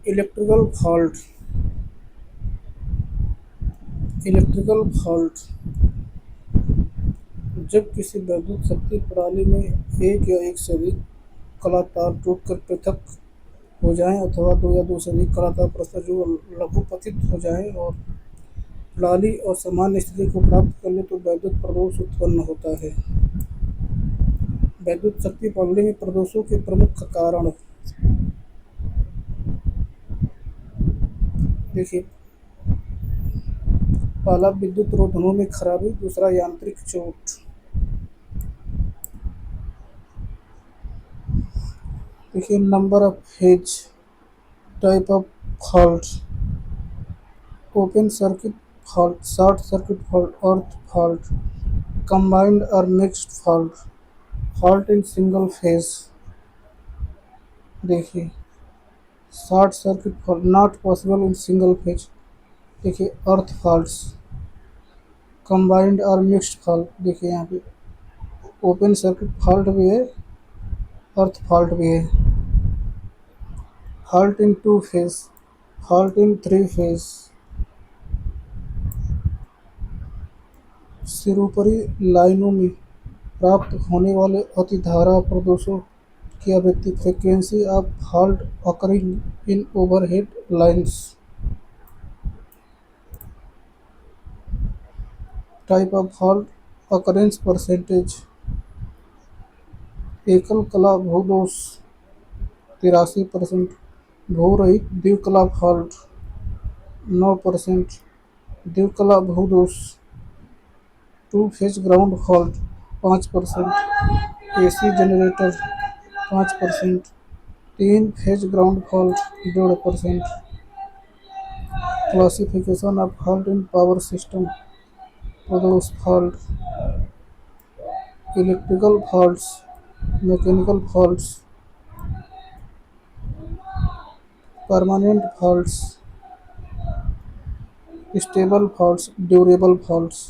Electrical fault. Electrical fault जब किसी वैद्युत शक्ति प्रणाली में एक या एक से अधिक कला तार टूटकर पृथक हो जाएं अथवा दो या दो से अधिक कला तार परस्पर जो लघुपतित हो जाएं और प्रणाली और सामान्य स्थिति को प्राप्त कर ले तो वैद्युत प्रदोष उत्पन्न होता है। वैद्युत शक्ति प्रणाली में प्रदोषों के प्रमुख कारण देखिए, पहला विद्युत रोधनों में खराबी, दूसरा यांत्रिक चोट। देखिए, number of phase, type of fault, open circuit fault, short circuit fault, earth fault, combined और mixed fault, fault in single phase. देखिए, short circuit fault not possible in single phase. देखिए, अर्थ फॉल्ट्स, कंबाइंड और mixed fault. देखिए यहाँ पे open circuit fault भी है, अर्थ fault भी है। Fault in two phase, fault in three phase. सिरोपरी लाइनों में प्राप्त होने वाले अतिधारा प्रदोषों की आवृत्ति, frequency of fault occurring in overhead lines. Type of fault, occurrence percentage, एकल कला भूदोष 83%, भूरहित द्विकला फॉल्ट 9%, द्विकला भूदोष, two phase ground fault 5%, AC generator 5%, तीन phase ground fault 1.5%। Classification of fault in power system, प्रदोष fault, electrical faults, mechanical faults, permanent faults, stable faults, durable faults.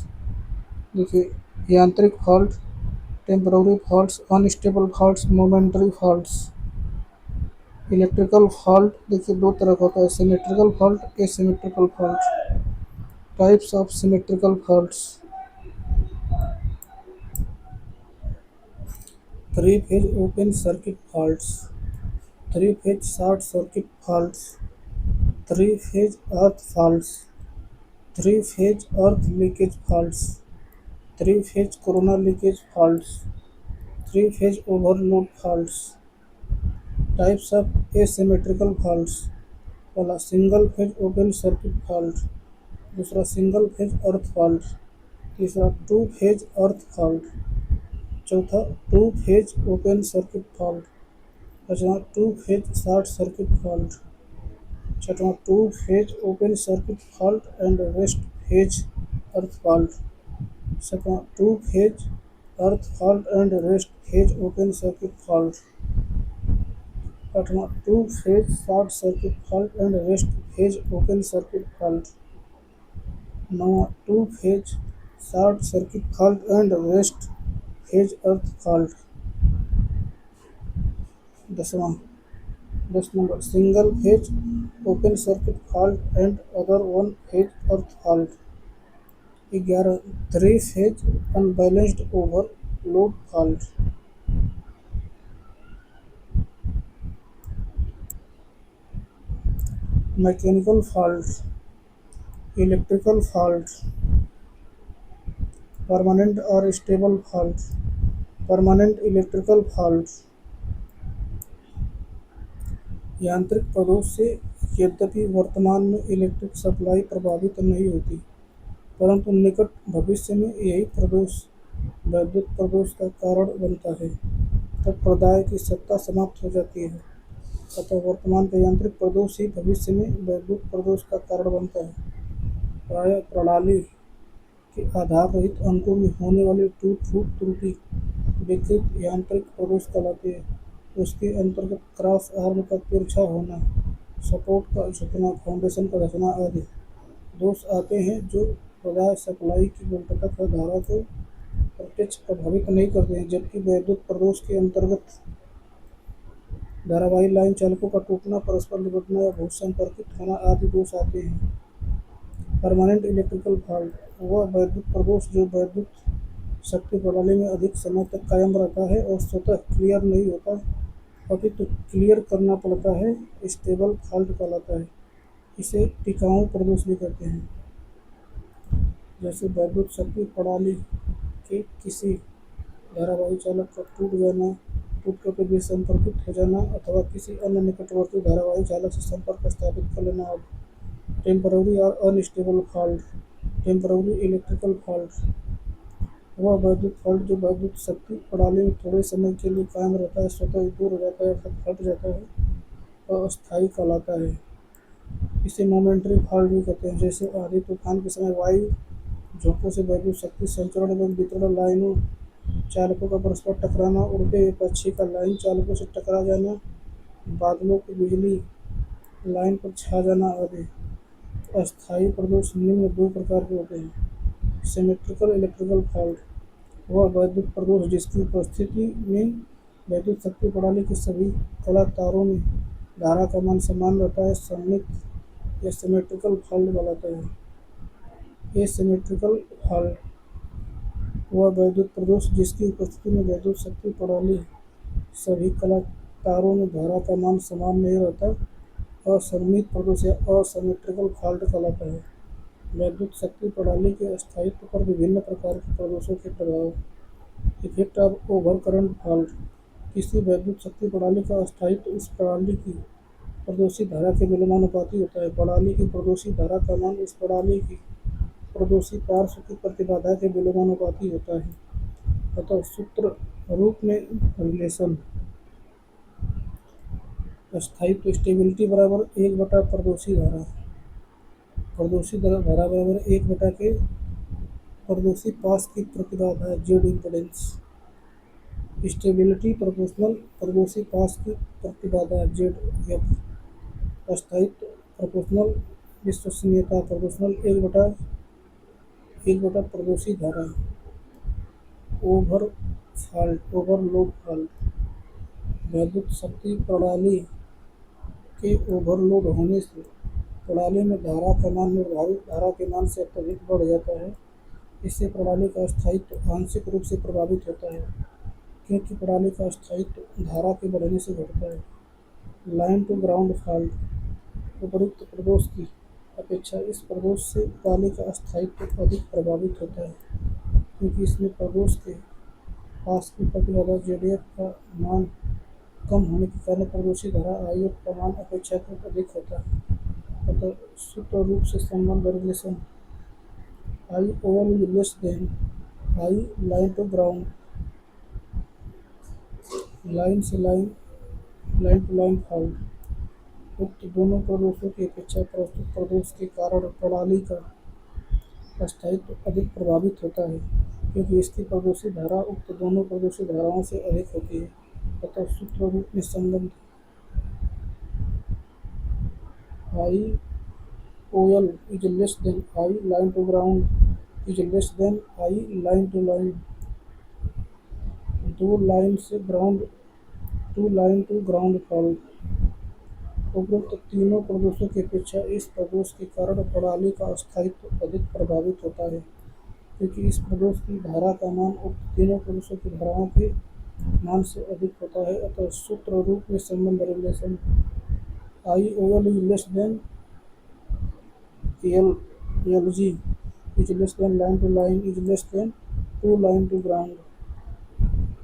देखिए, यांत्रिक fault, temporary faults, unstable faults, momentary faults. Electrical fault देखिए दो तरह का होता है, symmetrical fault, asymmetrical fault. Types of symmetrical faults, three phase open circuit faults, three phase short circuit faults, three phase earth faults, three phase earth leakage faults, three phase corona leakage faults, three phase overload faults. Types of asymmetrical faults, पहला single phase open circuit fault, दूसरा single phase earth fault, तीसरा two phase earth fault, चौथा two phase open circuit fault, पाँचवा two phase short circuit fault, छठवां two phase open circuit fault and rest phase earth fault, सातवां two phase earth fault and rest phase open circuit fault, आठवां two phase short circuit fault and rest phase open circuit fault, नौवां two phase short circuit fault and rest phase earth fault, दसवां 10 number single phase open circuit fault and other one phase earth fault, 11 three phase unbalanced overload fault. Mechanical fault, electrical fault, permanent और stable fault, permanent electrical fault. यांत्रिक प्रदोष से यद्यपि वर्तमान में electric supply प्रभावित नहीं होती, परंतु निकट भविष्य में यही प्रदोष वैद्युत प्रदोष का कारण बनता है, तब प्रदाय की सत्ता समाप्त हो जाती है। अतः वर्तमान का यांत्रिक प्रदोष ही भविष्य में वैद्युत प्रदोष का कारण बनता है। प्रायः प्रणाली के आधार रहित अंकों में होने वाली टूट-फूट त्रुटि विकृत यांत्रिक प्रदोष कहलाती है। उसके अंतर्गत क्रॉस आर्म का तिरछा होना, सपोर्ट का झुकना, फाउंडेशन का धंसना आदि दोष आते हैं, जो प्रदाय सप्लाई की वोल्टता तथा धारा को प्रत्यक्ष प्रभावित नहीं करते हैं, जबकि वैद्युत प्रदोष के अंतर्गत धारावाही लाइन चालकों का टूटना, परस्पर लिपटना या भू संपर्कित होना आदि दोष आते हैं। परमानेंट इलेक्ट्रिकल फॉल्ट वह वैद्युत प्रदोष जो वैद्युत शक्ति प्रणाली में अधिक समय तक कायम रहता है और स्वतः क्लियर नहीं होता, अपितु क्लियर करना पड़ता है, स्टेबल फॉल्ट कहलाता है। इसे टिकाऊ प्रदोष भी कहते हैं। जैसे वैद्युत शक्ति प्रणाली के किसी धारावाही चालक का टूट कर विसंपर्कित हो जाना अथवा किसी अन्य निकटवर्ती धारावाही चालक से संपर्क स्थापित कर लेना। अब टेम्पररी और unstable fault. Temporary electrical fault वह वैद्युत फॉल्ट जो वैद्युत शक्ति प्रणाली में थोड़े समय के लिए कायम रहता है, स्वतः दूर हो जाता है अर्थात हट जाता है, अस्थायी कहलाता है। इसे मोमेंटरी फॉल्ट भी कहते हैं। जैसे आंधी तूफान के समय वायु झोंकों से वैद्युत शक्ति संचरण एवं वितरण लाइनों चालकों का परस्पर टकराना, उड़ते हुए पक्षी का लाइन चालकों से टकरा जाना, बादलों की बिजली लाइन पर छा जाना आदि। अस्थायी प्रदोष निम्न दो प्रकार के होते हैं। सिमेट्रिकल इलेक्ट्रिकल फॉल्ट वह वैद्युत प्रदोष जिसकी उपस्थिति में वैद्युत शक्ति प्रणाली के सभी कला तारों में धारा का मान समान रहता है, सममित या सिमेट्रिकल फॉल्ट कहलाता है। एसिमेट्रिकल फॉल्ट वह वैद्युत प्रदोष जिसकी उपस्थिति में वैद्युत शक्ति प्रणाली सभी कला तारों में धारा का मान समान नहीं रहता, असममित प्रदोष या असिमेट्रिकल फॉल्ट कहलाता है। वैद्युत शक्ति प्रणाली के स्थायित्व पर विभिन्न प्रकार के प्रदोषों के प्रभाव। Effect of over current fault किसी वैद्युत शक्ति प्रणाली का स्थायित्व उस प्रणाली की प्रदोषी धारा के विलोमानुपाती होता है। प्रणाली की प्रदोषी धारा का मान उस प्रणाली की प्रदोषी पार्श्व की प्रतिबाधा के विलोमानुपाती होता है। अतः सूत्र रूप में रिलेशन स्थायित्व स्टेबिलिटी बराबर 1 बटा प्रदोषी धारा, प्रदोषी धारा बराबर 1 बटा के प्रदोषी पास की प्रतिबाधा जेड इम्पीडेंस। स्टेबिलिटी प्रोपोर्शनल प्रदोषी पास की प्रतिबाधा जेड एफ। स्थायित्व प्रोपोर्शनल विश्वसनीयता प्रोपोर्शनल 1 बटा प्रदोषी धारा। ओवरलोड फॉल्ट वैद्युत शक्ति प्रणाली के ओवरलोड होने से प्रणाली में धारा का मान निर्धारित धारा के मान से अत्यधिक बढ़ जाता है। इससे प्रणाली का स्थायित्व आंशिक रूप से प्रभावित होता है, क्योंकि प्रणाली का स्थायित्व धारा के बढ़ने से घटता है। लाइन टू ग्राउंड फॉल्ट उपरोक्त प्रदोष की अपेक्षा इस प्रदोष से प्रणाली का स्थायित्व अधिक प्रभावित होता है, क्योंकि इसमें प्रदोष के पास की प्रतिबाधा जेडीएफ का मान कम होने के कारण प्रदोषी धारा आईएफ का मान अपेक्षाकृत अधिक होता है। अतः सूत्र रूप से संबंध relation I OL is less than I line to ground. Line से लाइन टू लाइन फॉल्ट उक्त दोनों प्रदोषों की अपेक्षा प्रस्तुत प्रदोष के कारण प्रणाली का स्थायित्व अधिक प्रभावित होता है, क्योंकि इसकी प्रदोषी धारा उक्त दोनों प्रदोषी धाराओं से अधिक होती है। अतः सूत्र रूप में संबंध I OL is less than I line to ground is less than I line to line. To line to ground fault उपरोक्त तीनों प्रदोषों की अपेक्षा इस प्रदोष के कारण प्रणाली का स्थायित्व अधिक प्रभावित होता है, क्योंकि इस प्रदोष की धारा का मान उक्त तीनों प्रदोषों की धाराओं के मान से अधिक होता है। अतः सूत्र रूप में संबंध relation I OL is less than L G is less than line to line is less than two line to ground.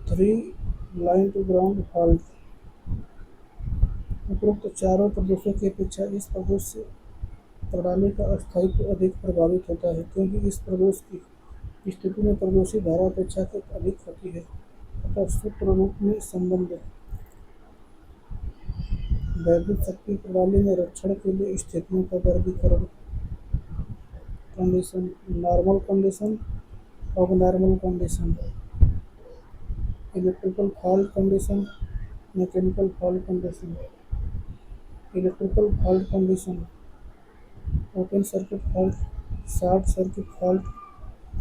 3 line to ground fault उपरोक्त चारों प्रदोषों की अपेक्षा इस प्रदोष से प्रणाली का स्थायित्व अधिक प्रभावित होता है, क्योंकि इस प्रदोष की स्थिति में प्रदोषी धारा अपेक्षाकृत अधिक होती है। अतः सूत्र रूप में संबंध वैद्युत शक्ति प्रणाली में रक्षण के लिए स्थितियों का वर्गीकरण। Condition normal condition, abnormal condition, electrical fault condition, mechanical fault condition. Electrical fault condition open circuit fault, short circuit fault,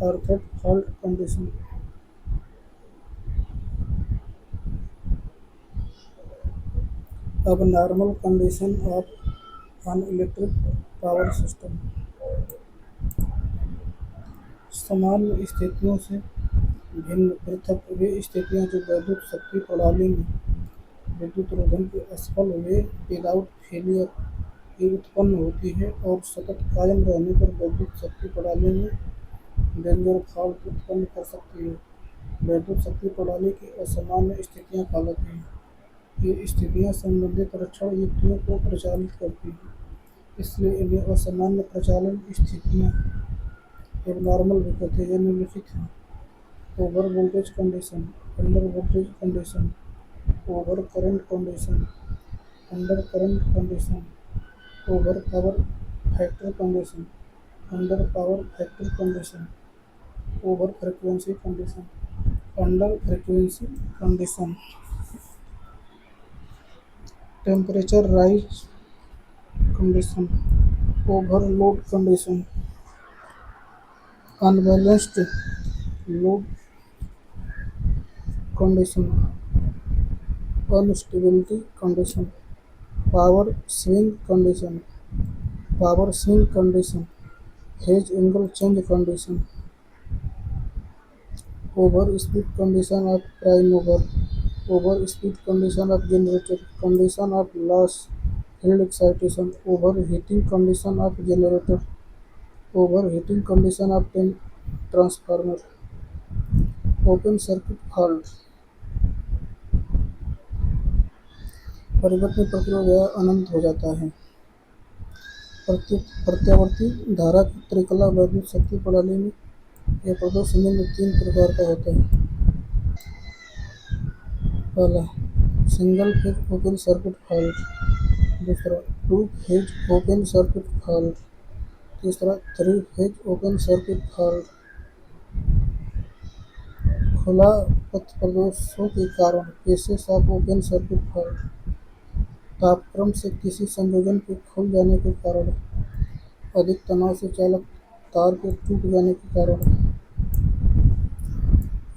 earthed fault condition. abnormal condition of an electric power system। सामान्य स्थितियों से भिन्न पृथक वे स्थितियाँ जो वैद्युत शक्ति प्रणाली में विद्युत रोधन के असफल हुए विदाउट फेलियर की उत्पन्न होती है और सतत कायम रहने पर वैद्युत शक्ति प्रणाली में डेंजर फॉल्ट उत्पन्न कर सकती है। वैद्युत शक्ति प्रणाली की असामान्य स्थितियाँ कहलाती हैं। ये स्थितियाँ संबंधित रक्षण युक्तियों को प्रचालित करती हैं, इसलिए इन्हें असामान्य प्रचालन स्थितियाँ एबनॉर्मल भी कहते हैं। ये निम्नलिखित हैं: over voltage condition, under voltage condition, over current condition, under current condition, over power factor condition, under power factor condition, over frequency condition, under frequency condition, temperature rise condition, overload condition, unbalanced load condition, instability condition, power swing condition, phase angle change condition, over speed condition of prime mover, over speed condition of generator, condition of loss field excitation, over heating condition of generator, over heating condition of transformer, open circuit fault, परिवर्तन प्रतिरोध अनंत हो जाता है। प्रत्यावर्ती धारा की त्रिकला वैद्युत शक्ति प्रणाली में यह प्रदोष निम्न 3 प्रकार का होता है। पहला, single phase open circuit fault. दूसरा, 2 फेज ओपन सर्किट फॉल्ट। तीसरा, 3 फेज ओपन सर्किट फॉल्ट। खुला पथ प्रदोषों के कारण cases of open circuit fault. तापक्रम से किसी संयोजन के खुल जाने के कारण, अधिक तनाव से चालक तार के टूट जाने के कारण,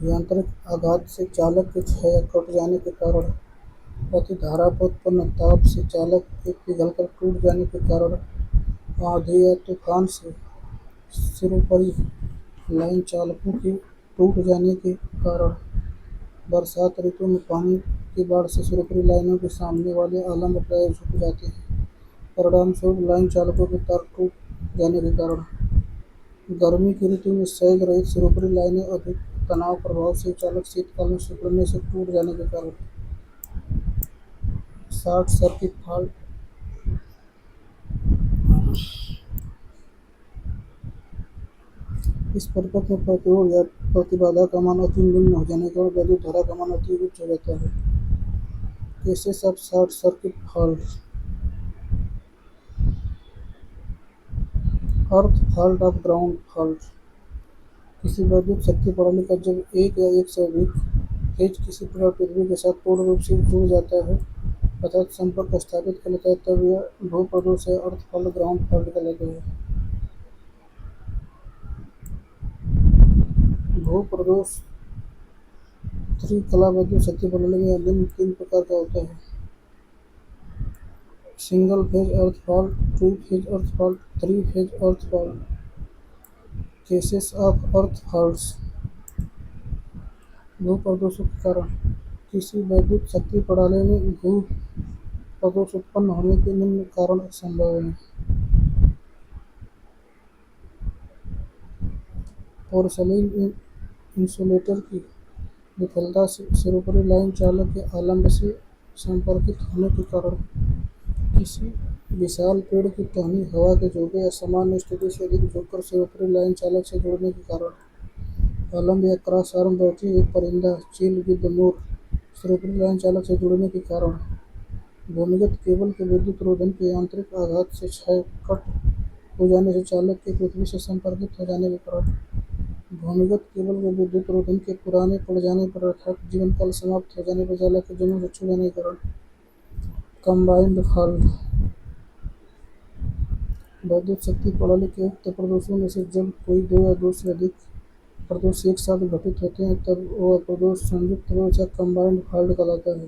यांत्रिक आघात से चालक के क्षय या कट जाने के कारण, अतिधारा पर उत्पन्न ताप से चालक के पिघलकर टूट जाने के कारण, आंधी या तूफान से सिरोपरी लाइन चालकों के टूट जाने के कारण, बरसात ऋतु में पानी की बाढ़ से सिरोपरी लाइनों के सामने वाले आलम्ब प्राय झुक जाते हैं, परिणामस्वरूप लाइन चालकों के तार टूट जाने के कारण, गर्मी की ऋतु में सैग रहित सिरोपरी लाइनें अधिक तनाव प्रभाव से चालक शीतकाल में सिकुड़ने से टूट जाने के कारण, शॉर्ट सर्किट फॉल्ट। इस परिपथ में प्रतिरोध या प्रतिबाधा का मान अति निम्न हो जाने के कारण वैद्युत धारा का मान अति उच्च हो जाता है। Cases of short circuit fault: earth fault of ground fault. किसी वैद्युत शक्ति प्रणाली का जब एक या एक से अधिक फेज किसी प्रकार पृथ्वी के साथ पूर्ण रूप से जुड़ जाता है अर्थात संपर्क स्थापित कर लेता है, तब यह भू प्रदोष या अर्थ फॉल्ट ग्राउंड फॉल्ट कहलाता है। भू प्रदोष त्रिकला वैद्युत शक्ति प्रणाली में निम्न 3 प्रकार का होता है: single phase earth fault, 2 phase earth fault, 3 phase earth fault. Cases of earth faults: भू प्रदोषों के कारण किसी वैद्युत शक्ति प्रणाली में भू प्रदोष उत्पन्न होने के निम्न कारण संभव हैं: पोर्सलीन इंसुलेटर की विफलता से सिरोपरी लाइन चालक के आलम्ब से संपर्कित होने के कारण, किसी विशाल पेड़ की टहनी हवा के झोंके या सामान्य स्थिति से अधिक झुककर सिरोपरी लाइन चालक से जुड़ने के कारण, आलम्ब या क्रॉस आर्म बैठे हुए परिंदा, चील, गिद्ध, मोर सिरोपरी लाइन चालक से जुड़ने के कारण, भूमिगत केबल के विद्युत रोधन के यांत्रिक आघात से क्षय कट हो जाने से चालक के पृथ्वी से संपर्कित हो जाने के कारण, भूमिगत केबल के विद्युत रोधन के पुराने पड़ जाने पर अर्थात जीवन काल समाप्त हो जाने पर चालक के जमीन से छू जाने के कारण, कंबाइंड फॉल्ट। वैद्युत शक्ति प्रणाली के उक्त प्रदोषों में से जब कोई 2 या 2 से अधिक प्रदोष एक साथ घटित होते हैं तब वह प्रदोष संयुक्त प्रदोष या कंबाइंड फॉल्ट कहलाता है।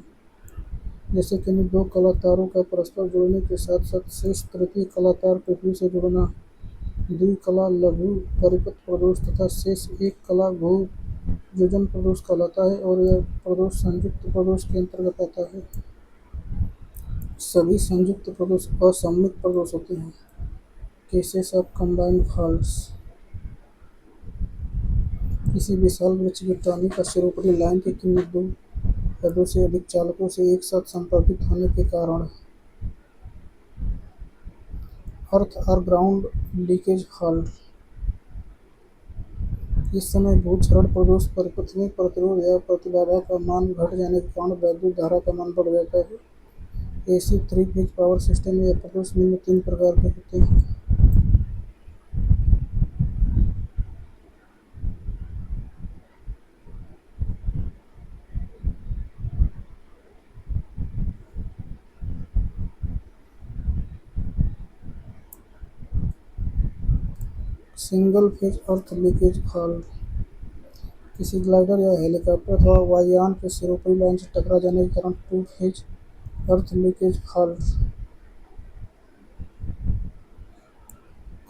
जैसे किन्हीं दो कला तारों का परस्पर जुड़ने के साथ साथ शेष तृतीय कला तार पृथ्वी से जुड़ना द्विकला लघु परिपथ प्रदोष तथा शेष एक कला भू योजन प्रदोष कहलाता है और यह प्रदोष संयुक्त प्रदोष के अंतर्गत आता है। सभी संयुक्त प्रदोष असममित प्रदोष होते हैं। Cases of combined faults. किसी विशाल वृक्ष की टहनी का सिरोपरी लाइन के किन्हीं दो या दो से अधिक चालकों से एक साथ संपर्कित होने के कारण अर्थ और ग्राउंड लीकेज फॉल्ट। इस समय भू-क्षरण प्रदोष परिपथ में प्रतिरोध या प्रतिबाधा का मान घट जाने के कारण वैद्युत धारा का मान बढ़ जाता है। AC three phase power system में यह प्रदोष निम्न तीन प्रकार के होते हैं। Single phase earth leakage fault. किसी ग्लाइडर या हेलीकॉप्टर अथवा वायुयान के सिरोपरी लाइन से टकरा जाने के कारण to phase earth leakage fault.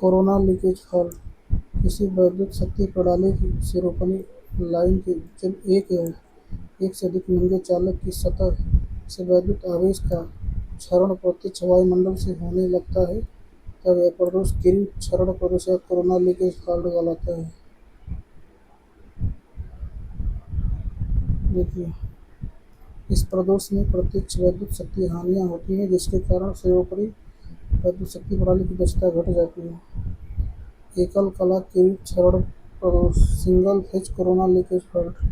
Corona leakage fault. किसी वैद्युत शक्ति प्रणाली की सिरोपरी लाइन के जब एक या एक से अधिक नंगे चालक की सतह से वैद्युत आवेश का क्षरण प्रत्यक्ष वायुमंडल से होने लगता है तब यह प्रदोष किरण क्षरण प्रदोष या कोरोना लीकेज फॉल्ट कहलाता है। देखिए, इस प्रदोष में प्रत्यक्ष वैद्युत शक्ति हानियाँ होती हैं जिसके कारण सिरोपरी वैद्युत शक्ति प्रणाली की दक्षता घट जाती है। एकल कला किरण क्षरण प्रदोष। Single phase corona leakage fault.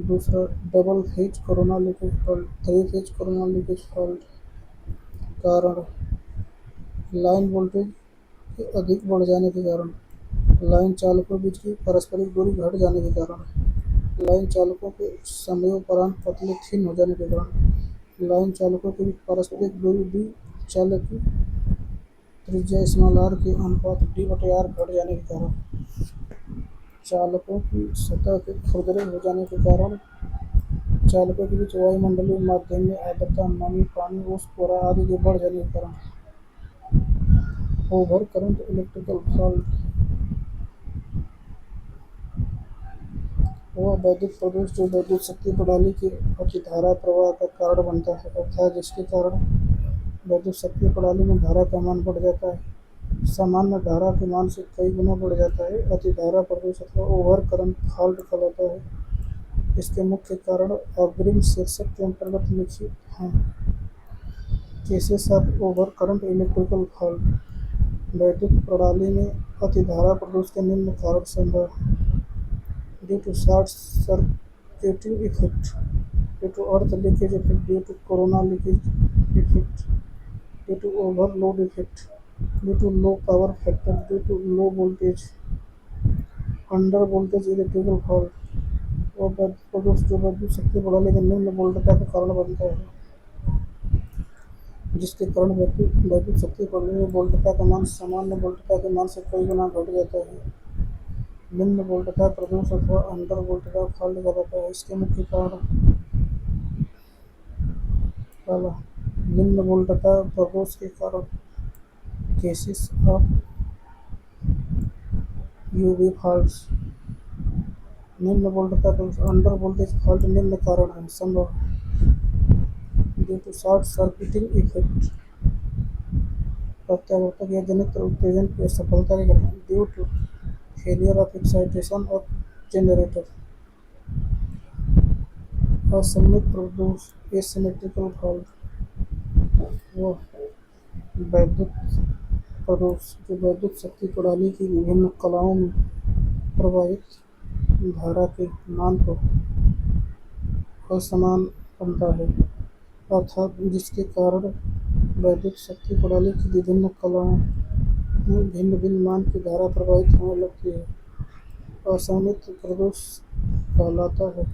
दूसरा double phase corona leakage fault. Three phase corona leakage fault. कारण लाइन वोल्टेज के अधिक बढ़ जाने के कारण, लाइन चालकों बीच की पारस्परिक दूरी घट जाने के कारण, लाइन चालकों के समयोपरांत पतले क्षीण हो जाने के कारण, लाइन चालकों के बीच पारस्परिक दूरी डी चालक की त्रिज्या स्मॉल आर के अनुपात d/r घट जाने के कारण, चालकों की सतह के खुरदरे हो जाने के कारण, चालकों के बीच वायुमंडलीय माध्यम में आर्द्रता, नमी, पानी, ओस, कोहरा आदि के बढ़ जाने के कारण। Over current electrical fault. वह वैद्युत प्रदोष जो वैद्युत शक्ति प्रणाली के अतिधारा प्रवाह का कारण बनता है अर्थात जिसके कारण वैद्युत शक्ति प्रणाली में धारा का मान बढ़ जाता है, सामान्य धारा के मान से कई गुना बढ़ जाता है, अतिधारा प्रदोष अथवा ओवर करंट फॉल्ट कहलाता है। इसके मुख्य कारण अग्रिम शीर्षक के अंतर्गत लिखित हैं। Cases of over current electrical fault. वैद्युत प्रणाली में अतिधारा प्रदोष के निम्न कारण संभव: due to short circuiting effect, due to earth leakage effect, due to corona leakage effect, due to overload effect, due to low power factor, due to low voltage, under voltage electrical fault. और वैद्युत प्रदोष जो वैद्युत शक्ति प्रणाली के निम्न वोल्टता का कारण बनता है जिसके कारण वैद्युत शक्ति प्रणाली में वोल्टता का मान सामान्य वोल्टता के मान से कई गुना घट जाता है। निम्न वोल्टता प्रदोष अथवा अंडर वोल्टता फॉल्ट कहलाता है। इसके मुख्य कारण: पहला, निम्न वोल्टता प्रदोष के कारण केसेस ऑफ यूवी फॉल्ट्स। निम्न वोल्टता प्रदोष अंडर वोल्टेज फॉल्ट निम्न कारण है संभव: due to short circuiting effect, प्रत्यावर्तक या जनित्र उत्तेजन की असफलता के कारण, due to failure of excitation of generator. असममित प्रदोष एसिमेट्रिकल फॉल्ट। वह वैद्युत प्रदोष जो वैद्युत शक्ति प्रणाली की विभिन्न कलाओं में प्रवाहित धारा के मान को असमान बनता है अर्थात जिसके कारण वैद्युत शक्ति प्रणाली की विभिन्न कलाओं में भिन्न भिन्न मान की धारा प्रवाहित होने लगती है, असममित प्रदोष कहलाता है।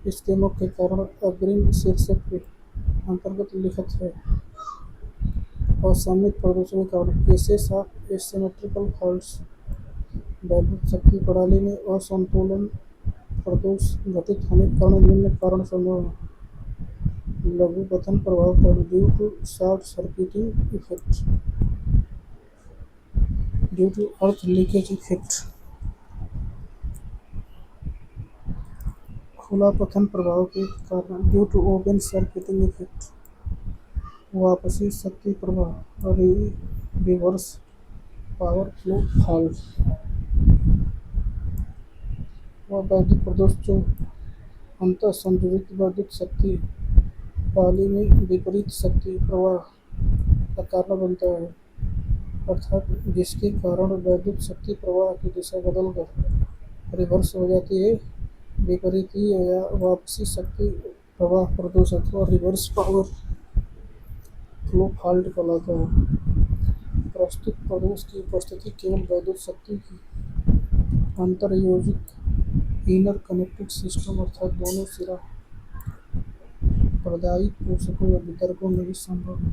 इसके मुख्य कारण अग्रिम शीर्षक के अंतर्गत लिखित है। असममित प्रदोष के कारण केसेस ऑफ एसिमेट्रिकल फॉल्ट्स। वैद्युत शक्ति प्रणाली में असंतुलन प्रदोष घटित होने के कारण निम्न कारण संभव हैं: लघुपतन प्रभाव कारण due to short circuiting effect, due to earth leakage effect. खुला पतन प्रभाव के कारण due to open circuiting effect, वापसी शक्ति प्रभाव, रिवर्स पावर फ्लो फॉल्ट। वह वैद्युत प्रदोष जो अंतः संयोजित वैद्युत शक्ति प्रणाली में विपरीत शक्ति प्रवाह का कारण बनता है, अर्थात जिसके कारण वैद्युत शक्ति प्रवाह की दिशा बदलकर रिवर्स हो जाती है। विपरीतीय या वापसी शक्ति प्रवाह प्रदोष अथवा रिवर्स पावर फ्लो फॉल्ट कहलाता है। प्रस्तुत प्रदोष की उपस्थिति केवल वैद्युत शक्ति की अंतरयोजित इनर कनेक्टेड सिस्टम अर्थात दोनों सिरा प्रदायी पोषकों या वितरकों में ही संभव है।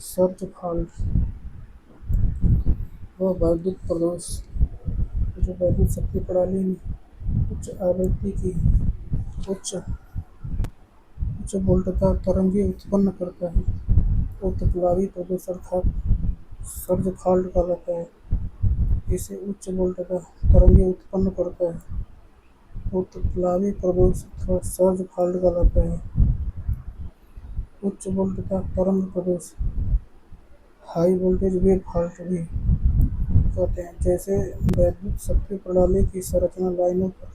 सर्ज फॉल्ट वह वैद्युत प्रदोष जो वैद्युत शक्ति प्रणाली में उच्च आवृत्ति की उच्च वोल्टता तरंगें उत्पन्न करता है, उत्प्लावी प्रदोष अर्थात सर्ज फॉल्ट कहलाता है। इसे उच्च वोल्टता तरंगें उत्पन्न करता है, उत्प्लावी प्रदोष अथवा सर्ज फॉल्ट कहलाता है। उच्च वोल्टता तरंग प्रदोष हाई वोल्टेज वेव फॉल्ट भी कहते हैं। जैसे वैद्युत शक्ति प्रणाली की संरचना लाइनों पर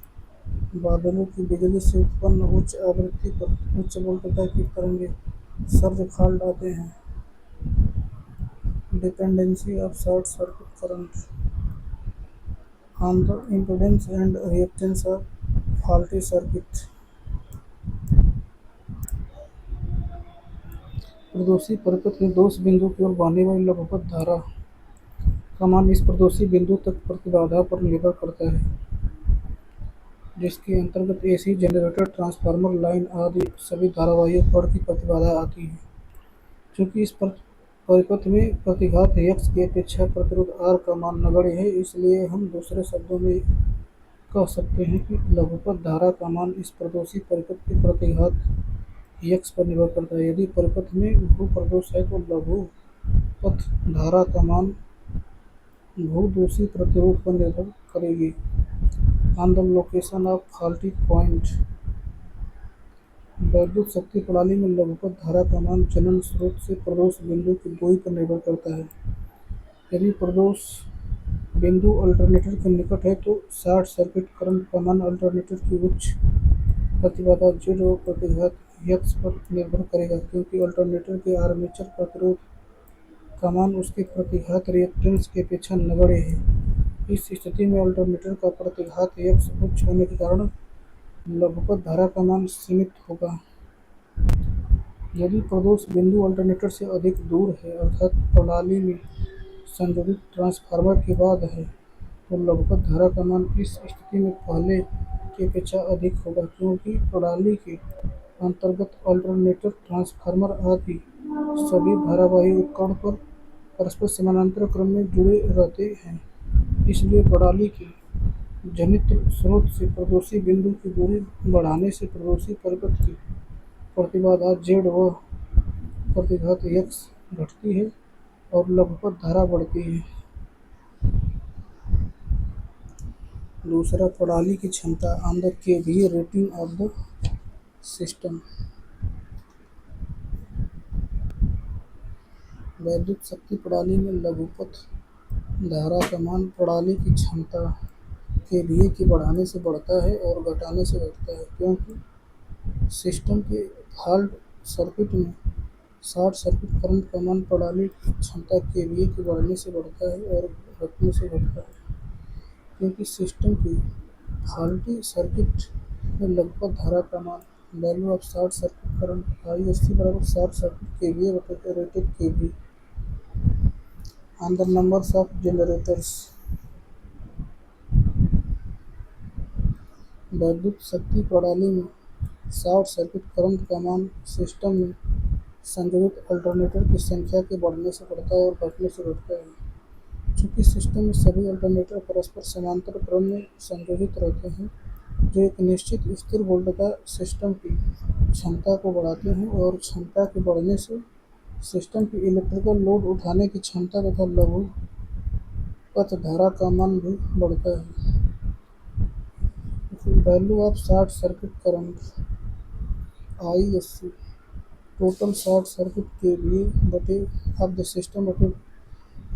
बादलों की बिजली से उत्पन्न उच्च आवृत्ति पर उच्च वोल्टता की तरंगें सर्ज फॉल्ट आते हैं। Dependency of short circuit current on the impedance and reactance of faulty circuit. प्रदोषी परिपथ में दोष बिंदु की ओर बहने वाली लघुपथ धारा का मान इस प्रदोषी बिंदु तक प्रतिबाधा पर निर्भर करता है, जिसके अंतर्गत एसी जनरेटर, ट्रांसफार्मर लाइन आदि सभी धारावाहियों पर की प्रतिबाधा आती है। चूँकि इस परिपथ में प्रतिघात यक्स की अपेक्षा प्रतिरोध आर का मान नगण्य है, इसलिए हम दूसरे शब्दों में कह सकते हैं कि लघुपथ धारा का मान इस प्रदोषी परिपथ के प्रतिघात यक्स पर निर्भर करता है। यदि परिपथ में भू प्रदोष है तो लघुपथ धारा का मान भूदोषी प्रतिरोध पर निर्भर करेगी। On the location of faulty point वैद्युत शक्ति प्रणाली में लघुपथ धारा का मान जनन स्रोत से प्रदोष बिंदु की दूरी पर निर्भर करता है। यदि प्रदोष बिंदु अल्टरनेटर के निकट है तो शॉर्ट सर्किट करंट का मान अल्टरनेटर की उच्च प्रतिबाधा जेड और प्रतिघात यक्स पर निर्भर करेगा, क्योंकि अल्टरनेटर के आर्मेचर प्रतिरोध का मान उसके प्रतिघात रिएक्टेंस की अपेक्षा नगण्य है। इस स्थिति में अल्टरनेटर का प्रतिघात यक्स उच्च होने के कारण लघुपथ धारा का मान सीमित होगा। यदि प्रदोष बिंदु अल्टरनेटर से अधिक दूर है अर्थात प्रणाली में संयोजित ट्रांसफार्मर के बाद है, तो लघुपथ धारा का मान इस स्थिति में पहले की अपेक्षा अधिक होगा, क्योंकि प्रणाली के अंतर्गत अल्टरनेटर, ट्रांसफार्मर आदि सभी धारावाही उपकरण पर परस्पर समानांतर क्रम में जुड़े रहते हैं। इसलिए प्रणाली के जनित्र स्रोत से प्रदोषी बिंदु की दूरी बढ़ाने से प्रदोषी परिपथ की प्रतिबाधा जेड व प्रतिघात यक्स घटती है और लघुपथ धारा बढ़ती है। दूसरा, प्रणाली की क्षमता on the KVA rating of the system. वैद्युत शक्ति प्रणाली में लघुपथ धारा का मान प्रणाली की क्षमता केवीए के बढ़ाने से बढ़ता है और घटाने से घटता है, क्योंकि सिस्टम के फॉल्ट सर्किट में शॉर्ट सर्किट करंट का मान प्रणाली की क्षमता केवीए के बढ़ने से बढ़ता है और घटने से घटता है। क्योंकि सिस्टम की फॉल्टी सर्किट में लघुपथ धारा का मान value of short circuit current ISC बराबर शॉर्ट सर्किट केवीए बटे rated KV on the numbers of generators. वैद्युत शक्ति प्रणाली में शॉर्ट सर्किट करंट का मान सिस्टम में संयोजित अल्टरनेटर की संख्या के बढ़ने से बढ़ता है और घटने से घटता है। चूँकि सिस्टम में सभी अल्टरनेटर परस्पर समांतर क्रम में संयोजित रहते हैं, जो एक निश्चित स्थिर वोल्टता सिस्टम की क्षमता को बढ़ाते हैं और क्षमता के बढ़ने से सिस्टम की इलेक्ट्रिकल लोड उठाने की क्षमता तथा लघु पथ धारा का मान भी बढ़ता है। Value of short circuit current ISC total short circuit KVA बटे ऑफ द सिस्टम बटे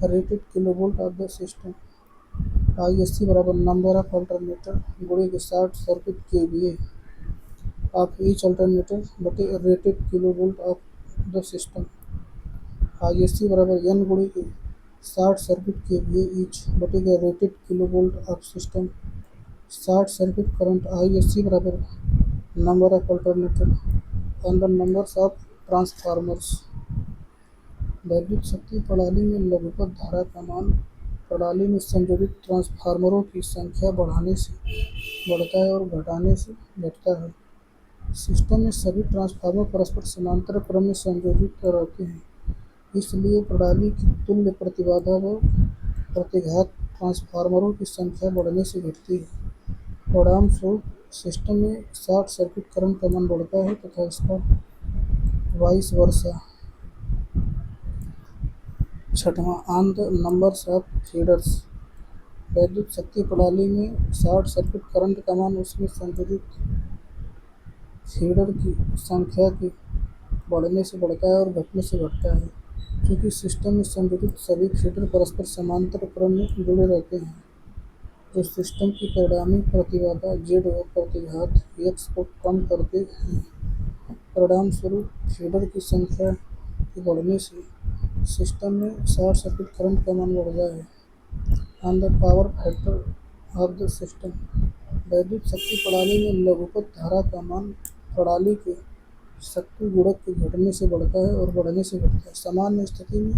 rated kilovolt of the system. ISC बराबर नंबर ऑफ अल्टरनेटर गुणे के short circuit KVA of each alternator बटे rated kilovolt of the system. ISC बराबर n गुणे के short circuit KVA each बटे के rated kilovolt of system. Short circuit current ISC बराबर number of alternator on the numbers of transformers. वैद्युत शक्ति प्रणाली में लघुपथ धारा का मान प्रणाली में संयोजित ट्रांसफार्मरों की संख्या बढ़ाने से बढ़ता है और घटाने से घटता है। सिस्टम में सभी ट्रांसफार्मर परस्पर समांतर क्रम में संयोजित रहते हैं, इसलिए प्रणाली की तुल्य प्रतिबाधा व प्रतिघात ट्रांसफार्मरों की संख्या बढ़ने से घटती है। परिणाम स्वरूप सिस्टम में शॉर्ट सर्किट करंट का मान बढ़ता है तथा इसका वाइस वर्सा। छठवां, on the numbers of feeders. वैद्युत शक्ति प्रणाली में शॉर्ट सर्किट करंट का मान उसमें संयोजित फीडर की संख्या के बढ़ने से बढ़ता है और घटने से घटता है। चूँकि सिस्टम में संयोजित सभी फीडर परस्पर समांतर क्रम में जुड़े रहते हैं, जो सिस्टम की परिणामी प्रतिबाधा Z व प्रतिघात X को कम करते हैं। परिणाम स्वरूप फीडर की संख्या के बढ़ने से सिस्टम में शॉर्ट सर्किट करंट का मान बढ़ता है। On the power factor of the system. वैद्युत शक्ति प्रणाली में लघुपथ धारा का मान प्रणाली के शक्ति गुणक के घटने से बढ़ता है और बढ़ने से घटता है। सामान्य स्थिति में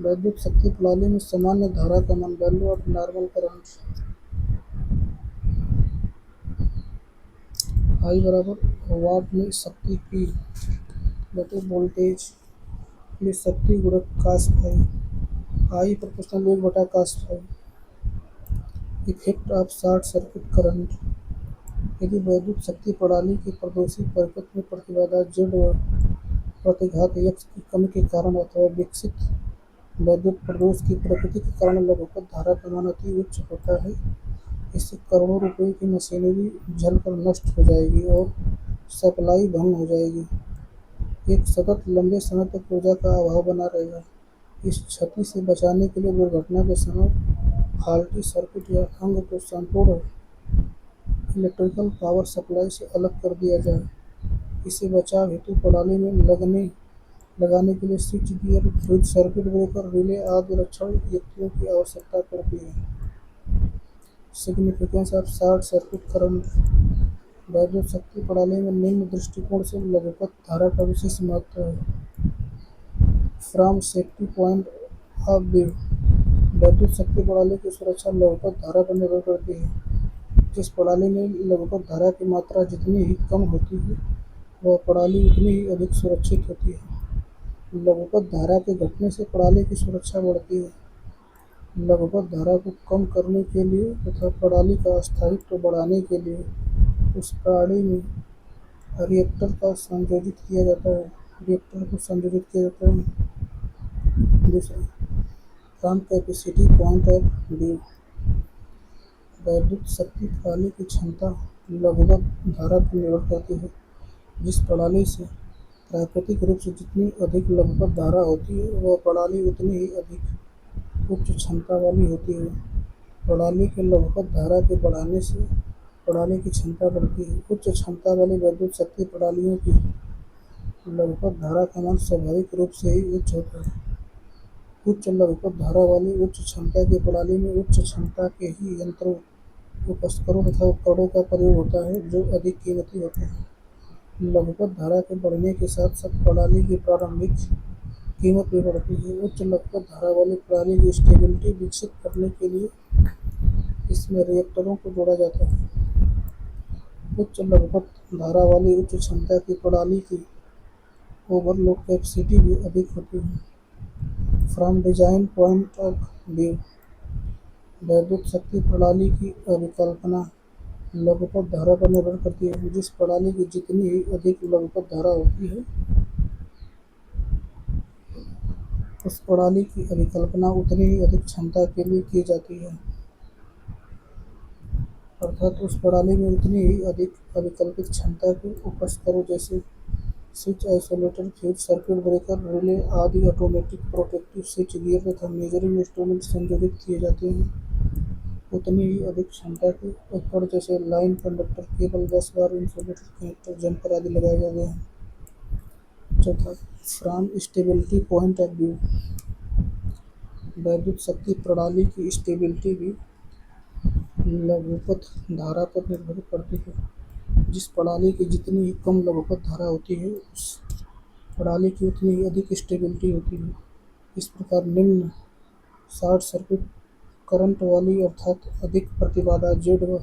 वैद्युत शक्ति प्रणाली में सामान्य धारा का मान value of normal current I बराबर वाट में शक्ति P बटे वोल्टेज में शक्ति गुणक cos फाई I प्रोपोर्शनल 1 बटा cos phi. Effect of short circuit current. यदि वैद्युत शक्ति प्रणाली की प्रदोषी परिपथ में प्रतिबाधा Z व प्रतिघात X की कमी के कारण अथवा विकसित वैद्युत प्रदोष की प्रकृति के कारण लघुपथ धारा का मान अति उच्च होता है, इससे करोड़ों रुपए की मशीनरी जलकर नष्ट हो जाएगी और सप्लाई भंग हो जाएगी। एक सतत लंबे समय तक ऊर्जा का अभाव बना रहेगा। इस क्षति से बचाने के लिए दुर्घटना के समय फॉल्टी सर्किट या अंग को संपूर्ण इलेक्ट्रिकल पावर सप्लाई से अलग कर दिया जाए। इसे बचाव हेतु प्रणाली में लगाने के लिए switch gear, fuse, circuit breaker, relay आदि रक्षण युक्तियों की आवश्यकता पड़ती है। Significance of short circuit current. वैद्युत शक्ति प्रणाली में निम्न दृष्टिकोण से लघुपथ धारा का विशेष महत्व है। From safety point of view, वैद्युत शक्ति प्रणाली की सुरक्षा लघुपथ धारा पर निर्भर करती है। जिस प्रणाली में लघुपथ धारा की मात्रा जितनी ही कम होती है, वह प्रणाली उतनी ही अधिक सुरक्षित होती है। लघुपथ धारा के घटने से प्रणाली की सुरक्षा बढ़ती है। लघुपथ धारा को कम करने के लिए तथा प्रणाली का स्थायित्व बढ़ाने के लिए उस प्रणाली में रिएक्टर को संयोजित किया जाता है। दूसरा, from capacity point of view, वैद्युत शक्ति प्रणाली की क्षमता लघुपथ धारा पर निर्भर करती है। जिस प्रणाली से प्राकृतिक रूप से जितनी अधिक लघुपथ धारा होती है, वह प्रणाली उतनी ही अधिक उच्च क्षमता वाली होती है। प्रणाली के लघुपथ धारा के बढ़ाने से प्रणाली की क्षमता बढ़ती है। उच्च क्षमता वाली वैद्युत शक्ति प्रणालियों की लघुपथ धारा का मान स्वाभाविक रूप से ही उच्च होता है। उच्च लघुपथ धारा वाली उच्च क्षमता की प्रणाली में उच्च क्षमता के ही यंत्रों, उपकरणों तथा उपकरणों का प्रयोग होता है, जो अधिक कीमती होते हैं। लघुपथ धारा के बढ़ने के साथ साथ प्रणाली की प्रारंभिक कीमत भी बढ़ती है। उच्च लघुपथ धारा वाली प्रणाली की स्टेबिलिटी विकसित करने के लिए इसमें रिएक्टरों को जोड़ा जाता है। उच्च लघुपथ धारा वाली उच्च क्षमता की प्रणाली की ओवरलोड कैपेसिटी भी अधिक होती है। From design point of view, वैद्युत शक्ति प्रणाली की अभिकल्पना लघुपथ धारा पर निर्भर करती है। जिस प्रणाली की जितनी ही अधिक लघुपथ धारा होती है, उस प्रणाली की अभिकल्पना उतनी ही अधिक क्षमता के लिए की जाती है। अर्थात उस प्रणाली में उतनी ही अधिक अभिकल्पित क्षमता को उपस्थित करो, जैसे switch, isolator, fuse, circuit breaker, relay आदि ऑटोमेटिक प्रोटेक्टिव स्विच गियर तथा मेजरिंग इंस्ट्रूमेंट संयोजित किए जाते हैं। उतनी ही अधिक क्षमता के उपकरण जैसे लाइन, कंडक्टर, केबल, बस बार, इंसुलेटर, कनेक्टर, जम्पर आदि लगाए जाते हैं। चौथा, from stability point of view, वैद्युत शक्ति प्रणाली की स्टेबिलिटी भी लघुपथ धारा पर निर्भर करती है। जिस प्रणाली की जितनी ही कम लघुपथ धारा होती है, उस प्रणाली की उतनी ही अधिक स्टेबिलिटी होती है। इस प्रकार निम्न शॉर्ट सर्किट करंट वाली अर्थात अधिक प्रतिबाधा जेड व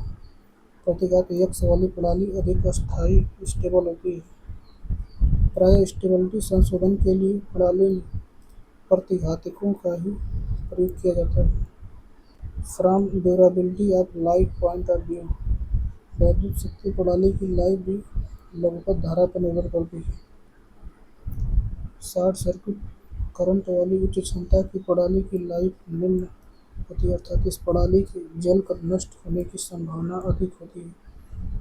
प्रतिघात यक्स वाली प्रणाली अधिक अस्थायी स्टेबल होती है। प्रायः स्टेबिलिटी संशोधन के लिए प्रणाली में प्रतिघातकों का ही प्रयोग किया जाता है। From durability of life point of view, वैद्युत शक्ति प्रणाली की लाइफ भी लघुपथ धारा पर निर्भर करती है। शॉर्ट सर्किट करंट वाली उच्च क्षमता की प्रणाली की लाइफ निम्न होती है, अर्थात इस प्रणाली के जलकर नष्ट होने की संभावना अधिक होती है।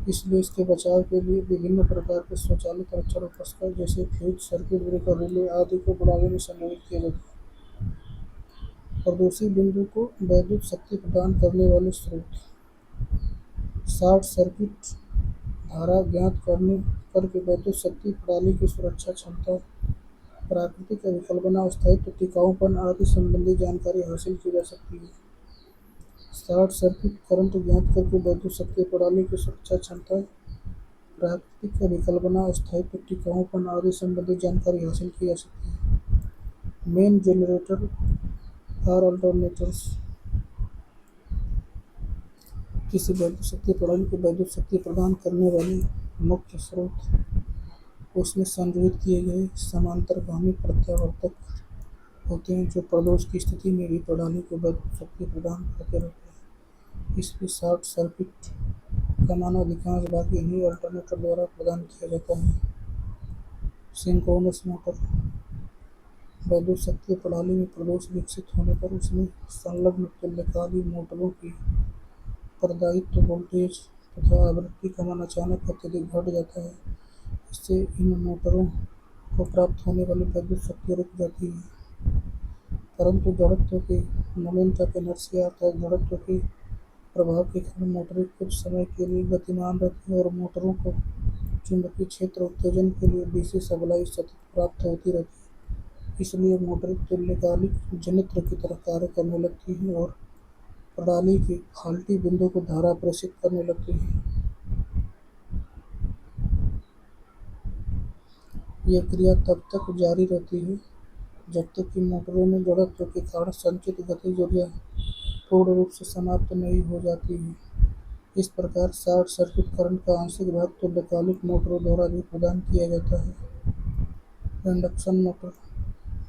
इसलिए इसके बचाव के लिए विभिन्न प्रकार के स्वचालित रक्षण उपकरण जैसे फ्यूज, सर्किट ब्रेकर, रिले आदि को प्रणाली में संयोजित किया जाता है। प्रदूषी बिंदु को वैद्युत शक्ति प्रदान करने वाले स्रोत, शॉर्ट सर्किट धारा ज्ञात करके वैद्युत शक्ति प्रणाली की सुरक्षा क्षमता, प्राकृतिक अभिकल्पना, स्थायित्व, टिकाऊपन आदि संबंधी जानकारी हासिल की जा सकती है। शॉर्ट सर्किट करंट ज्ञात करके वैद्युत शक्ति प्रणाली की सुरक्षा क्षमता, प्राकृतिक अभिकल्पना, स्थायित्व, टिकाऊपन आदि संबंधी जानकारी हासिल की जा सकती है। मेन जनरेटर और अल्टरनेटर्स, किसी वैद्युत शक्ति प्रणाली को वैद्युत शक्ति प्रदान करने वाले मुख्य स्रोत उसमें संग्रहित किए गए समांतरगामी प्रत्यावर्तक होते हैं, जो प्रदोष की स्थिति में भी प्रणाली को वैद्युत शक्ति प्रदान करते रहते हैं। इसलिए शॉर्ट सर्किट का मान अधिकांश भाग इन्हीं अल्टरनेटर द्वारा प्रदान किया जाता है। सिंक्रोनस मोटर, वैद्युत शक्ति प्रणाली में प्रदोष विकसित होने पर उसमें संलग्न तुल्यकाली मोटरों की उत्तरदायित्व वोल्टेज तथा आवृत्ति का मान अचानक अत्यधिक घट जाता है। इससे इन मोटरों को प्राप्त होने वाली वैद्युत शक्ति रुक जाती है। परंतु जड़त्व के मोमेंट ऑफ इनर्शिया अर्थात जड़त्व के प्रभाव के कारण मोटरें कुछ समय के लिए गतिमान रहती हैं और मोटरों को चुंबकीय क्षेत्र उत्तेजन के लिए डीसी सप्लाई सतत प्राप्त होती रहती है। इसलिए मोटरें तुल्यकालिक जनित्र की तरह कार्य करने लगती हैं और प्रणाली के फाल्टी बिंदु को धारा प्रेषित करने लगती हैं। यह क्रिया तब तक जारी रहती है जब तक कि मोटरों में जड़त्व के कारण संचित गतिज ऊर्जा पूर्ण रूप से समाप्त नहीं हो जाती है। इस प्रकार शॉर्ट सर्किट करंट का आंशिक भाग तुल्यकालिक मोटरों द्वारा भी प्रदान किया जाता है। इंडक्शन मोटर,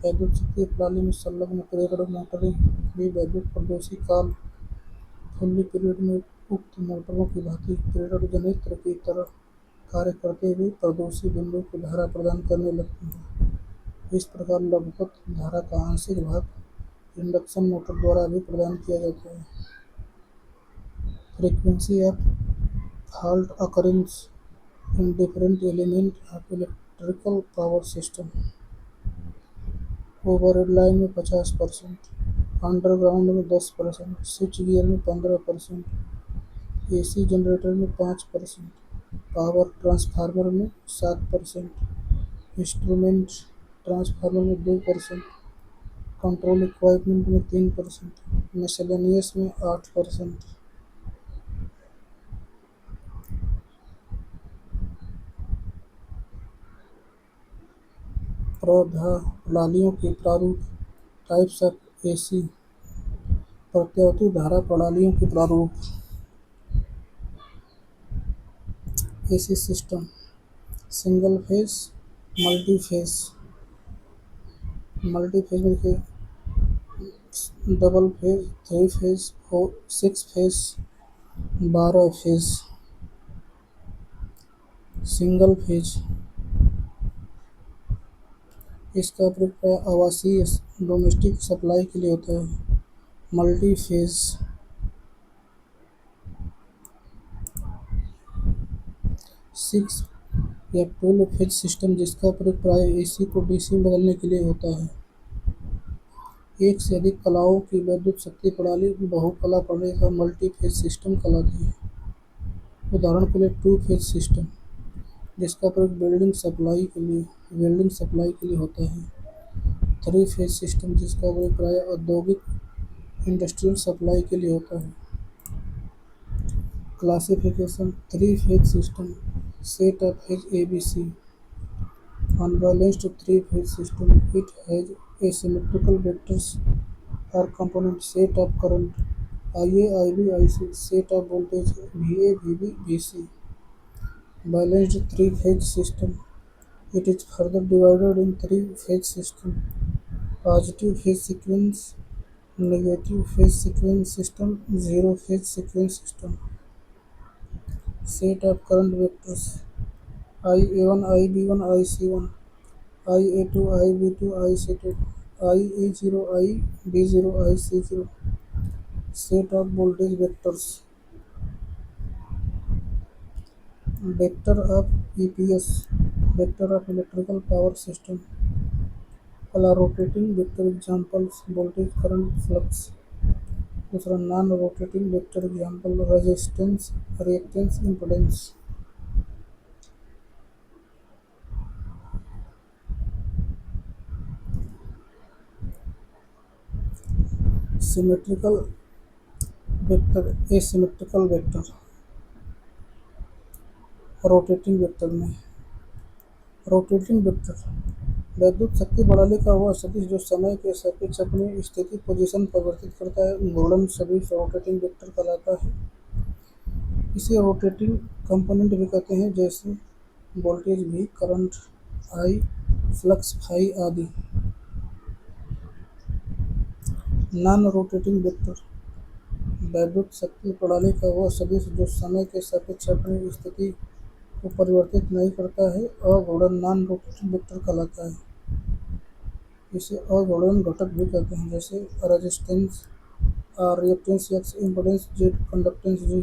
वैद्युत शक्ति प्रणाली में संलग्न प्रेरण मोटरें भी वैद्युत प्रदोषी काल फुल्ली पीरियड में उक्त मोटरों की भांति प्रेरण जनित्र की तरह कार्य करते हुए प्रदोषी बिंदु को धारा प्रदान करने लगती हैं। इस प्रकार लघुपथ धारा का आंशिक भाग इंडक्शन मोटर द्वारा भी प्रदान किया जाता है। Frequency of fault occurrence in different element of electrical power system, overhead line में 50%, अंडरग्राउंड में 10%, स्विच गियर में 15%, एसी जनरेटर में 5%, पावर ट्रांसफार्मर में 7%, इंस्ट्रूमेंट ट्रांसफार्मर में 2%, कंट्रोल इक्विपमेंट में 3%, मिसलेनियस में 8%। प्रणालियों के प्रारूप, टाइप्स ऑफ एसी, प्रत्यावर्ती धारा प्रणालियों के प्रारूप। AC system, single phase, multi phase, multi phase में double phase, 3 phase, 4, 6 phase, 12 phase. Single phase, इसका प्रयोग प्राय आवासीय डोमेस्टिक सप्लाई के लिए होता है। मल्टी फेज, सिक्स या 12 फेज सिस्टम, जिसका प्रयोग प्राय एसी को डीसी में बदलने के लिए होता है। एक से अधिक कलाओं की विद्युत शक्ति प्रणाली बहुकला प्रणाली का मल्टी फेज सिस्टम कहलाती है। उदाहरण के लिए टू फेज सिस्टम, जिसका प्रयोग वेल्डिंग सप्लाई के लिए होता है। थ्री फेज सिस्टम, जिसका प्रयोग प्राय औद्योगिक इंडस्ट्रियल सप्लाई के लिए होता है। Classification: three phase system, set of phase ABC. Unbalanced three phase system, it has asymmetrical vectors or components, set of current IA, IB, IC, set of voltage VA, VB, VC. Balanced three phase system, it is further divided in three phase system: positive phase sequence, negative phase sequence system, zero phase sequence system. Set of current vectors: IA1, IB1, IC1, IA2, IB2, IC2, IA0, IB0, IC0. Set of voltage vectors: vector of EPS, vector of electrical power system. पहला rotating vector examples: voltage, current, flux. दूसरा non rotating vector example: resistance, reactance, impedance. Symmetrical vector, asymmetrical vector. Rotating vector में rotating vector वैद्युत शक्ति प्रणाली का वह सदिश जो समय के सापेक्ष अपनी स्थिति पोजीशन परिवर्तित करता है, घूर्णन सदिश रोटेटिंग वेक्टर कहलाता है। इसे रोटेटिंग कंपोनेंट भी कहते हैं, जैसे voltage V, current I, flux phi आदि। नॉन रोटेटिंग वेक्टर वैद्युत शक्ति प्रणाली का वह सदिश जो समय के सापेक्ष अपनी स्थिति को परिवर्तित नहीं करता है, अघूर्णन नॉन रोटेटिंग वेक्टर कहलाता है। इसे अघूर्णन घटक भी कहते हैं, जैसे resistance R, reactance X, impedance Z, conductance G,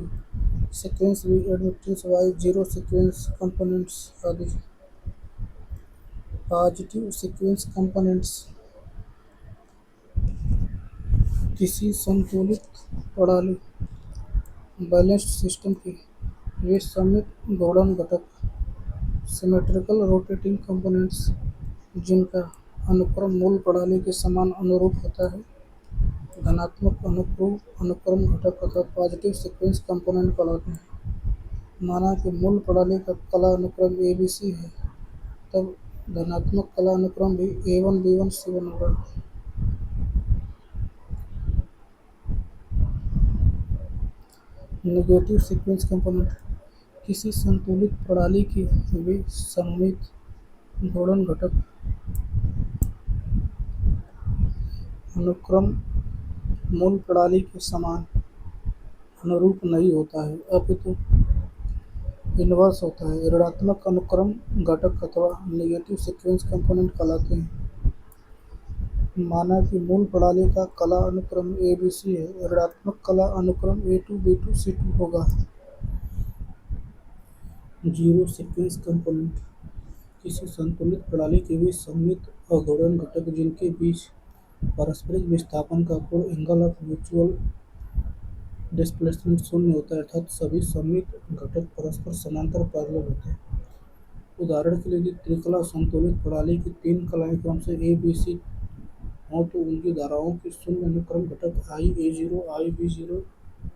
sequence V, admittance Y, zero sequence components आदि। पॉजिटिव सीक्वेंस कंपोनेंट्स किसी संतुलित प्रणाली बैलेंस्ड सिस्टम के वे सममित घूर्णन घटक। सिमेट्रिकल रोटेटिंग कंपोनेंट्स जिनका अनुक्रम मूल प्रणाली के समान अनुरूप होता है, धनात्मक अनुक्रम घटक अथवा पॉजिटिव सीक्वेंस कंपोनेंट कहलाते हैं। माना कि मूल प्रणाली का कला अनुक्रम ABC है, तब धनात्मक कला अनुक्रम भी A1, B1, C1 होगा। नेगेटिव सीक्वेंस कंपोनेंट किसी संतुलित प्रणाली के वे सममित घूर्णन घटक अनुक्रम मूल प्रणाली के समान अनुरूप नहीं होता है, अपितु इनवर्स होता है। ऋणात्मक अनुक्रम घटक अथवा नेगेटिव सीक्वेंस कंपोनेंट कहलाते हैं। माना कि मूल प्रणाली का कला अनुक्रम ABC है, ऋणात्मक कला अनुक्रम A2, B2, C2 होगा। जीरो सीक्वेंस कंपोनेंट किसी संतुलित प्रणाली के वे सममित अघूर्णन घटक जिनके बीच पारस्परिक विस्थापन का कोण एंगल ऑफ म्यूचुअल डिस्प्लेसमेंट शून्य होता है, अर्थात सभी सममित घटक परस्पर समांतर पैरेलल होते हैं। उदाहरण के लिए यदि त्रिकला संतुलित प्रणाली की तीन कलाएं क्रमशः A, B, C हों, तो उनकी धाराओं के शून्य अनुक्रम घटक I A0, I B0,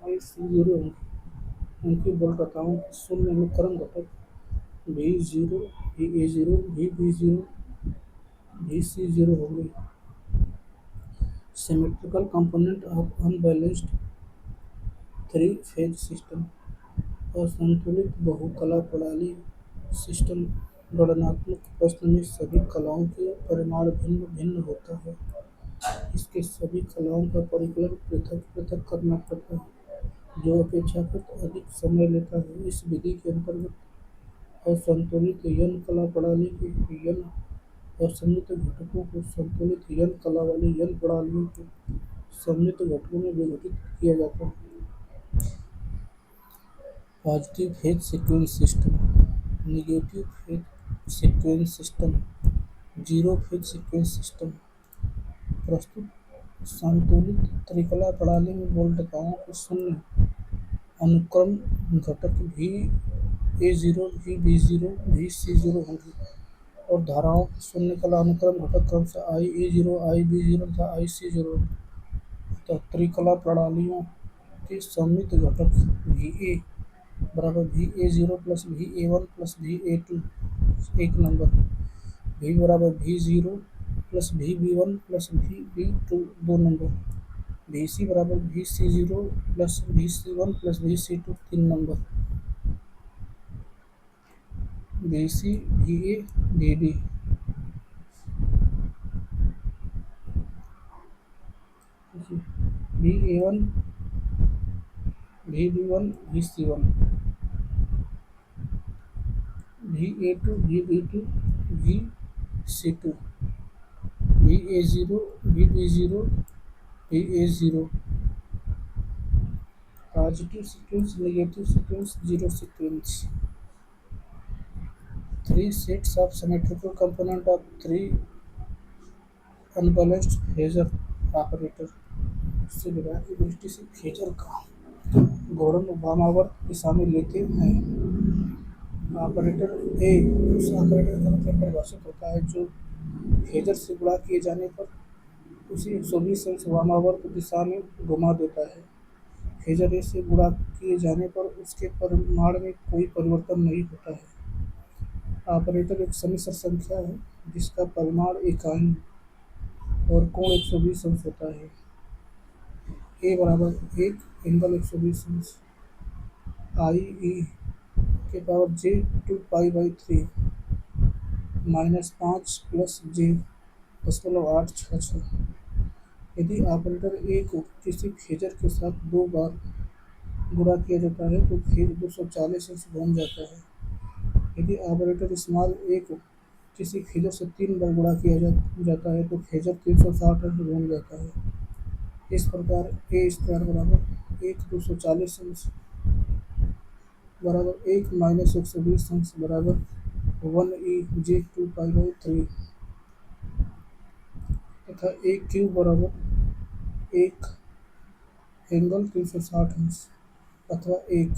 I C0 होंगे। उनकी बलकताओं के शून्य अनुक्रम घटक V0, V A0, V B0, V C0 होंगे। Symmetrical component of unbalanced three phase system असंतुलित बहुकला प्रणाली सिस्टम गणनात्मक प्रश्न में सभी कलाओं के परिमाण भिन्न भिन्न होता है। इसके सभी कलाओं का परिकलन पृथक पृथक करना पड़ता है, जो अपेक्षाकृत अधिक समय लेता है। इस विधि के अंतर्गत और संतुलित यन कला प्रणाली के यन और सममित घटकों को संतुलित यन कला वाली यन प्रणालियों के सममित घटकों में विघटित किया जाता है। Positive phase sequence system, negative phase sequence system, zero phase sequence system. प्रस्तुत संतुलित त्रिकला प्रणाली में बोल्टकाओं के शून्य अनुक्रम घटक भी A zero V B zero भी सी जीरो होंगे और धाराओं के शून्य कला अनुक्रम घटक क्रमशः आई A zero I B zero तथा आई सी जीरो। तो त्रिकला प्रणालियों के सममित घटक भी ए बराबर भी ए जीरो प्लस भी ए वन प्लस भी ए टू एक नंबर, भी बराबर भी zero plus V B one plus V B to दो नंबर, भी सी बराबर भी सी zero plus V C one plus V C to तीन नंबर, भी C V A V D. V A one V B one V C one, V A two V B two V C two, V A zero V B zero V A zero. Positive sequence, negative sequence, zero sequence. Three sets of symmetrical component of three unbalanced phasor operator से विधान की दृष्टि से phasor का घूर्णन वामावर्त दिशा में लेते हैं। ऑपरेटर ए उस ऑपरेटर का मतलब परिभाषित होता है जो फेजर से गुणा किए जाने पर उसे 120 अंश वामावर्त दिशा में घुमा देता है। फेजर ए से गुणा किए जाने पर उसके परिमाण में कोई परिवर्तन नहीं होता है। ऑपरेटर एक समिश्र संख्या है जिसका परिमाण इकाई और कोण 120 अंश होता है। ए बराबर एक एंगल 120 अंश आई ई के पावर जे 2π/3 -5 प्लस जे 0.866। यदि ऑपरेटर ए को किसी फेजर के साथ दो बार गुणा किया जाता है तो फेज 240 अंश घूम जाता है। यदि ऑपरेटर स्मॉल ए को किसी फेजर से 3 बार गुणा किया जाता है तो फेजर 360 अंश घूम जाता है। इस प्रकार ए स्क्वायर बराबर 240 अंश बराबर 1 - 120 अंश बराबर 1e जे 2π/3 तथा ए क्यूब बराबर 1 एंगल 360 अंश अथवा 1,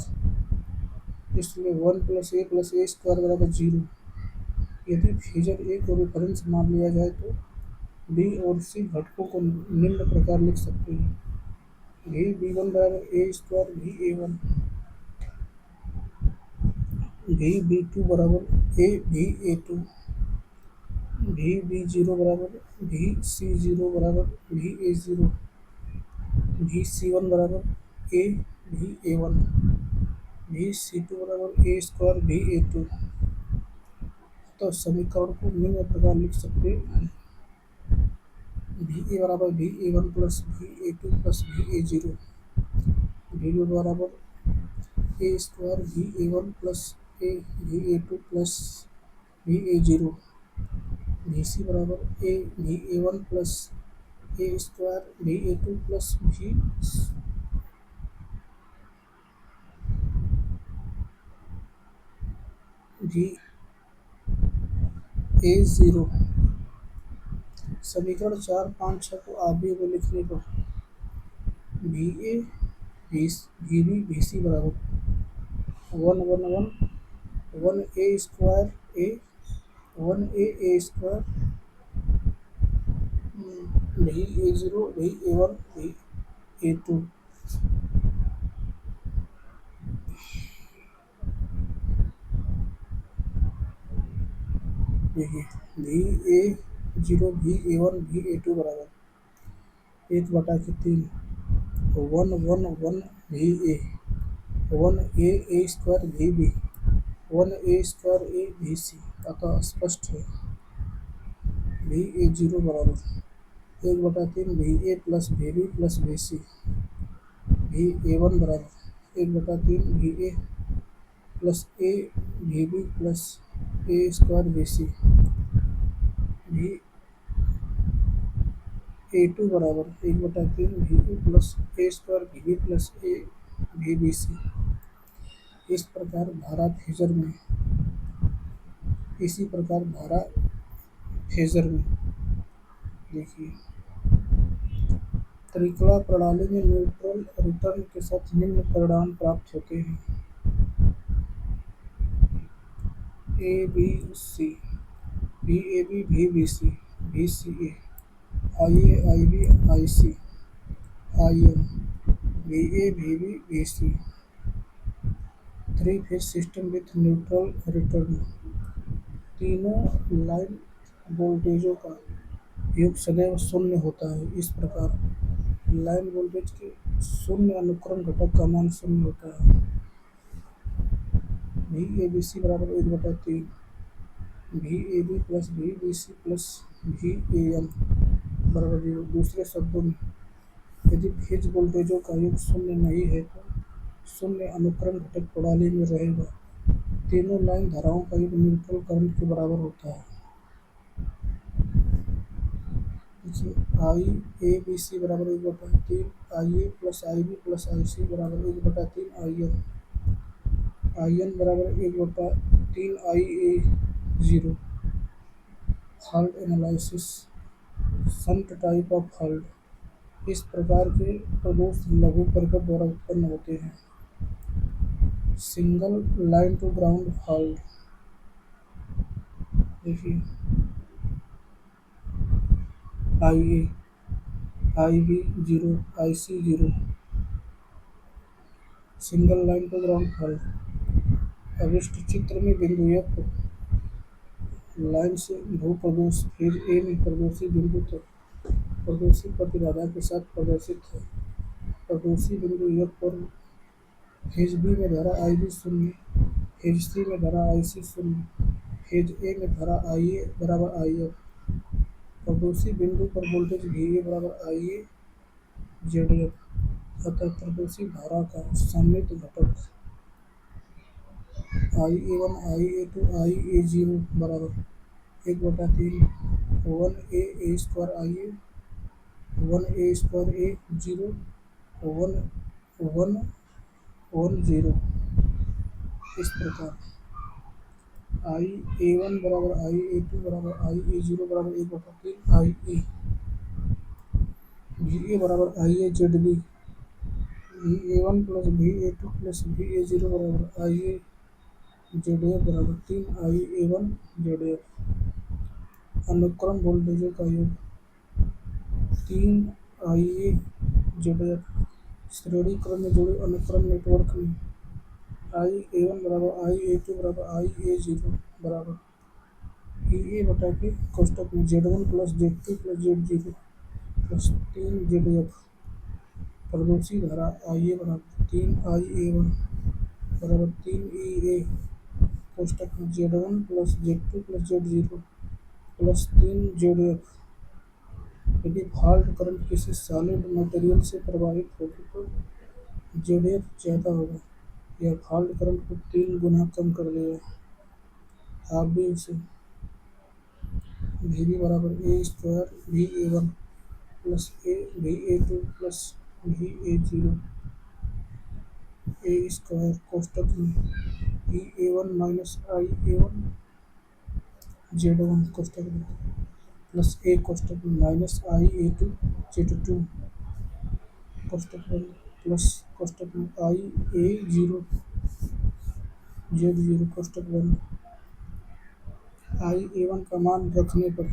इसलिए 1 + a + a स्क्वायर बराबर 0। यदि फेजर ए को रेफरेंस मान लिया जाए तो बी और सी घटकों को निम्न प्रकार लिख सकते हैं। भी बी1 बराबर ए स्क्वायर भी ए1, भी बी2 बराबर ए भी ए2, भी बी0 बराबर भी सी0 बराबर भी ए0, भी सी1 बराबर ए भी ए1, भी सी2 बराबर ए स्क्वायर भी ए2। तो समीकरण को निम्न प्रकार लिख सकते हैं। भी ए बराबर भी ए1 प्लस भी ए2 प्लस भी ए0, भी बी बराबर ए स्क्वायर भी ए1 प्लस ए भी ए2 प्लस भी ए0, भी सी बराबर ए भी ए1 प्लस ए स्क्वायर भी ए2 प्लस भी ए0। समीकरण 4, 5, 6 को आगे में लिखने पर भी ए भी बी भी सी बराबर 1 1 1 1 A squared A 1 A square भी ए0 भी ए1 भी ए2। देखिए भी ए0 भी ए1 भी ए2 बराबर 1/3 1 1 1 भी ए 1 ए स्क्वायर भी बी 1 ए स्क्वायर ए भी सी। अतः स्पष्ट है भी ए0 बराबर 1/3 V A plus V B plus V C. V ए1 बराबर 1/3 V A plus A V B plus A squared V C V A two बराबर 1/3 V A plus A squared V B plus A V B C. इस प्रकार धारा phasor में इसी प्रकार धारा फेजर में देखिए त्रिकला प्रणाली में न्यूट्रल रिटर्न के साथ निम्न परिणाम प्राप्त होते हैं। A B C B A B भी बी सी भी C A I A I B I C I am भी ए V B V C. Three phase system with neutral return. तीनों लाइन वोल्टेजों का योग सदैव शून्य होता है। इस प्रकार लाइन वोल्टेज के शून्य अनुक्रम घटक का मान शून्य होता है। भी ए बी सी बराबर 1/3 V A B plus V B C plus भी ए एम बराबर 0। दूसरे शब्दों में यदि फेज वोल्टेजों का योग शून्य नहीं है तो शून्य अनुक्रम घटक प्रणाली में रहेगा। तीनों लाइन धाराओं का योग न्यूट्रल करंट के बराबर होता है। आई ए बी सी बराबर 1/3 I A plus I B plus I C बराबर 1/3 आई एन। आई एन बराबर 1/3 I A 0। Fault analysis shunt type of fault. इस प्रकार के प्रदोष लघु परिपथ द्वारा उत्पन्न होते हैं। Single line to ground fault देखिए I A I B 0 I C 0 single line to ground fault. अभिष्ट चित्र में बिंदु F लाइन से भू प्रदोष फेज ए में प्रदोषी बिंदु तक प्रदोषी प्रतिबाधा के साथ प्रदर्शित है। प्रदोषी बिंदु F पर फेज बी में धारा आई बी शून्य, फेज सी में धारा आई सी शून्य, फेज ए में धारा आई ए बराबर आई एफ। प्रदोषी बिंदु पर वोल्टेज वी ए बराबर आई ए जेड एफ। अतः प्रदोषी धारा का सम्मिलित घटक I A one I A two I ए 0 बराबर 1/3 1 A squared I A 1 A squared ए 0 1 1 1 0। इस प्रकार आई ए वन बराबर आई ए टू बराबर आई ए 0 बराबर 1/3 आई ए वी ए बराबर I A Z B V A one plus V A two plus V A 0 बराबर I A Z F बराबर 3 I A one Z F. अनुक्रम वोल्टेजों का योग 3 I A Z F. श्रेणी क्रम में जुड़े अनुक्रम नेटवर्क में आई ए वन बराबर आई ए टू बराबर आई ए 0 बराबर ई ए बटा के कोष्टक में Z1 plus Z2 plus Z0 plus 3 Z F. प्रदोषी धारा आई ए बराबर 3 आई ए वन बराबर 3 ई ए कोष्टक में Z1 plus Z2 plus Z0 plus 3 Z F. यदि फॉल्ट करंट किसी सॉलिड मटेरियल से प्रवाहित होगी तो जेड एफ ज़्यादा होगा। यह फॉल्ट करंट को 3 गुना कम कर देगा। आप भी इसे वी बी बराबर A squared V A one plus A V A two plus V A 0 A squared कोष्टक में E A one minus I A one Z one कोष्टक में प्लस ए कोष्टक में minus I A two Z two कोष्टक में plus कोष्टक में आई ए 0 Z 0 कोष्टक में आई ए वन का मान रखने पर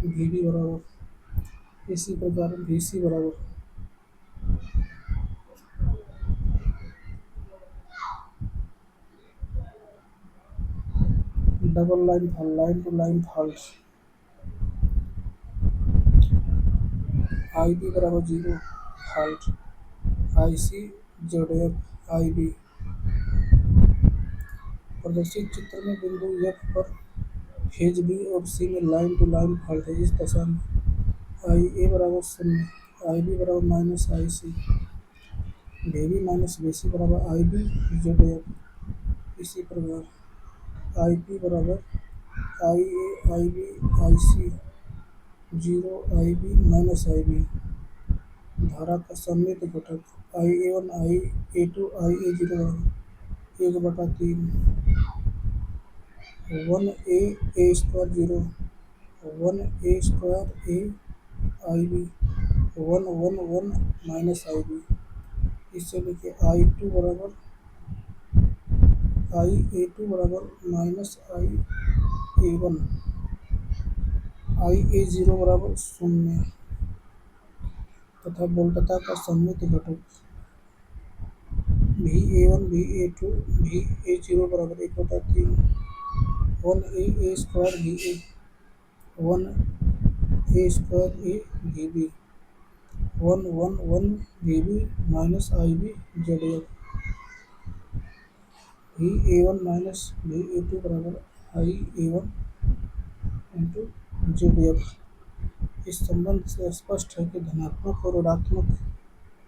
वी बी बराबर इसी प्रकार वी सी बराबर double line to line fault. I B बराबर 0 fault I C Z F I B. प्रदर्शित चित्र में बिंदु F पर फेज बी और सी में लाइन टू लाइन फॉल्ट है। इस दशा में आई ए बराबर 0 आई बी बराबर minus I C V B minus V C बराबर आई बी जेड एफ। इसी प्रकार आई पी बराबर I A I B I C zero I B minus I B. धारा का सममित घटक I A one I A two I A zero 1/3 1 A squared zero 1 A squared A I B 1 1 1 minus I B. इससे लिखिए I A two बराबर minus A one I A zero बराबर 0 तथा वोल्टता का सममित घटक V A one V A to V A zero बराबर 1/3 1 A squared V A 1 A squared A V B 1 1 1 V B minus I B Z F. V A one minus V A two बराबर I A one into Z F. इस संबंध से स्पष्ट है कि धनात्मक और ऋणात्मक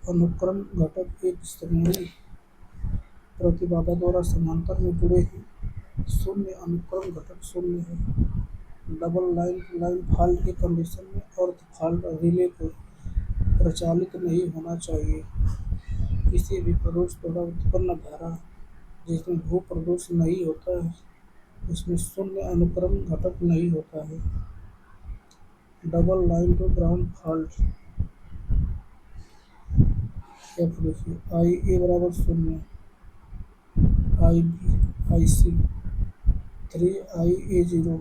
अनुक्रम घटक एक श्रेणी प्रतिबाधा द्वारा समांतर में जुड़े हैं। शून्य अनुक्रम घटक शून्य है। Double line to line fault की कंडीशन में अर्थ फॉल्ट रिले को प्रचालित नहीं होना चाहिए। किसी भी प्रदोष द्वारा उत्पन्न धारा जिसमें भू प्रदोष नहीं होता है उसमें शून्य अनुक्रम घटक नहीं होता है। Double line to ground fault F देखिए आई ए बराबर 0 I B I C 3 I A zero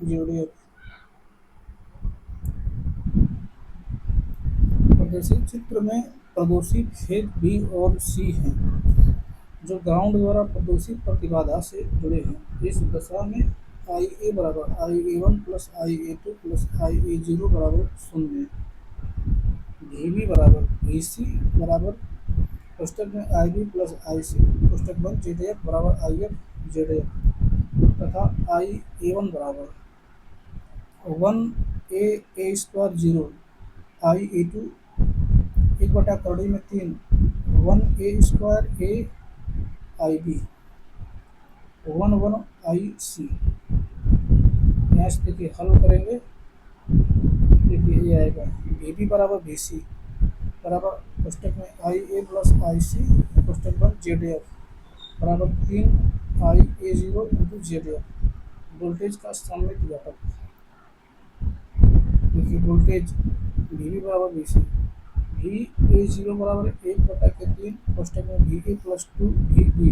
Z F. प्रदर्शित चित्र में प्रदोषी फेज बी और सी हैं जो ग्राउंड द्वारा प्रदोषित प्रतिबाधा से जुड़े हैं। इस दशा में आई ए बराबर I A one plus I A two plus I A zero बराबर 0। वी बी बराबर वी सी बराबर कोष्टक में आई बी प्लस आई सी कोष्टक बंद जेड एफ बराबर आई एफ जेड एफ तथा आई ए वन बराबर 1 A squared zero I A two 1/3 में 3 1 A squared A I B 1 1 आई सी। यहाँ से देखिए हल करेंगे देखिए ये आएगा वी बी बराबर वी सी बराबर कोष्टक में आई ए प्लस आई सी कोष्टक बंद जेड एफ बराबर 3 I A zero into Z F. Voltage का सममित घटक देखिए वोल्टेज वी बी बराबर V C V A zero बराबर 1/3 कोष्टक में V A plus 2 V B.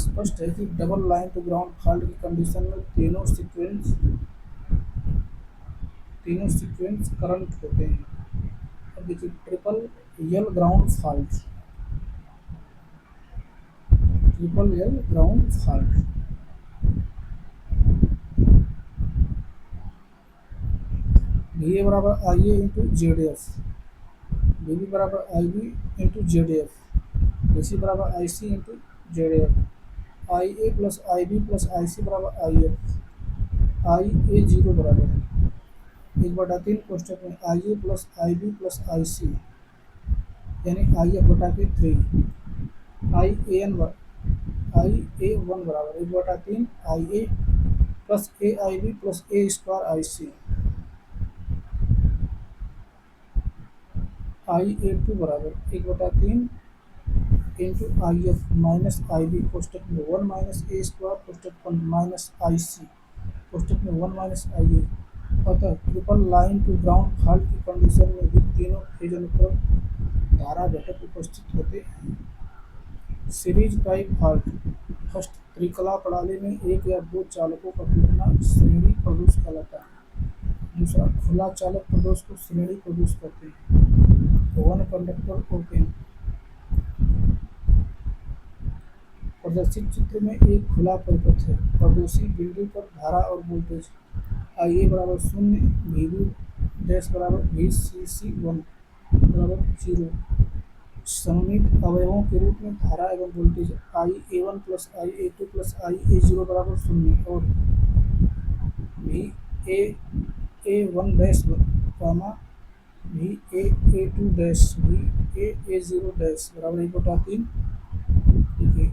स्पष्ट है कि double line to ground fault की कंडीशन में तीनों सीक्वेंस करंट होते हैं। अब देखिए triple L ground fault V A बराबर I A into Z F V B बराबर I B into Z F V C बराबर I C into Z F I A plus I B plus I C बराबर I F I A zero बराबर 1/3 कोष्टक में आई A plus I B plus I सी यानी I F बटा के 3 I A one बराबर 1/3 I A plus A I B plus A squared I C I A two बराबर 1/3 into I F minus I B कोष्टक में 1 minus A squared कोष्टक 1 minus I C कोष्टक में 1 minus I A. अतः triple line to ground fault की condition में भी तीनों फेज अनुक्रम धारा घटक उपस्थित होते हैं। सीरीज टाइप फॉल्ट फर्स्ट त्रिकला प्रणाली में एक या दो चालकों का टूटना श्रेणी प्रदोष कहलाता है। दूसरा खुला चालक प्रदोष को श्रेणी प्रदोष कहते हैं। वन कंडक्टर ओपन प्रदर्शित चित्र में एक खुला परिपथ है। प्रदोषी बिंदु पर धारा और वोल्टेज आई ए बराबर 0 वी बी डैश बराबर वी सी सी 1 बराबर 0 सममित अवयवों के रूप में धारा एवं voltage I A one plus I A two plus I A zero बराबर 0 और वी ए वन डैश भी ए टू डैश भी ए जीरो डैश बराबर 1/3। देखिए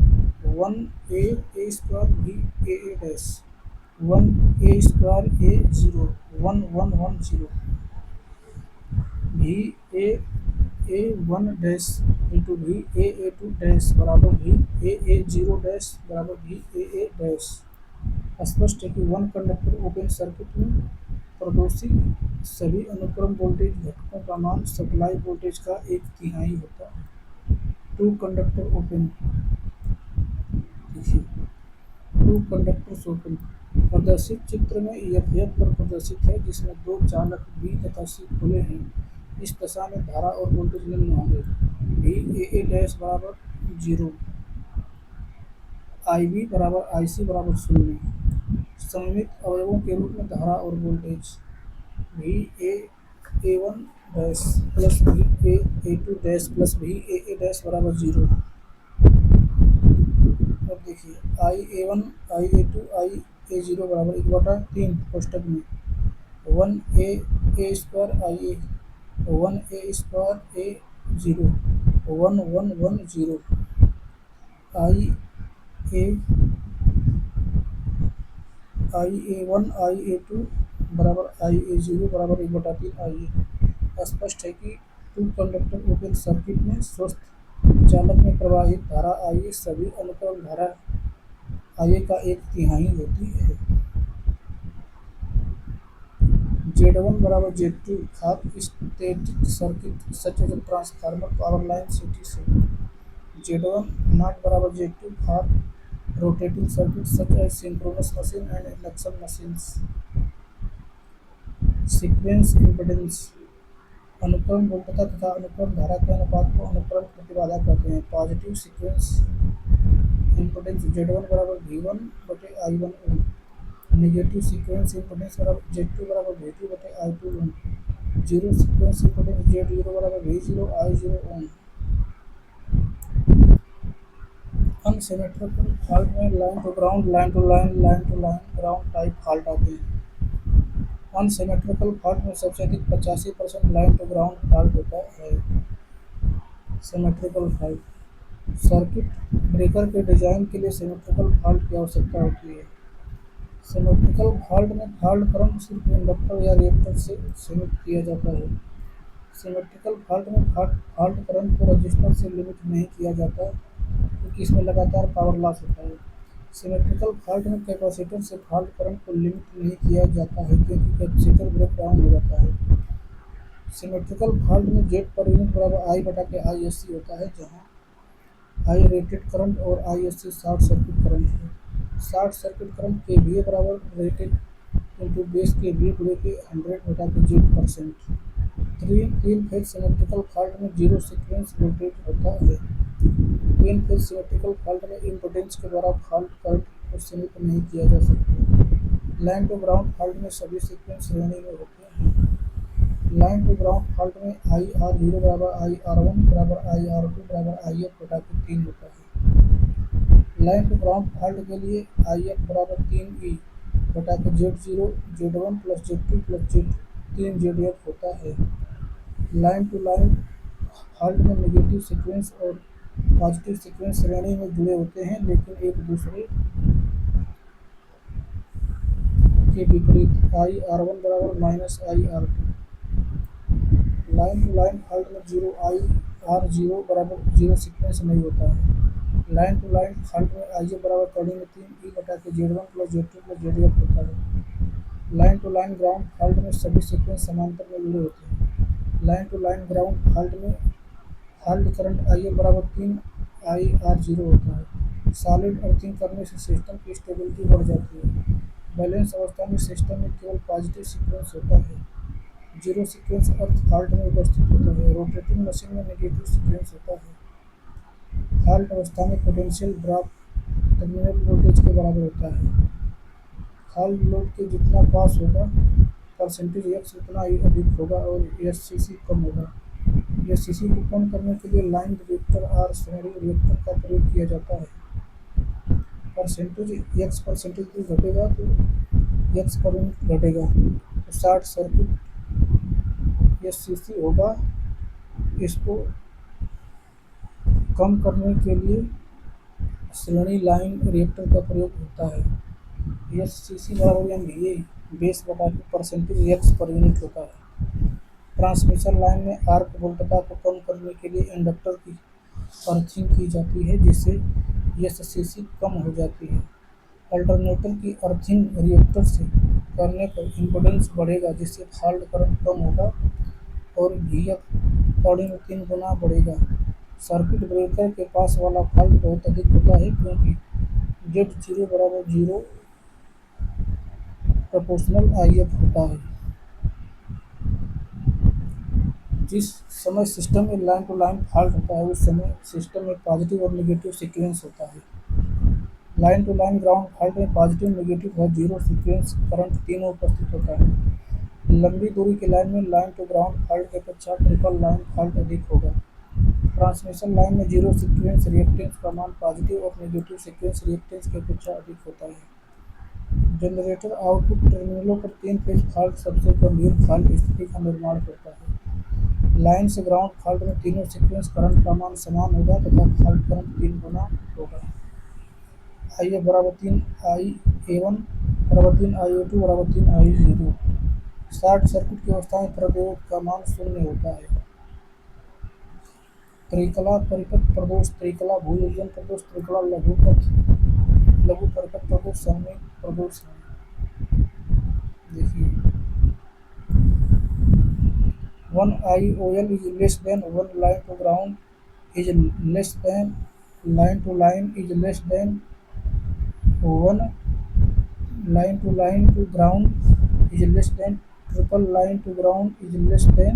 1 ए स्क्वायर भी ए dash 1 A squared A zero 1 1 1 0 भी ए वन डैश इंटू भी A to dash बराबर भी ए जीरो डैश बराबर भी ए डैश। स्पष्ट है कि वन कंडक्टर ओपन सर्किट में प्रदर्शित सभी अनुक्रम वोल्टेज घटकों का मान सप्लाई वोल्टेज का 1/3 होता है। टू कंडक्टर ओपन, देखिए टू कंडक्टर्स ओपन प्रदर्शित चित्र में एफ पर प्रदर्शित है, जिसमें दो चालक बी तथा सी खुले हैं। इस दशा में धारा और वोल्टेज निम्न होंगे। भी ए डैश बराबर 0, आई बी बराबर आई सी बराबर 0। सममित अवयवों के रूप में धारा और वोल्टेज भी ए वन डैश प्लस भी ए टू डैश प्लस भी ए डैश बराबर 0। अब देखिए I A one I A two I A zero बराबर 1/3 कोष्टक में 1 A squared I A 1 A squared A zero 1 1 1 0 I A one I A two बराबर I A zero बराबर 1/3 I ए। स्पष्ट है कि टू कंडक्टर ओपन सर्किट में स्वस्थ चालक में प्रवाहित धारा आई ए सभी अनुक्रम धारा आई ए का 1/3 होती है। Z1 बराबर Z2 half static circuit such as transformer power line city से। Z1 नॉट बराबर Z2 half rotating circuit such as synchronous machine and induction machines. Sequence impedance अनुक्रम वोल्टता तथा अनुक्रम धारा के अनुपात को अनुक्रम प्रतिबाधा कहते हैं। पॉजिटिव सीक्वेंस इम्पीडेंस Z1 बराबर V1/I1 ओम। नेगेटिव सीक्वेंस इम्पीडेंस बराबर Z2 बराबर V2/I2 ओम। जीरो सीक्वेंस इम्पीडेंस Z0 बराबर V0I0 ओम। अनसिमेट्रिकल फॉल्ट में line to ground line to line line to line ground type fault आते हैं। अनसिमेट्रिकल फॉल्ट में सबसे अधिक 85% लाइन टू ग्राउंड फॉल्ट होता है। सिमेट्रिकल फॉल्ट सर्किट ब्रेकर के डिजाइन के लिए सिमेट्रिकल फॉल्ट की आवश्यकता होती है। सिमेट्रिकल फॉल्ट में फॉल्ट करंट सिर्फ इंडक्टर या रिएक्टर से सीमित किया जाता है। सिमेट्रिकल फॉल्ट में फॉल्ट करंट को रजिस्टर से लिमिट नहीं किया जाता, क्योंकि इसमें लगातार पावर लॉस होता है। सिमेट्रिकल फॉल्ट में कैपेसिटर से फॉल्ट करंट को लिमिट नहीं किया जाता है, क्योंकि कैपेसिटर ब्रेक डाउन हो जाता है। सिमेट्रिकल फॉल्ट में जेड पर यूनिट बराबर I/ISC होता है, जहाँ आई रेटेड करंट और ISC शॉर्ट सर्किट करंट है। शॉर्ट सर्किट करंट KVA बराबर रेटेड इंटू बेस KVA गुणे के 100/Z%। तीन फेज सिमेट्रिकल फॉल्ट में जीरो सीक्वेंस वोल्टेज होता है। तीन फेज सिमेट्रिकल फॉल्ट में इम्पीडेंस के द्वारा फॉल्ट करंट को सीमित नहीं किया जा सकता। लाइन टू ग्राउंड फॉल्ट में सभी सीक्वेंस श्रेणी में होते हैं। लाइन टू ग्राउंड फॉल्ट में IR0 बराबर IR1 बराबर IR2 बराबर IF/3 होता है। लाइन टू ग्राउंड फॉल्ट के लिए IF बराबर 3E/Z0 Z1 plus Z2 plus Z3 होता है। लाइन टू लाइन फॉल्ट में नेगेटिव सीक्वेंस और पॉजिटिव सीक्वेंस श्रेणी में जुड़े होते हैं, लेकिन एक दूसरे के विपरीत। IR1 बराबर -IR2। Line to line fault में IR0 बराबर 0 सीक्वेंस नहीं होता है। लाइन टू लाइन फॉल्ट में IF बराबर कड़ी में 3E/Z1 plus Z2 plus ZF होता है। Line to line ground fault में सभी सीक्वेंस समांतर में जुड़े होते हैं। Line to line ground fault में फॉल्ट करंट IF बराबर 3IR0 होता है। सॉलिड अर्थिंग करने से सिस्टम की स्टेबिलिटी बढ़ जाती है। बैलेंस अवस्था में सिस्टम में केवल पॉजिटिव सीक्वेंस होता है। जीरो सीक्वेंस अर्थ फॉल्ट में उपस्थित होता है। रोटेटिंग मशीन में नेगेटिव सीक्वेंस होता है। फॉल्ट अवस्था में पोटेंशियल ड्रॉप टर्मिनल वोल्टेज के बराबर होता है। फॉल्ट लोड के जितना पास होगा परसेंटेज X उतना ही अधिक होगा और SCC कम होगा। SCC को कम करने के लिए लाइन रिएक्टर और श्रेणी रिएक्टर का प्रयोग किया जाता है। परसेंटेज X घटेगा तो X पर यूनिट घटेगा, तो शॉर्ट सर्किट एससीसी होगा। इसको कम करने के लिए श्रेणी लाइन रिएक्टर का प्रयोग होता है। एससीसी बराबर एम वी ए बेस बटा के परसेंटेज एक्स पर यूनिट होता है। ट्रांसमिशन लाइन में आर्क वोल्टता को कम करने के लिए इंडक्टर की अर्थिंग की जाती है, जिससे एससीसी कम हो जाती है। अल्टरनेटर की अर्थिंग रिएक्टर से करने पर इम्पीडेंस बढ़ेगा, जिससे फॉल्ट करंट कम होगा और वीएफ 3 गुना बढ़ेगा। सर्किट ब्रेकर के पास वाला फॉल्ट बहुत अधिक होता है, क्योंकि Z0 बराबर 0 प्रोपोर्शनल IF होता है। जिस समय सिस्टम में लाइन टू लाइन फॉल्ट होता है, उस समय सिस्टम में पॉजिटिव और नेगेटिव सीक्वेंस होता है। Line to line ground fault में पॉजिटिव, नेगेटिव और जीरो सीक्वेंस करंट तीनों उपस्थित होता है। लंबी दूरी की लाइन में लाइन टू ग्राउंड फॉल्ट की अपेक्षा ट्रिपल लाइन फॉल्ट अधिक होगा। ट्रांसमिशन लाइन में जीरो सीक्वेंस रिएक्टेंस का मान पॉजिटिव और नेगेटिव सीक्वेंस रिएक्टेंस की अपेक्षा अधिक होता है। जनरेटर आउटपुट टर्मिनलों पर 3 फेज फॉल्ट सबसे गंभीर फॉल्ट स्थिति का निर्माण करता है। लाइन से ग्राउंड फॉल्ट में तीनों सीक्वेंस करंट का मान समान होगा तथा फॉल्ट करंट 3 गुना होगा। IF बराबर 3 IA1 बराबर 3 IA2 बराबर 3 I0। शॉर्ट सर्किट की अवस्था में प्रतिरोध का मान 0 होता है। त्रिकला परिपथ प्रदोष, त्रिकला भूयोजन प्रदोष, त्रिकला लघु परिपथ प्रदोष, सममित प्रदोष है। देखिए 1 IOL is less than 1 line to ground is less than line to line is less than 1 line to ground is less than triple line to ground is less than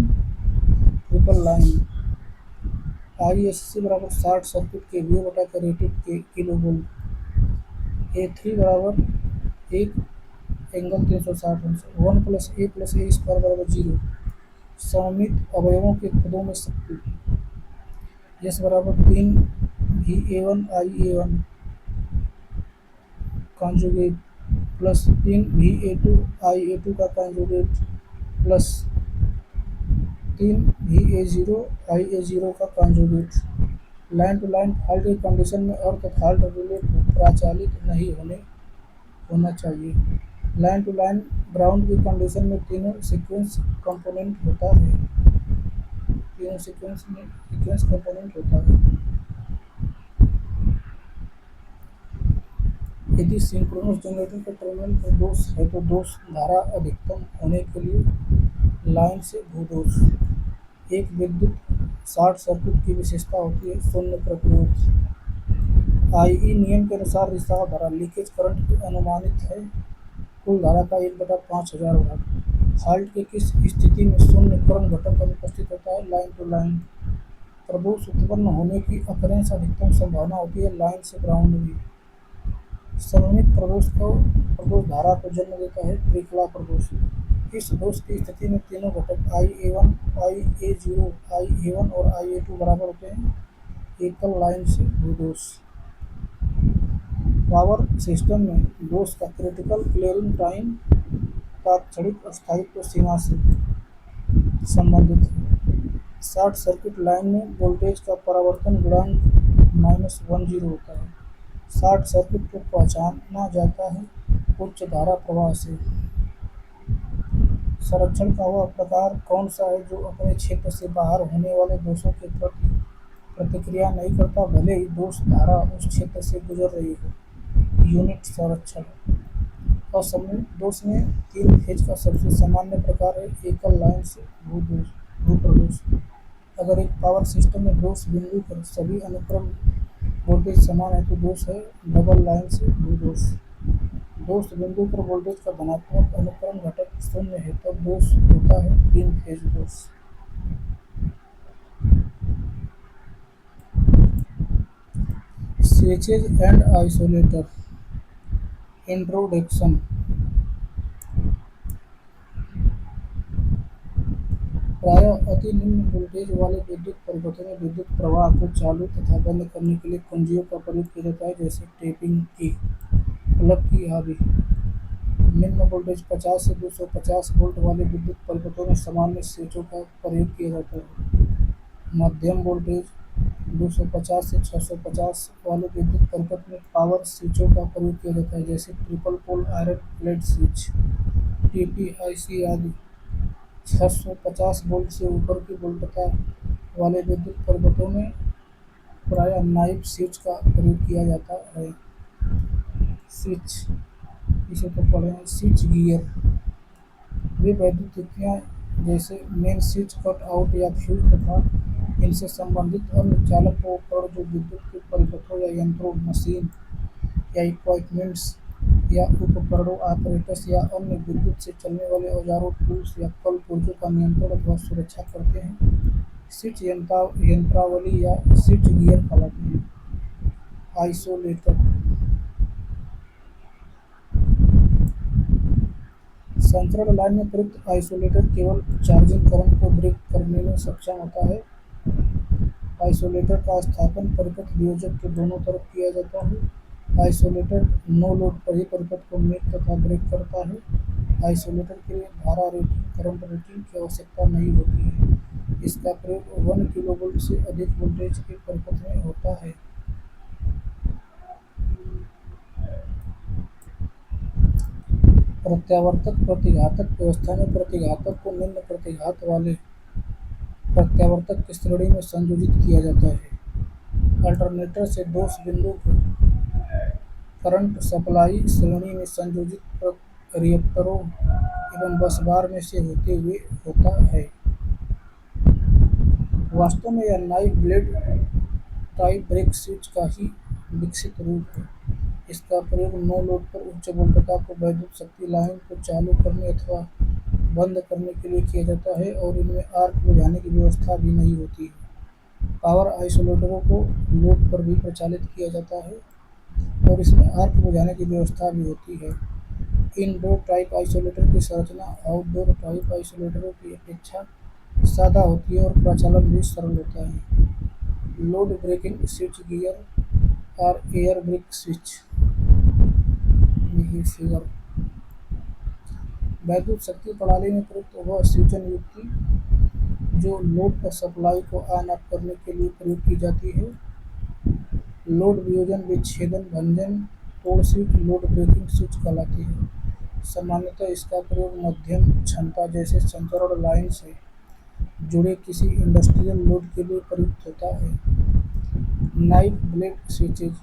triple line। ISC बराबर short circuit के we बटा का rated के kilo volt. A3 बराबर 1 angle 360 अंश। 1 plus A square बराबर 0। सममित अवयवों के पदों में शक्ति S बराबर 3 VA1 IA1 conjugate plus 3 VA2 IA2 का कॉन्जुगेट प्लस 3 VA0 IA0 का conjugate. Line to line fault की कंडीशन में अर्थ फॉल्ट रिले प्रचालित नहीं होना चाहिए। लाइन टू लाइन ग्राउंड की कंडीशन में तीनों सीक्वेंस कंपोनेंट होता है। यदि सिंक्रोनस जनरेटर के टर्मिनल पर दोष है तो दोष धारा अधिकतम होने के लिए लाइन से भूदोष। एक विद्युत शॉर्ट सर्किट की विशेषता होती है शून्य प्रतिरोध। IE नियम के अनुसार रिसाव धारा लीकेज करंट की अनुमानित है कुल धारा का 1/5000 भाग। फॉल्ट के किस स्थिति में शून्य क्रम घटक अनुपस्थित होता है? Line to line. प्रदोष उत्पन्न होने की अकरेंस अधिकतम संभावना होती है लाइन से ग्राउंड में। सममित प्रदोष धारा को जन्म देता है त्रिकला प्रदोष। इस दोष की स्थिति में तीनों घटक IA1 IA0 IA1 और IA2 बराबर होते हैं एकल लाइन से भूदोष। पावर सिस्टम में दोष का क्रिटिकल क्लियरिंग टाइम तात्क्षणिक स्थायित्व सीमा से संबंधित है। शॉर्ट सर्किट लाइन में वोल्टेज का परावर्तन गुणांक -10 होता है। शॉर्ट सर्किट को पहचाना जाता है उच्च धारा प्रवाह से। संरक्षण का वह प्रकार कौन सा है जो अपने क्षेत्र से बाहर होने वाले दोषों के प्रति प्रतिक्रिया नहीं करता, भले ही दोष धारा उस क्षेत्र से गुजर रही हो? यूनिट संरक्षण। असममित दोष में 3 फेज का सबसे सामान्य प्रकार है एकल लाइन से भूप्रदोष। अगर एक पावर सिस्टम में दोष बिंदु पर सभी अनुक्रम वोल्टेज समान है तो दोष है डबल लाइन से भूदोष। दोष बिंदु पर वोल्टेज का धनात्मक अनुक्रम घटक 0 है तब दोष होता है 3 फेज दोष। Switches and isolator. इंट्रोडक्शन। प्रायः अति निम्न वोल्टेज वाले विद्युत परिपथों में विद्युत प्रवाह को चालू तथा बंद करने के लिए कुंजियों का प्रयोग किया जाता है, जैसे टेपिंग की, प्लग की आदि। निम्न वोल्टेज 50 से 250 वोल्ट वाले विद्युत परिपथों में सामान्य स्विचों का प्रयोग किया जाता है। मध्यम वोल्टेज 250 से 650 वाले विद्युत परिपथ में पावर स्विचों का प्रयोग किया जाता है, जैसे triple pole iron plate switch (टीपीआईसी) आदि। 650 वोल्ट से ऊपर की वोल्टता वाले विद्युत परिपथों में प्रायः नाइफ स्विच का प्रयोग किया जाता है। स्विच, इसे तो पढ़े हैं। स्विच गियर, वे वैद्युतिकियां जैसे मेन स्विच, कट आउट या फ्यूज तथा इनसे संबंधित अन्य चालक उपकरण जो विद्युत के परिपथों या यंत्रों, मशीन या इक्विपमेंट्स या उपकरणों, ऑपरेटर्स या अन्य विद्युत से चलने वाले औजारों, टूल्स या कल पुर्जों का नियंत्रण अथवा सुरक्षा करते हैं, स्विच यंत्रावली या स्विच गियर कहलाते हैं। आइसोलेटर, संचरण लाइन में प्रयुक्त आइसोलेटर केवल चार्जिंग करंट को ब्रेक करने में सक्षम होता है। आइसोलेटर का स्थापन परिपथ वियोजक के दोनों तरफ किया जाता है। आइसोलेटर नो लोड पर ही परिपथ को मेक तथा ब्रेक करता है। आइसोलेटर के लिए धारा रेटिंग, करंट रेटिंग की आवश्यकता नहीं होती है। इसका प्रयोग 1 किलोवोल्ट से अधिक वोल्टेज के परिपथ में होता है। प्रत्यावर्तक प्रतिघातक व्यवस्था में प्रतिघातक को निम्न प्रतिघात वाले प्रत्यावर्तक की श्रेणी में संयोजित किया जाता है। अल्टरनेटर से दोष बिंदु को करंट सप्लाई श्रेणी में संयोजित रिएक्टरों एवं बसबार में से होते हुए होता है। वास्तव में यह knife blade type break switch का ही विकसित रूप है। इसका प्रयोग नो लोड पर उच्च वोल्टता को वैद्युत शक्ति लाइन को चालू करने अथवा बंद करने के लिए किया जाता है और इनमें आर्क बुझाने की व्यवस्था भी नहीं होती है। पावर आइसोलेटरों को लोड पर भी प्रचालित किया जाता है और इसमें आर्क बुझाने की व्यवस्था भी होती है। इनडोर टाइप आइसोलेटर की संरचना आउटडोर टाइप आइसोलेटरों की अपेक्षा सादा होती है और प्रचालन भी सरल होता है। लोड ब्रेकिंग स्विच गियर और एयर ब्रेक स्विच, फिगर। वैद्युत शक्ति प्रणाली में प्रयुक्त वह स्विचन युक्ति जो लोड पर सप्लाई को ऑन ऑफ करने के लिए प्रयोग की जाती है, लोड वियोजन, विच्छेदन, भंजन, तोड़ स्विच लोड ब्रेकिंग स्विच कहलाती है। सामान्यतः इसका प्रयोग मध्यम क्षमता जैसे संचरण लाइन से जुड़े किसी इंडस्ट्रियल लोड के लिए प्रयुक्त होता है। नाइफ ब्लेड स्विचेज,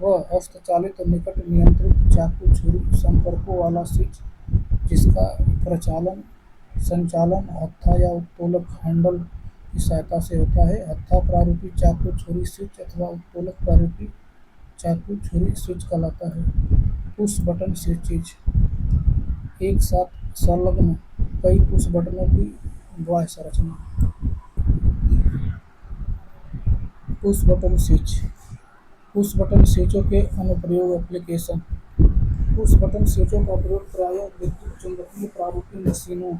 वह हस्तचालित निकट नियंत्रित चाकू छुरी संपर्कों वाला स्विच जिसका संचालन हत्था या उत्तोलक हैंडल की सहायता से होता है। हत्था प्रारूपी चाकू छुरी स्विच अथवा उत्तोलक प्रारूपी चाकू छुरी स्विच कहलाता है। पुश बटन स्विचेज, एक साथ संलग्न कई पुश बटनों की बाह्य संरचना। Push button switch, push button स्विचों के अनुप्रयोग एप्लीकेशन। पुश बटन स्विचों का प्रयोग प्रायः विद्युत चुम्बकीय प्रारूपी मशीनों,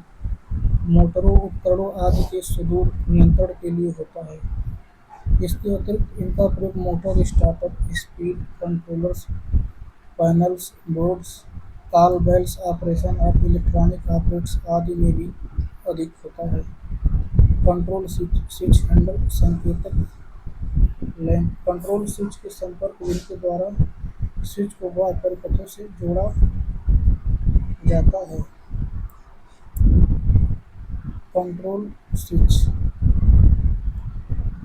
मोटरों, उपकरणों आदि के सुदूर नियंत्रण के लिए होता है। इसके अतिरिक्त इनका प्रयोग motor starter, speed controllers, panels, boards, call bells, operation of electronic operates आदि में भी अधिक होता है। कंट्रोल स्विच हैंडल संकेतक लैंप, कंट्रोल स्विच के संपर्क जिनके द्वारा स्विच को बाह्य परिपथों से जोड़ा जाता है। कंट्रोल स्विच,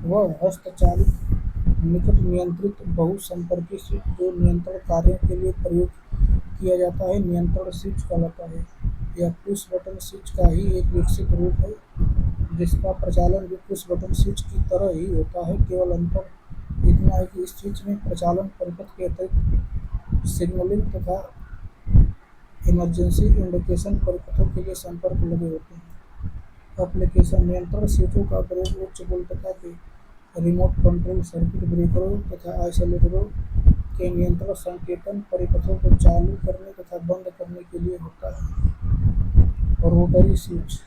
वह हस्तचालित निकट नियंत्रित बहुसंपर्की स्विच जो नियंत्रण कार्यों के लिए प्रयोग किया जाता है, नियंत्रण स्विच कहलाता है। यह पुश बटन स्विच का ही एक विकसित रूप है जिसका प्रचालन भी पुश बटन स्विच की तरह ही होता है। केवल अंतर इतना है कि इस स्विच में प्रचालन परिपथ के अतिरिक्त सिग्नलिंग तथा इमरजेंसी इंडिकेशन परिपथों के लिए संपर्क लगे होते हैं। एप्लीकेशन, नियंत्रण स्विचों का प्रयोग उच्च वोल्टता के रिमोट कंट्रोल सर्किट ब्रेकरों तथा आइसोलेटरों के नियंत्रण संकेतन परिपथों को चालू करने तथा बंद करने के लिए होता है। रोटरी स्विच,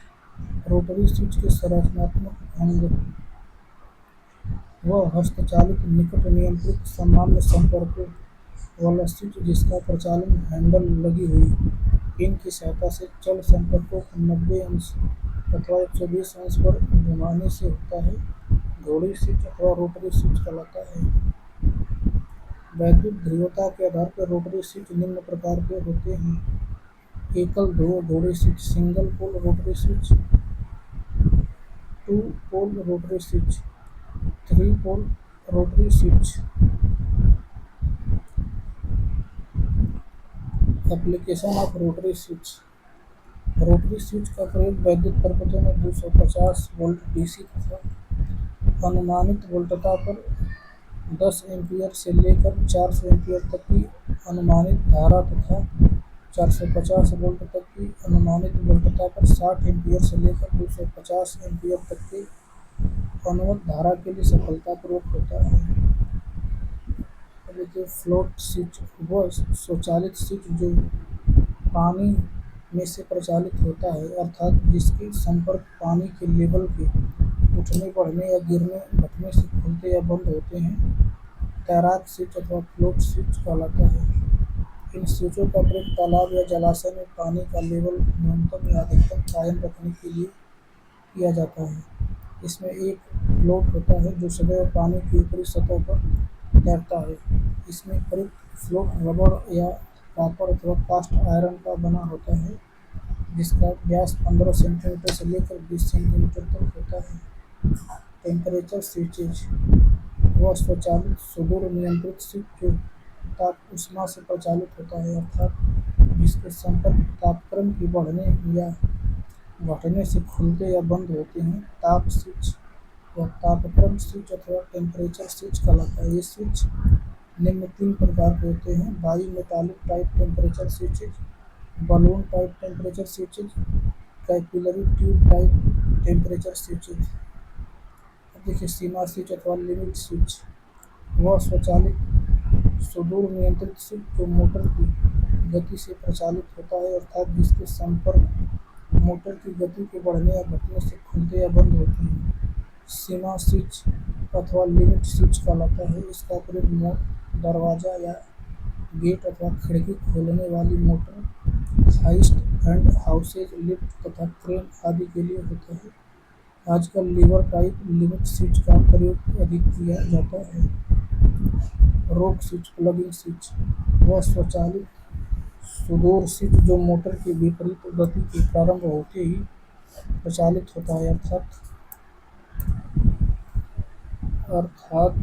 रोटरी स्विच के संरचनात्मक अंग, वह हस्तचालित निकट नियंत्रित सामान्य संपर्कों वाला स्विच जिसका प्रचालन हैंडल लगी हुई पिन की सहायता से चल संपर्कों को 90 अंश अथवा 120 अंश पर घुमाने से होता है। घोड़ी स्विच अथवा रोटरी स्विच कहलाता है। वैद्युत ध्रुवता के आधार पर रोटरी स्विच निम्न प्रकार के होते हैं: एकल ध्रुव घोड़ी switch, single pole rotary switch, two pole rotary switch, three pole rotary switch. Application of rotary switch. Rotary switch का प्रयोग वैद्युत परिपथों में 250 वोल्ट डीसी तथा अनुमानित वोल्टता पर 10 एम्पीयर से लेकर 400 एम्पीयर तक की अनुमानित धारा तथा 450 वोल्ट तक की अनुमानित वोल्टता पर 60 एम्पीयर से लेकर 250 एम्पीयर तक की अनुमत धारा के लिए सफलतापूर्वक होता है। देखिए फ्लोट स्विच, वह स्वचालित स्विच जो पानी में से प्रचालित होता है, अर्थात जिसके संपर्क पानी के लेवल के उठने, बढ़ने या गिरने, घटने से खुलते या बंद होते हैं। तैराक स्विच अथवा फ्लोट स्विच कहलाता है। इन स्विचों का प्रयोग तालाब या जलाशय में पानी का लेवल न्यूनतम या अधिकतम कायम रखने के लिए किया जाता है। इसमें एक फ्लोट होता है जो सदैव पानी की ऊपरी सतह पर तैरता है। इसमें प्रयुक्त फ्लोट रबड़ या कॉपर अथवा कास्ट आयरन का बना होता है, जिसका व्यास 15 सेंटीमीटर से लेकर 20 सेंटीमीटर तक होता है। टेम्परेचर स्विचेज, वह स्वचालित सुदूर नियंत्रित स्विच जो ताप ऊष्मा से प्रचालित होता है, अर्थात जिसके संपर्क तापक्रम के बढ़ने या घटने से खुलते या बंद होते हैं। ताप स्विच या तापक्रम स्विच अथवा टेम्परेचर स्विच कहलाता है। ये स्विच निम्न 3 प्रकार के होते हैं: by metallic type temperature switches, balloon type temperature switches, capillary tube type temperature switches. देखिए सीमा स्विच अथवा लिमिट स्विच, वह स्वचालित सुदूर नियंत्रित स्विच जो मोटर की गति से प्रचालित होता है, अर्थात जिसके संपर्क मोटर की गति के बढ़ने या घटने से खुलते या बंद होते हैं। सीमा स्विच अथवा लिमिट स्विच कहलाता है। इसका प्रयोग दरवाजा या गेट अथवा खिड़की खोलने वाली motor, hoist and houses lift तथा क्रेन आदि के लिए होता है। आजकल लीवर टाइप लिमिट स्विच का प्रयोग अधिक किया जाता है। रोक स्विच, प्लगिंग स्विच, वह स्वचालित सुदूर स्विच जो मोटर की विपरीत गति के प्रारंभ होते ही प्रचालित होता है, अर्थात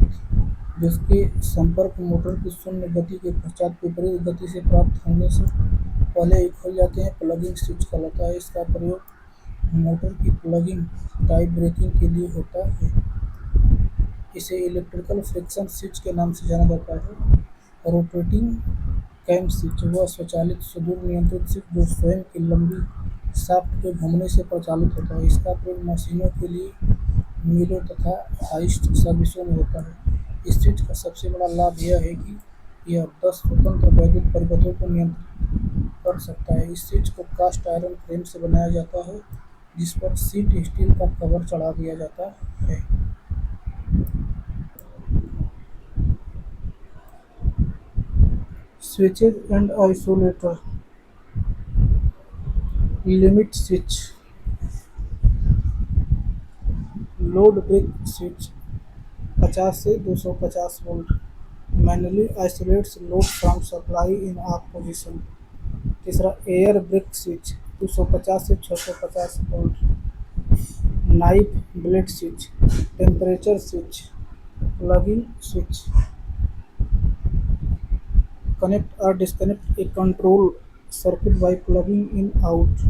जिसके संपर्क मोटर की शून्य गति के पश्चात विपरीत गति से प्राप्त होने से पहले ही खुल जाते हैं, प्लगिंग स्विच कहलाता है। इसका प्रयोग मोटर की प्लगिंग टाइप ब्रेकिंग के लिए होता है। इसे इलेक्ट्रिकल फ्रिक्शन स्विच के नाम से जाना जाता है। रोटेटिंग कैम स्विच, वह स्वचालित सुदूर नियंत्रित स्विच जो स्वयं की लंबी शाफ्ट के घूमने से प्रचालित होता है। इसका प्रयोग मशीनों के लिए, मिलों तथा हाइस्ट सर्विसों में होता है। इस स्विच का सबसे बड़ा लाभ यह है कि यह 10 स्वतंत्र वैद्युत परिपथों को नियंत्रित कर सकता है। इस स्विच को कास्ट आयरन फ्रेम से बनाया जाता है, जिस पर शीट स्टील का कवर चढ़ा दिया जाता है। Switches and isolator. Limit switch, load break switch 50 से 250 volt, manually isolates load from supply in off position. तीसरा एयर ब्रेक स्विच 250 से 650 volt, knife blade switch, temperature switch, plugging switch, connect or disconnect a control circuit by plugging in out,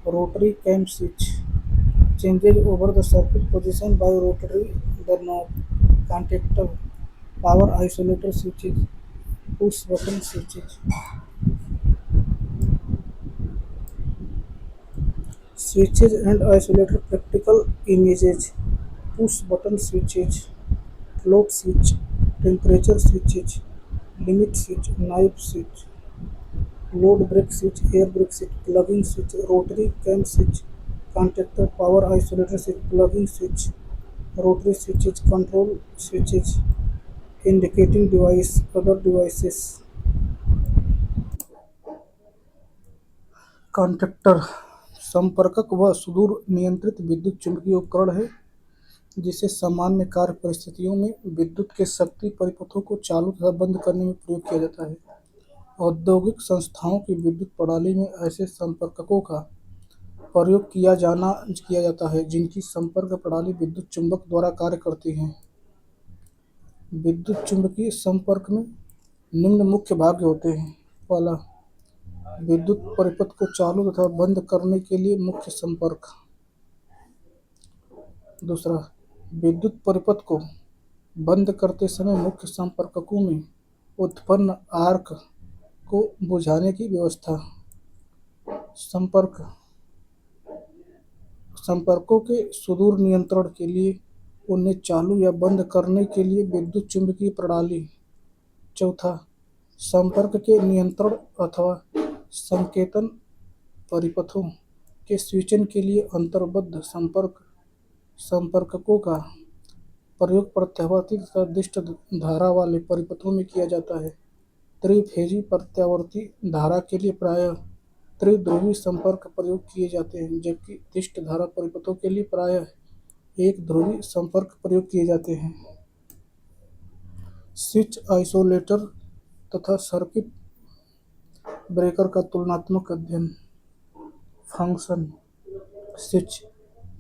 rotary cam switch, changes over the circuit position by rotary the knob, contactor, power isolator switches, push button switches. Switches and isolator practical images: push button switches, float switch, temperature switches, limit switch, knife switch, load brake switch, air brake switch, plugging switch, rotary cam switch, contactor, power isolator switch, plugging switch, rotary switches, control switches, indicating device, other devices. Contactor संपर्कक वह सुदूर नियंत्रित विद्युत चुम्बकीय उपकरण है जिसे सामान्य कार्य परिस्थितियों में विद्युत के शक्ति परिपथों को चालू तथा बंद करने में प्रयोग किया जाता है। औद्योगिक संस्थाओं की विद्युत प्रणाली में ऐसे संपर्ककों का प्रयोग किया जाता है जिनकी संपर्क प्रणाली विद्युत चुम्बक द्वारा कार्य करती है। विद्युत चुम्बकीय संपर्क में निम्न मुख्य भाग होते हैं। पहला, विद्युत परिपथ को चालू तथा बंद करने के लिए मुख्य संपर्क। दूसरा, विद्युत परिपथ को बंद करते समय मुख्य संपर्ककों में उत्पन्न आर्क को बुझाने की व्यवस्था। संपर्कों के सुदूर नियंत्रण के लिए उन्हें चालू या बंद करने के लिए विद्युत चुम्बकीय प्रणाली। चौथा, संपर्क के नियंत्रण अथवा संकेतन परिपथों के स्विचन के लिए अंतर्बद्ध संपर्ककों का प्रयोग प्रत्यावर्ती तथा दिष्ट धारा वाले परिपथों में किया जाता है। त्रिफेजी प्रत्यावर्ती धारा के लिए प्रायः त्रिध्रुवी संपर्क प्रयोग किए जाते हैं, जबकि दिष्ट धारा परिपथों के लिए प्रायः एक ध्रुवी संपर्क प्रयोग किए जाते हैं। स्विच आइसोलेटर तथा सर्किट ब्रेकर का तुलनात्मक अध्ययन। फंक्शन। स्विच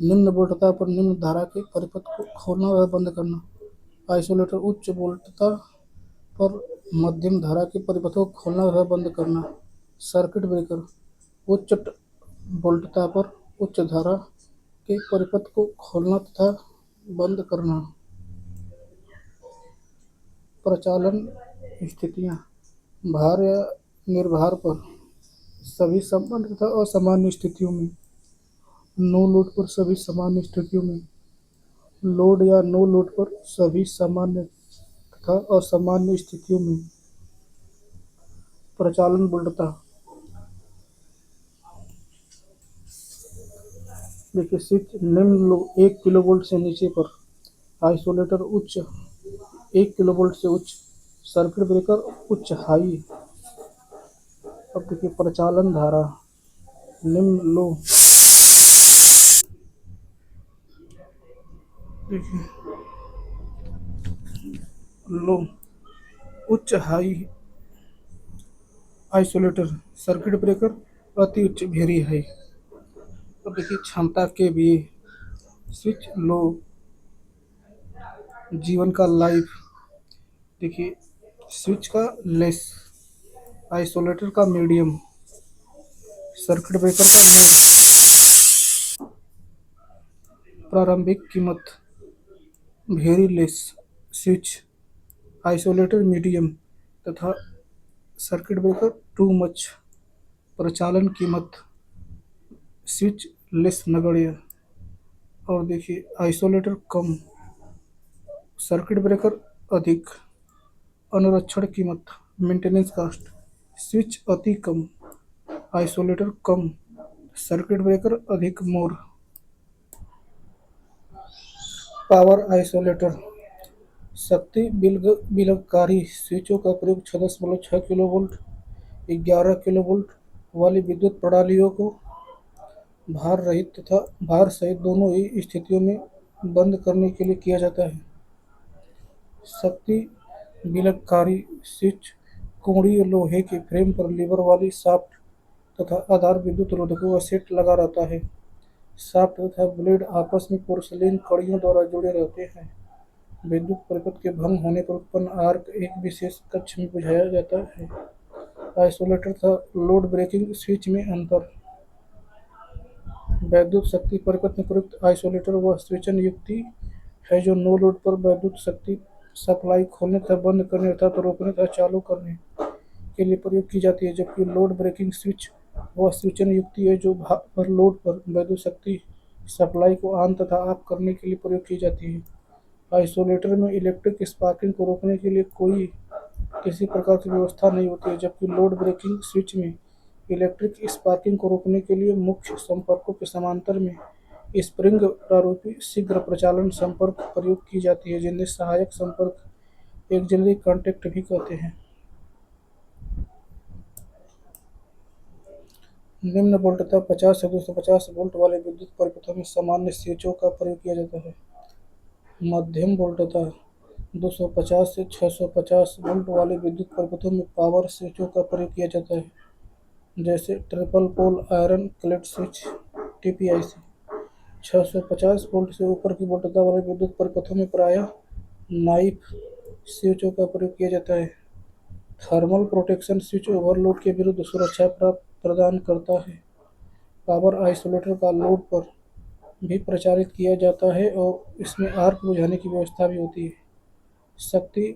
निम्न वोल्टता पर निम्न धारा के परिपथ को खोलना व बंद करना। आइसोलेटर उच्च वोल्टता पर मध्यम धारा के परिपथों को खोलना व बंद करना। सर्किट ब्रेकर उच्च वोल्टता पर उच्च धारा के परिपथ को खोलना तथा बंद करना। प्रचालन स्थितियाँ। भार या निर्भार पर सभी सामान्य तथा असामान्य स्थितियों में। नो लोड पर सभी सामान्य स्थितियों में। लोड या नो लोड पर सभी सामान्य तथा असामान्य स्थितियों में। प्रचालन वोल्टता। देखिए, स्विच निम्न 1 किलोवोल्ट से नीचे पर। आइसोलेटर उच्च 1 किलोवोल्ट से उच्च। सर्किट ब्रेकर उच्च हाई। अब देखिए, प्रचालन धारा निम्न लो। देखिए, लो उच्च हाई। आइसोलेटर सर्किट ब्रेकर अति उच्च वेरी हाई। अब देखिए, क्षमता के भी स्विच लो। जीवन का लाइफ। देखिए, स्विच का लेस, आइसोलेटर का मीडियम, सर्किट ब्रेकर का मोड। प्रारंभिक कीमत very less switch, isolator medium तथा सर्किट ब्रेकर टू मच। प्रचालन कीमत स्विच लेस नगण्य। और देखिए, आइसोलेटर कम, सर्किट ब्रेकर अधिक। अनुरक्षण कीमत मेंटेनेंस कास्ट, स्विच अति कम, आइसोलेटर कम, सर्किट ब्रेकर अधिक मोर। पावर आइसोलेटर शक्ति विलगकारी स्विचों का प्रयोग 6.6 किलोवोल्ट 11 किलोवोल्ट वाली विद्युत प्रणालियों को भार रहित तथा भार सहित दोनों ही स्थितियों में बंद करने के लिए किया जाता है। शक्ति विलगकारी स्विच कोणीय लोहे के फ्रेम पर लीवर वाली शाफ्ट तथा आधार विद्युत रोधकों का सेट लगा रहता है। शाफ्ट तथा ब्लेड आपस में पोर्सिलेन कड़ियों द्वारा जुड़े रहते हैं। विद्युत परिपथ के भंग होने पर उत्पन्न आर्क एक विशेष कक्ष में बुझाया जाता है। आइसोलेटर तथा लोड ब्रेकिंग स्विच में अंतर। वैद्युत शक्ति परिपथ में प्रयुक्त आइसोलेटर वह स्विचन युक्ति है जो नो लोड पर वैद्युत शक्ति सप्लाई खोलने तथा बंद करने अर्थात रोकने तथा चालू करने के लिए प्रयोग की जाती है, जबकि लोड ब्रेकिंग स्विच वह स्विचन युक्ति है जो पर लोड पर वैद्युत शक्ति सप्लाई को ऑन तथा ऑफ करने के लिए प्रयोग की जाती है। आइसोलेटर में इलेक्ट्रिक स्पार्किंग को रोकने के लिए किसी प्रकार की व्यवस्था नहीं होती है, जबकि लोड ब्रेकिंग स्विच में इलेक्ट्रिक स्पार्किंग को रोकने के लिए मुख्य संपर्कों के समांतर में स्प्रिंग प्रारूपी शीघ्र प्रचालन संपर्क प्रयोग की जाती है, जिन्हें सहायक संपर्क एक्सिलरी कॉन्टैक्ट भी कहते हैं। निम्न वोल्टता 50 से 250 वोल्ट वाले विद्युत परिपथों में सामान्य स्विचों का प्रयोग किया जाता है। मध्यम वोल्टता 250 से 650 वोल्ट वाले विद्युत परिपथों में पावर स्विचों का प्रयोग किया जाता है, जैसे triple pole iron clad switch (टीपीआईसी). 650 वोल्ट से ऊपर की वोल्टता वाले विद्युत परिपथों में प्रायः नाइफ स्विचों का प्रयोग किया जाता है। थर्मल प्रोटेक्शन स्विच ओवरलोड के विरुद्ध सुरक्षा प्रदान करता है। पावर आइसोलेटर का लोड पर भी प्रचारित किया जाता है और इसमें आर्क बुझाने की व्यवस्था भी होती है। शक्ति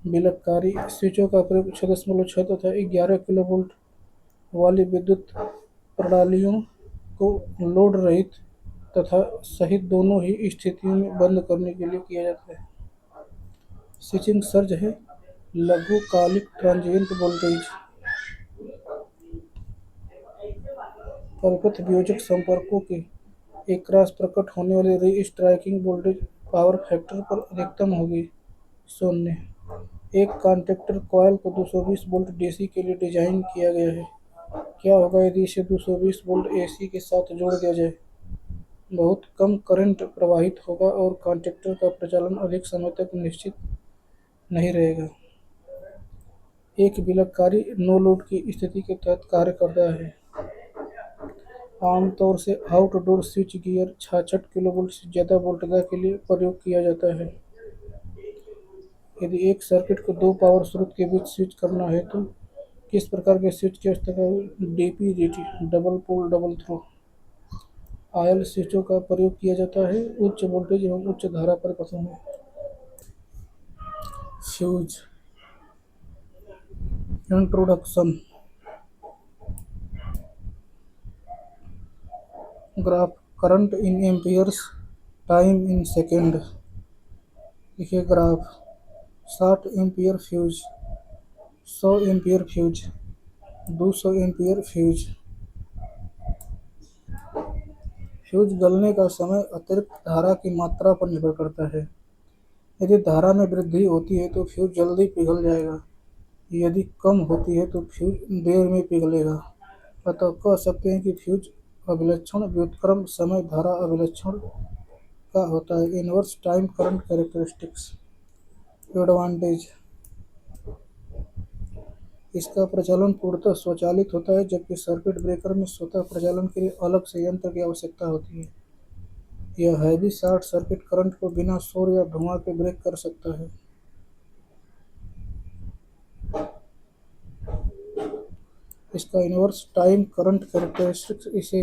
विलककारी स्विचों का प्रयोग 6.6 तथा 11 किलोवोल्ट वाली विद्युत प्रणालियों को लोड रहित तथा सहित दोनों ही स्थितियों में बंद करने के लिए किया जाता है। स्विचिंग सर्ज है लघुकालिक ट्रांजिएंट वोल्टेज परिपथ वियोजक संपर्कों के एकरास प्रकट होने वाली री-स्ट्राइकिंग वोल्टेज पावर फैक्टर पर अधिकतम होगी। 0। एक कॉन्टैक्टर कॉइल को 220 वोल्ट डीसी के लिए डिजाइन किया गया है। क्या होगा यदि इसे 220 वोल्ट एसी के साथ जोड़ दिया जाए? बहुत कम करंट प्रवाहित होगा और कॉन्टैक्टर का प्रचालन अधिक समय तक निश्चित नहीं रहेगा। एक विलककारी नो लोड की स्थिति के तहत कार्य करता है। आमतौर से आउटडोर स्विच गियर 66 किलोवोल्ट से ज़्यादा वोल्टता के लिए प्रयोग किया जाता है। यदि एक सर्किट को दो पावर स्रोत के बीच स्विच करना है तो किस प्रकार के स्विच की आवश्यकता होगी? DPDT double pole double throw oil स्विचों का प्रयोग किया जाता है उच्च वोल्टेज एवं उच्च धारा परिपथों में। Fuse introduction. Graph current in amperes, time in second. देखिए graph 60 ampere fuse, 100 ampere fuse, 200 ampere fuse. Fuse गलने का समय अतिरिक्त धारा की मात्रा पर निर्भर करता है। यदि धारा में वृद्धि होती है तो फ्यूज जल्दी पिघल जाएगा, यदि कम होती है तो फ्यूज देर में पिघलेगा। अतः कह सकते हैं कि फ्यूज अभिलक्षण व्युत्क्रम समय धारा अभिलक्षण का होता है। Inverse time current characteristics. Advantage, इसका प्रचालन पूर्णतः स्वचालित होता है, जबकि सर्किट ब्रेकर में स्वतः प्रचालन के लिए अलग से यंत्र की आवश्यकता होती है। यह हैवी शॉर्ट सर्किट करंट को बिना शोर या धुआं के ब्रेक कर सकता है। इसका इनवर्स टाइम करंट कैरेक्टरिस्टिक्स इसे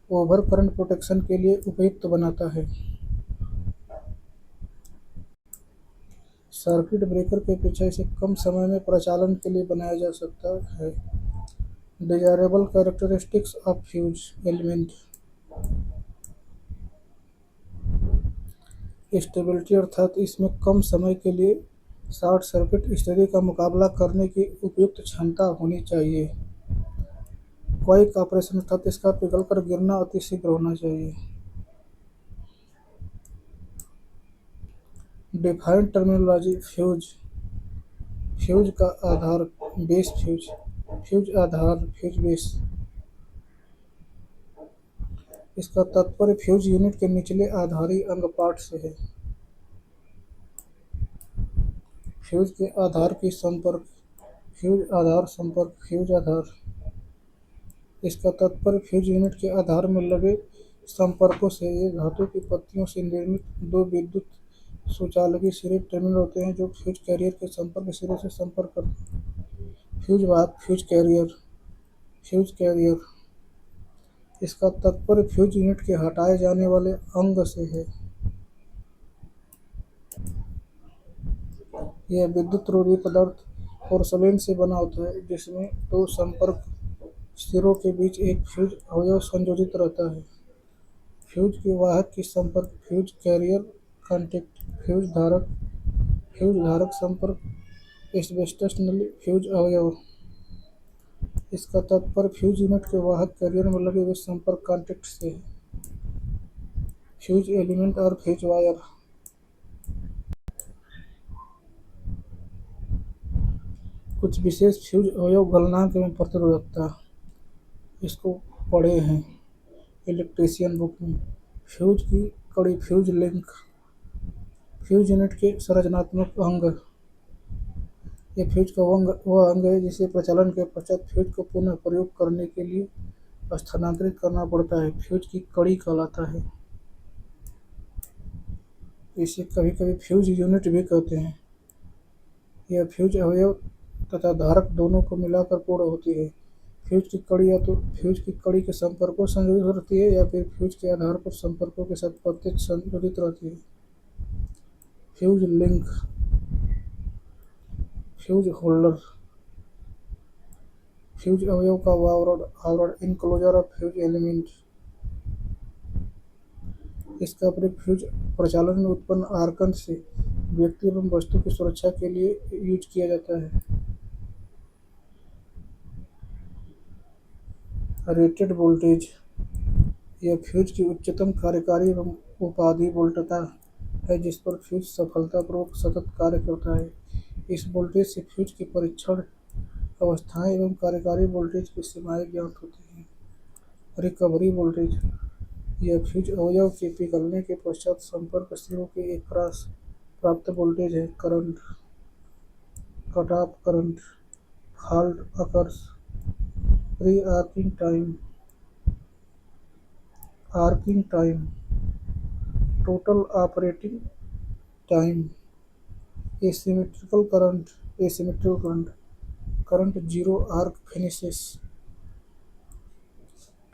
ओवर करंट प्रोटेक्शन के लिए उपयुक्त बनाता है। सर्किट ब्रेकर की अपेक्षा इसे कम समय में प्रचालन के लिए बनाया जा सकता है। Desirable characteristics of fuse element. Stability अर्थात इसमें कम समय के लिए शॉर्ट सर्किट स्थिति का मुकाबला करने की उपयुक्त क्षमता होनी चाहिए। क्वाइक ऑपरेशन अर्थात इसका पिघलकर गिरना अतिशीघ्र होना चाहिए। Defined terminology. फ्यूज, फ्यूज का आधार, बेस फ्यूज, फ्यूज आधार, फ्यूज बेस। इसका तात्पर्य फ्यूज यूनिट के निचले आधारी अंग पार्ट से है। फ्यूज के आधार की संपर्क, फ्यूज आधार संपर्क, फ्यूज आधार। इसका तात्पर्य फ्यूज यूनिट के आधार में लगे संपर्कों से। ये धातु की पत्तियों से निर्मित दो विद्युत सुचालकीय सिरे टर्मिनल होते हैं जो फ्यूज कैरियर के संपर्क सिरों से संपर्क करते हैं। फ्यूज वाहक, फ्यूज कैरियर, फ्यूज कैरियर। इसका तात्पर्य फ्यूज यूनिट के हटाए जाने वाले अंग से है। यह विद्युत रोधी पदार्थ पोर्सलेन से बना होता है जिसमें दो संपर्क सिरों के बीच एक फ्यूज अवयव संयोजित रहता है। फ्यूज के वाहक की संपर्क, फ्यूज कैरियर कॉन्टैक्ट, फ्यूज धारक, फ्यूज धारक संपर्क, एस्बेस्टस नली, फ्यूज अवयव। इसका तात्पर्य फ्यूज यूनिट के वाहक कैरियर में लगे हुए संपर्क कॉन्टैक्ट से है। फ्यूज एलिमेंट और फ्यूज वायर। कुछ विशेष फ्यूज अवयव गलनांक में प्रतिरोधकता। इसको पढ़े हैं इलेक्ट्रीशियन बुक में। फ्यूज की कड़ी, फ्यूज लिंक, फ्यूज यूनिट के संरचनात्मक अंग। ये फ्यूज का वह अंग है जिसे प्रचालन के पश्चात फ्यूज को पुनः प्रयोग करने के लिए स्थानांतरित करना पड़ता है, फ्यूज की कड़ी कहलाता है। इसे कभी कभी फ्यूज यूनिट भी कहते हैं। यह फ्यूज अवयव तथा धारक दोनों को मिलाकर पूर्ण होती है। फ्यूज की कड़ी या तो फ्यूज की कड़ी के संपर्कों से संयोजित रहती है या फिर फ्यूज के आधार पर संपर्कों के साथ प्रत्यक्ष संयोजित रहती है। Fuse link, fuse holder, fuse अवयव का आवरण, इनक्लोजर ऑफ फ्यूज एलिमेंट। इसका प्रयोग फ्यूज प्रचालन में उत्पन्न आर्कन से व्यक्ति एवं वस्तु की सुरक्षा के लिए यूज किया जाता है। रेटेड वोल्टेज, यह फ्यूज की उच्चतम कार्यकारी एवं उपाधि वोल्टता है जिस पर फ्यूज सफलतापूर्वक सतत कार्य करता है। इस वोल्टेज से फ्यूज की परीक्षण अवस्थाएं एवं कार्यकारी वोल्टेज की सीमाएं ज्ञात होती हैं। रिकवरी वोल्टेज, यह फ्यूज अवयव के पिघलने के पश्चात संपर्क सिरों के एकरास प्राप्त वोल्टेज है। Current, cut off current, fault occurs, pre arcing time, arcing time, total operating time, asymmetrical current, asymmetrical current, current zero arc finishes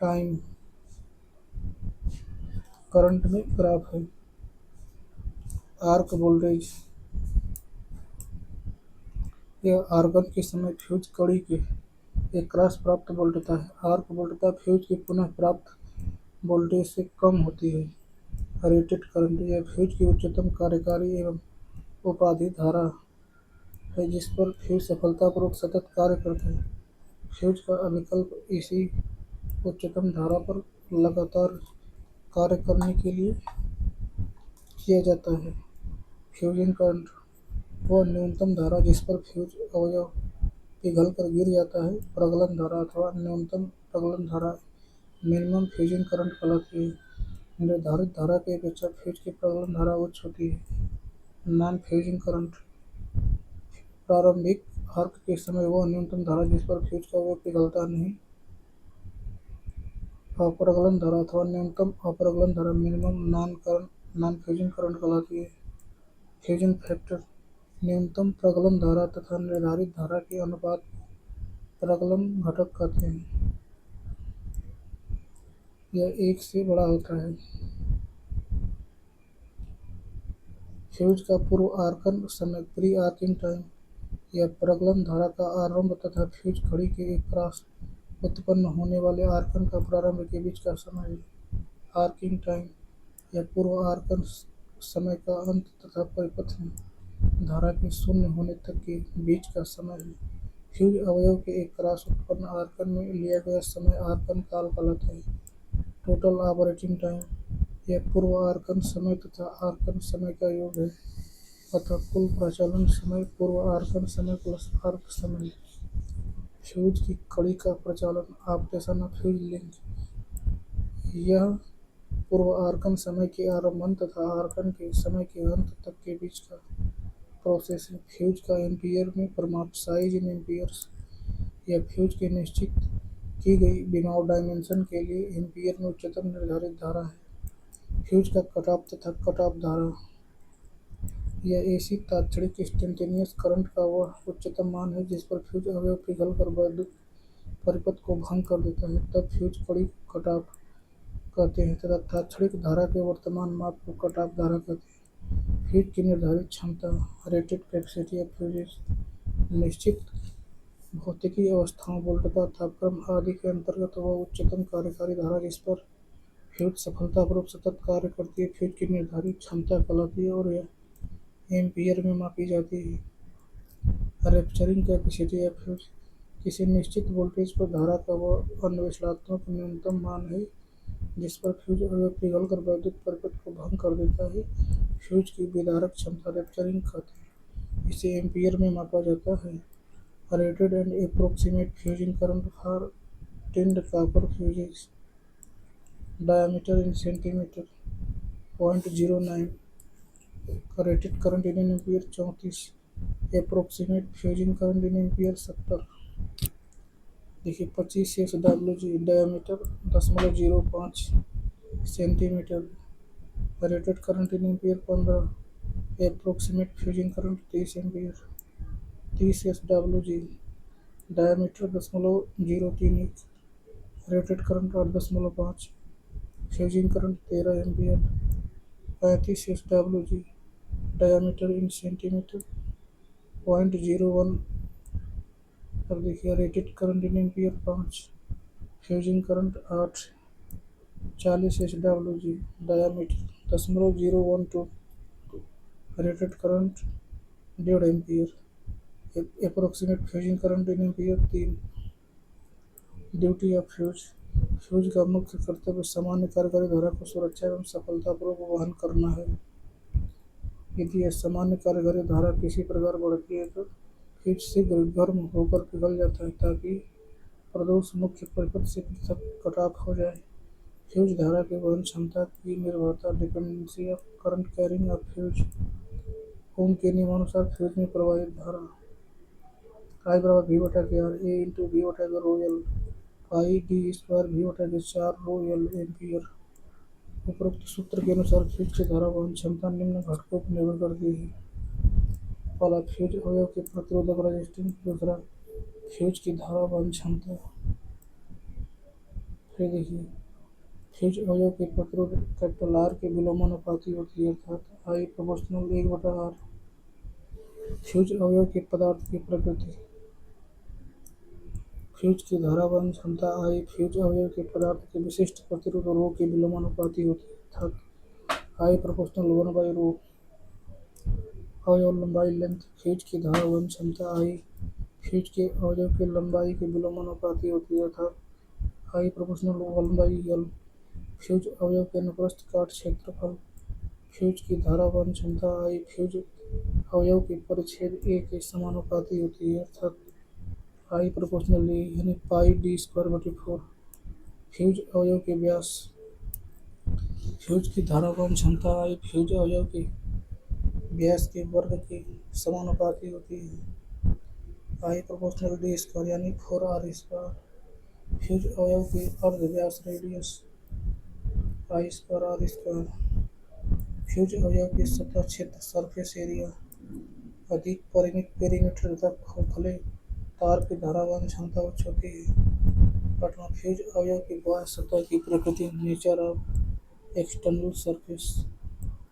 time, current में ग्राफ है। आर्क वोल्टेज, यह आर्गन के समय फ्यूज कड़ी के एक क्रॉस प्राप्त वोल्टता है। आर्क वोल्टता फ्यूज की पुनः प्राप्त वोल्टेज से कम होती है। रेटेड करंट, यह फ्यूज की उच्चतम कार्यकारी एवं उपाधि धारा है जिस पर फ्यूज सफलतापूर्वक सतत कार्य करता है। फ्यूज का अभिकल्प इसी उच्चतम धारा पर लगातार कार्य करने के लिए किया जाता है। फ्यूजिंग करंट, वह न्यूनतम धारा जिस पर फ्यूज अवयव पिघल कर गिर जाता है। प्रगलन धारा अथवा न्यूनतम प्रगलन धारा मिनिमम फ्यूजिंग करंट कहलाती है। निर्धारित धारा की अपेक्षा फ्यूज की प्रगलन धारा उच्च होती है। नॉन फ्यूजिंग करंट, प्रारंभिक आर्क के समय वह न्यूनतम धारा जिस पर फ्यूज का अवयव पिघलता नहीं। अप्रगलन धारा अथवा न्यूनतम अप्रगलन धारा मिनिमम नॉन फ्यूजिंग करंट कहलाती है। फ्यूजन फैक्टर, न्यूनतम प्रगलन धारा तथा निर्धारित धारा के अनुपात प्रगलन घटक कहते हैं। यह एक से बड़ा होता है। फ्यूज का पूर्व आर्कन समय, प्री आर्किंग टाइम, यह प्रगलन धारा का आरंभ तथा फ्यूज खड़ी के एक क्रॉस उत्पन्न होने वाले आर्कन का प्रारंभ के बीच का समय है। आर्किंग टाइम, यह पूर्व आर्कन समय का अंत तथा परिपथ में धारा के शून्य होने तक के बीच का समय है। फ्यूज अवयव के एक क्रॉस उत्पन्न आर्कन में लिया गया समय आर्कन काल कहलाता है। टोटल ऑपरेटिंग टाइम, यह पूर्व आर्कन समय तथा आर्कन समय का योग है। अतः कुल प्रचालन समय पूर्व आर्कन समय प्लस आर्क समय। फ्यूज की कड़ी का प्रचालन, ऑपरेशन ऑफ फ्यूज लिंक, यह पूर्व आर्कन समय के आरंभन तथा आर्कन के समय के अंत तक के बीच का प्रोसेस है। फ्यूज का एम्पीयर में परिमाप, साइज इन एम्पीयर्स, यह फ्यूज के निश्चित की गई विभव डायमेंशन के लिए एम्पीयर में उच्चतम निर्धारित धारा है। फ्यूज का कट ऑफ तथा कट ऑफ धारा, यह एसी तात्क्षणिक इंस्टेंटेनियस करंट का वह उच्चतम मान है जिस पर फ्यूज अवयव पिघल कर वैद्युत परिपथ को भंग कर देता है, तब फ्यूज कड़ी कट ऑफ कहते हैं तथा तात्क्षणिक धारा के वर्तमान माप को कट ऑफ धारा कहते हैं। फ्यूज की निर्धारित क्षमता, रेटेड कैपेसिटी ऑफ फ्यूजेस, निश्चित भौतिकी अवस्थाओं, वोल्टता, तापक्रम आदि के अंतर्गत वह उच्चतम कार्यकारी धारा जिस पर फ्यूज सफलतापूर्वक सतत कार्य करती है फ्यूज की निर्धारित क्षमता कहलाती है और यह एम्पीयर में मापी जाती है। रैप्चरिंग कैपेसिटी ऑफ फ्यूज, किसी निश्चित वोल्टेज पर धारा का वह अन्वेषणात्मक न्यूनतम मान है जिस पर फ्यूज अवयव पिघल कर वैद्युत परिपथ को भंग कर देता है। फ्यूज की विदारक क्षमता रैप्चरिंग कहते हैं, इसे एम्पीयर में मापा जाता है। Rated and approximate fusing current for tinned copper fuses. Diameter in centimeter 0.09. Rated current in ampere 34. Approximate fusing current in ampere 70. देखिए 25 SW diameter 0.05 centimetre. Rated current in ampere 15. Approximate fusing current 30 ampere. 30 SW diameter 0.031. Rated current 8.5. Fusing current 13 ampere. 35 SW diameter in centimetre 0.01. अब देखिए rated current in ampere 5. Fusing current 8. 40 SW diameter 0.012. Rated current 1.5 ampere. Approximate fusing current in ampere 3. Duty of fuse. Fuse का मुख्य कर्तव्य सामान्य कार्यकारी धारा को सुरक्षा एवं सफलतापूर्वक वहन करना है. यदि यह सामान्य कार्यकारी धारा किसी प्रकार बढ़ती है तो फ्यूज शीघ्र गर्म होकर पिघल जाता है ताकि प्रदोष मुख्य परिपथ से पृथक कट ऑफ हो जाए. फ्यूज धारा की वहन क्षमता की निर्भरता dependency of current carrying of fuse. Ohm के नियमानुसार फ्यूज में प्रवाहित धारा I बराबर V बटा के R A इंटू V बटा के रो एल पाई डी स्क्वायर V बटा के 4 रो एल एम्पियर. उपरोक्त सूत्र के अनुसार फ्यूज की धारा वहन क्षमता निम्न घटकों पर निर्भर करती है. पहला फ्यूज अवयव के प्रतिरोधक रेजिस्टेंस. दूसरा फ्यूज की धारा वहन क्षमता. फिर देखिए फ्यूज अवयव के प्रतिरोध कैपिटल आर के विलोमानुपाती होती है अर्थात I प्रोपोर्शनल 1 बटा R. फ्यूज अवयव के पदार्थ की प्रकृति. फ्यूज की धारा वहन क्षमता I फ्यूज अवयव के पदार्थ के विशिष्ट प्रतिरोध रो के विलोमानुपाती होती है अर्थात I प्रोपोर्शनल 1 बाई रो. अवयव लंबाई लेंथ. फ्यूज की धारा वहन क्षमता I फ्यूज के अवयव के लंबाई के विलोमानुपाती होती है अर्थात I proportional 1 by L. Fuse अवयव के अनुप्रस्थ काट क्षेत्रफल. फ्यूज की धारा वहन क्षमता I फ्यूज अवयव के परिच्छेद A के समानुपाती होती है अर्थात I प्रोपोर्शनल A यानी पाई डी स्क्वायर बटे 4. फ्यूज अवयव के व्यास. फ्यूज की धारा वहन क्षमता I फ्यूज अवयव के व्यास के वर्ग के समानुपाती होती है I प्रोपोर्शनल D स्क्वायर यानी 4R स्क्वायर. फ्यूज अवयव के अर्ध व्यास radius I squared R squared. Fuse अवयव के सतह क्षेत्र सरफेस एरिया. अधिक परिमित पेरीमीटर तथा खोखले तार की धारा वहन क्षमता उच्च होती है. पाठवा फ्यूज अवयव की बाह्य सतह की प्रकृति. Nature of external surface.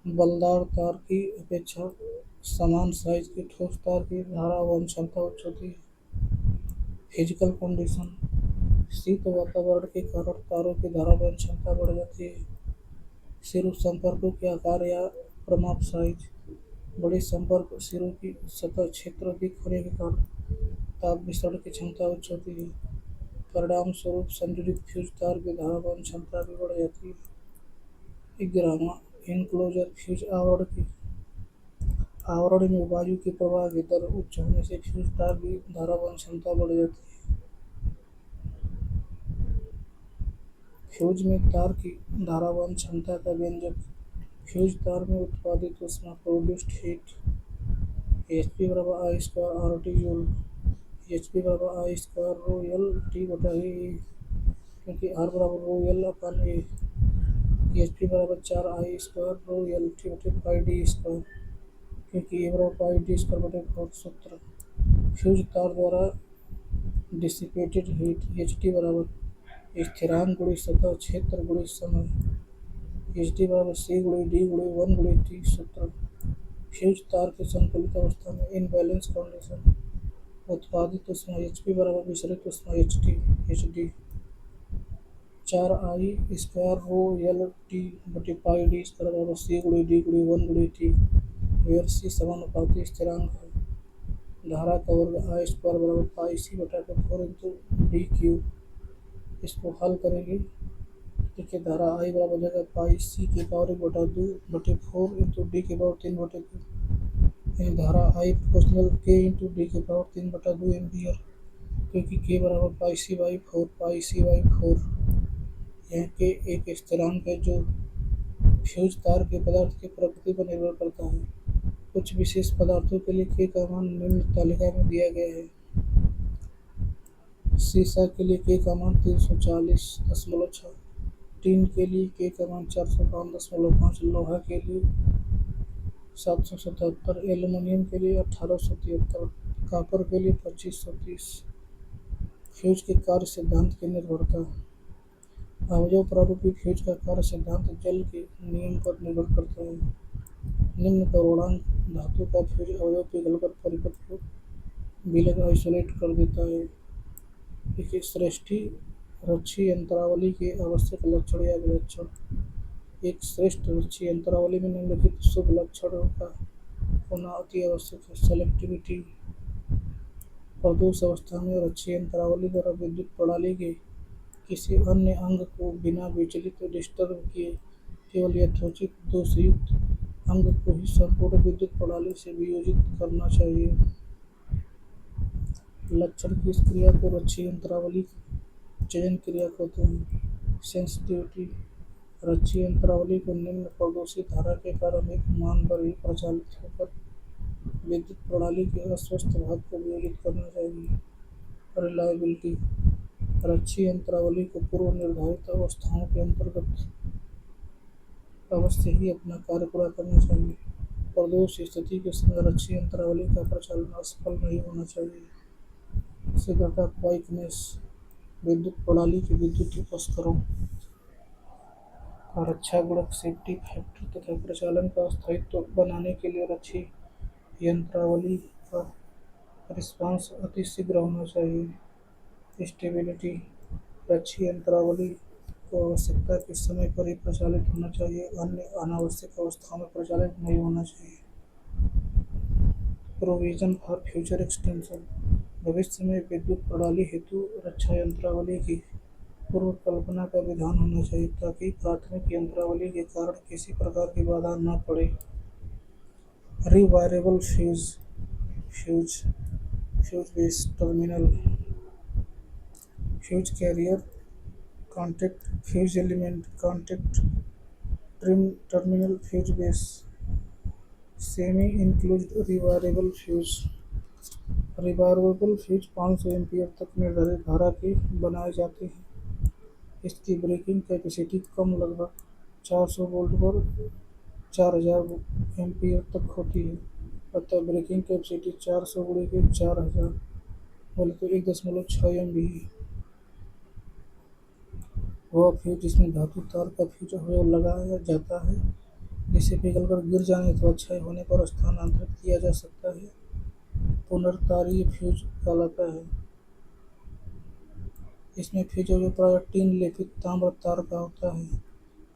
बलदार तार की अपेक्षा समान साइज के ठोस तार की धारा वहन क्षमता उच्च होती है. Physical condition. शीत वातावरण के कारण तारों की धारा वहन क्षमता बढ़ जाती है. सिरों संपर्कों के आकार या प्रमाप साइज. बड़े संपर्क सिरों की सतह क्षेत्र अधिक होने के कारण ताप विसरण की क्षमता उच्च होती है. परिणाम स्वरूप संयोजित फ्यूज तार की धारा वहन क्षमता भी बढ़ जाती है. 11वां इनक्लोजर. फ्यूज आवरण में वायु के प्रवाह की दर उच्च होने से फ्यूज तार की धारा वहन क्षमता बढ़ जाती है. फ्यूज में तार की धारा वहन क्षमता का व्यंजक. फ्यूज तार में उत्पादित ऊष्मा प्रोड्यूस्ड हीट HP बराबर I square RT joule. HP बराबर I square rho L T बटा ए क्योंकि R बराबर रो एल अपन ए. HP बराबर 4 I square rho L T बटे पाई डी स्क्वायर क्योंकि ए बराबर पाई डी स्क्वायर बटे 4 सूत्र. फ्यूज तार द्वारा डिसिपेटेड हीट HT बराबर स्थिरांक गुणित सतह क्षेत्र गुणित समय. HD बराबर C गुणित D गुणित 1 गुणित T सूत्र. फ्यूज तार के संतुलित अवस्था में इन बैलेंस कंडीशन उत्पादित ऊष्मा HP बराबर विसरित ऊष्मा HD 4I square rho L T बटे पाई डी स्क्वायर बराबर C गुणित D गुणित 1 गुणित T वेयर C समानुपाती स्थिरांक है. धारा का वर्ग I स्क्वायर बराबर पाई C बटा के 4 इंटू डी क्यूब. इसको हल करेंगे. देखिए धारा I बराबर जाएगा पाई C के पावर 1 बटा 2 बटे 4 इंटू डी के पावर 3 बटे 2 यानी धारा I proportional K into D के पावर 3 बटा 2 एम्पियर क्योंकि के बराबर पाई सी बाई 4 यह के एक स्थिरांक है जो फ्यूज तार के पदार्थ की प्रकृति पर निर्भर करता है। कुछ विशेष पदार्थों के लिए के का मान निम्न तालिका में दिया गया है। सीसा के लिए के का मान 340.6, टीन के लिए के का मान 405.5, लोहा के लिए 777, एल्यूमीनियम के लिए 1873, कॉपर के लिए 2530। फ्यूज के कार्य सिद्धांत की निर्भरता। अवयव प्रारूपी फ्यूज का कार्य सिद्धांत जल के नियम पर निर्भर करता है। निम्न पूर्णांक धातु का फ्यूज अवयव पिघलकर परिपथ को विलग आइसोलेट कर देता है। एक श्रेष्ठी रक्षी यंत्रावली के आवश्यक लक्षण या विलक्षण। एक श्रेष्ठ रक्षी यंत्रावली में निम्नलिखित शुभ लक्षणों का होना अति आवश्यक है। सेलेक्टिविटी। प्रदोष अवस्था में रक्षी यंत्रावली द्वारा विद्युत प्रणाली के किसी अन्य अंग को बिना विचलित डिस्टर्ब किए केवल यथोचित दोषयुक्त अंग को ही संपूर्ण विद्युत प्रणाली से वियोजित करना चाहिए। लक्षण की इस क्रिया को रक्षी यंत्रावली की चयन क्रिया कहते हैं। सेंसिटिविटी। रक्षी यंत्रावली को निम्न प्रदोषी धारा के प्रारंभिक मान पर ही प्रचालित होकर विद्युत प्रणाली के अस्वस्थ भाग को वियोजित करना चाहिए। रिलायबिलिटी। रक्षी यंत्रावली को पूर्व निर्धारित अवस्थाओं के अंतर्गत अवश्य ही अपना कार्य पूरा करना चाहिए। प्रदोष स्थिति के समय रक्षी यंत्रावली का प्रचालन असफल नहीं होना चाहिए। शीघ्रता क्वाइकनेस। विद्युत प्रणाली के विद्युत उपस्करों का रक्षा गुणक सेफ्टी फैक्टर तथा प्रचालन का स्थायित्व बनाने के लिए रक्षी यंत्रावली का रिस्पांस अति शीघ्र होना चाहिए। स्टेबिलिटी। रक्षी यंत्रावली को आवश्यकता के समय पर ही प्रचालित होना चाहिए, अन्य अनावश्यक अवस्थाओं में प्रचालित नहीं होना चाहिए। Provision for future extension. भविष्य में विद्युत प्रणाली हेतु रक्षा यंत्रावली की पूर्व कल्पना का विधान होना चाहिए ताकि प्राथमिक यंत्रावली के कारण किसी प्रकार की बाधा न पड़े। Rewirable fuse. Fuse fuse base terminal. Fuse carrier contact fuse element contact terminal fuse base. Semi enclosed rewirable fuse. Rewirable fuse 500 ampere तक निर्धारित धारा के बनाए जाते हैं। इसकी ब्रेकिंग कैपेसिटी कम लगभग 400 वोल्ट पर 4000 एम्पीयर तक होती है। अतः ब्रेकिंग कैपेसिटी 400 गुणे के 4000 बोले तो 1.6 MV है। वह फ्यूज जिसमें धातु तार का फ्यूज अवयव लगाया जाता है, जिसे पिघलकर गिर जाने अथवा क्षय होने पर स्थानांतरित किया जा सकता है, पुनर्तारीय फ्यूज कहलाता है। इसमें फ्यूज अवयव प्रायः टीन लेपित ताम्र तार का होता है।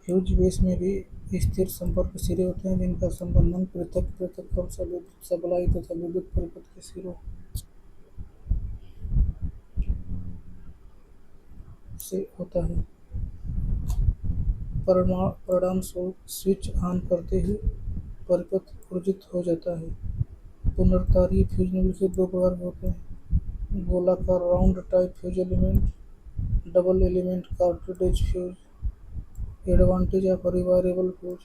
फ्यूज बेस में भी स्थिर संपर्क सिरे होते हैं जिनका संबंधन पृथक पृथक कम विद्युत सप्लाई तथा विद्युत परिपथ के सिरों से होता है। परिणाम स्वरूप स्विच ऑन करते ही परिपथ ऊर्जित हो जाता है। पुनर्तारीय फ्यूज निम्नलिखित दो प्रकार के होते हैं। गोलाकार round type fuse element, double element cartridge fuse. Advantage of rewirable fuse.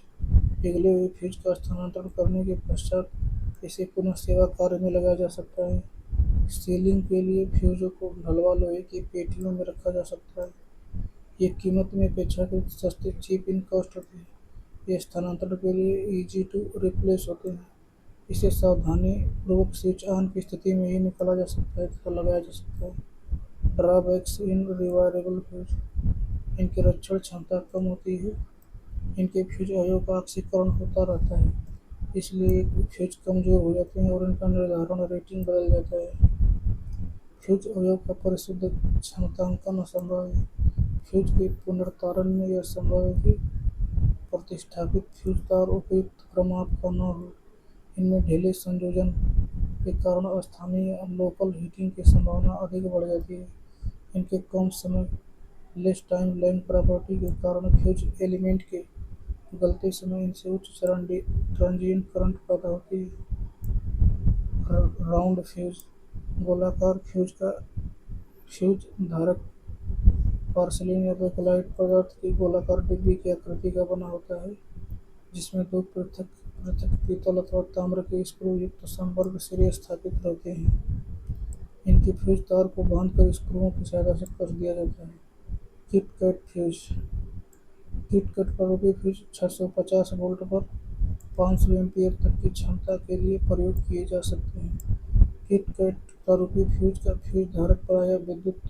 पिघले हुए फ्यूज का स्थानांतरण करने के पश्चात इसे पुनः सेवा कार्य में लगाया जा सकता है। सीलिंग के लिए फ्यूजों को ढलवा लोहे की पेटियों में रखा जा सकता है। ये कीमत में अपेक्षाकृत सस्ते चीप इन कॉस्ट होते हैं। ये स्थानांतरण के लिए इजी टू रिप्लेस होते हैं। इसे सावधानी पूर्वक स्विच ऑन की स्थिति में ही निकाला जा सकता है तथा लगाया जा सकता है। ड्रॉबैक्स इन रिवायरेबल फ्यूज। इनकी रक्षण क्षमता कम होती है। इनके फ्यूज अवयव का ऑक्सीकरण होता रहता है, इसलिए फ्यूज कमजोर हो जाते हैं और इनका निर्धारण रेटिंग बदल जाता है। फ्यूज अवयव का परिशुद्ध क्षमतांकन असंभव है। फ्यूज के पुनर्तारण में यह संभव है कि प्रतिष्ठापित फ्यूज तार उपयुक्त क्रमांक का न हो। इनमें ढीले संयोजन के कारण स्थानीय लोकल हीटिंग की संभावना अधिक बढ़ जाती है। इनके कम समय लेस टाइम लैंग प्रॉपर्टी के कारण फ्यूज एलिमेंट के गलते समय इनसे उच्च चरण ट्रांजिएंट करंट पैदा होती है। Round fuse. गोलाकार फ्यूज का फ्यूज धारक पोर्सिलेन या बेकेलाइट पदार्थ की गोलाकार डिब्बी की आकृति का बना होता है, जिसमें दो पृथक पृथक पीतल अथवा ताम्र के स्क्रू युक्त संपर्क सिरे स्थापित रहते हैं। इनकी फ्यूज तार को बांधकर स्क्रूओं की सहायता से कस दिया जाता है। Kit kat fuse. Kit kat प्रारूपी फ्यूज 650 वोल्ट पर 500 एम्पीयर तक की क्षमता के लिए प्रयोग किए जा सकते हैं। किट कैट प्रारूपी फ्यूज का फ्यूज धारक प्रायः विद्युत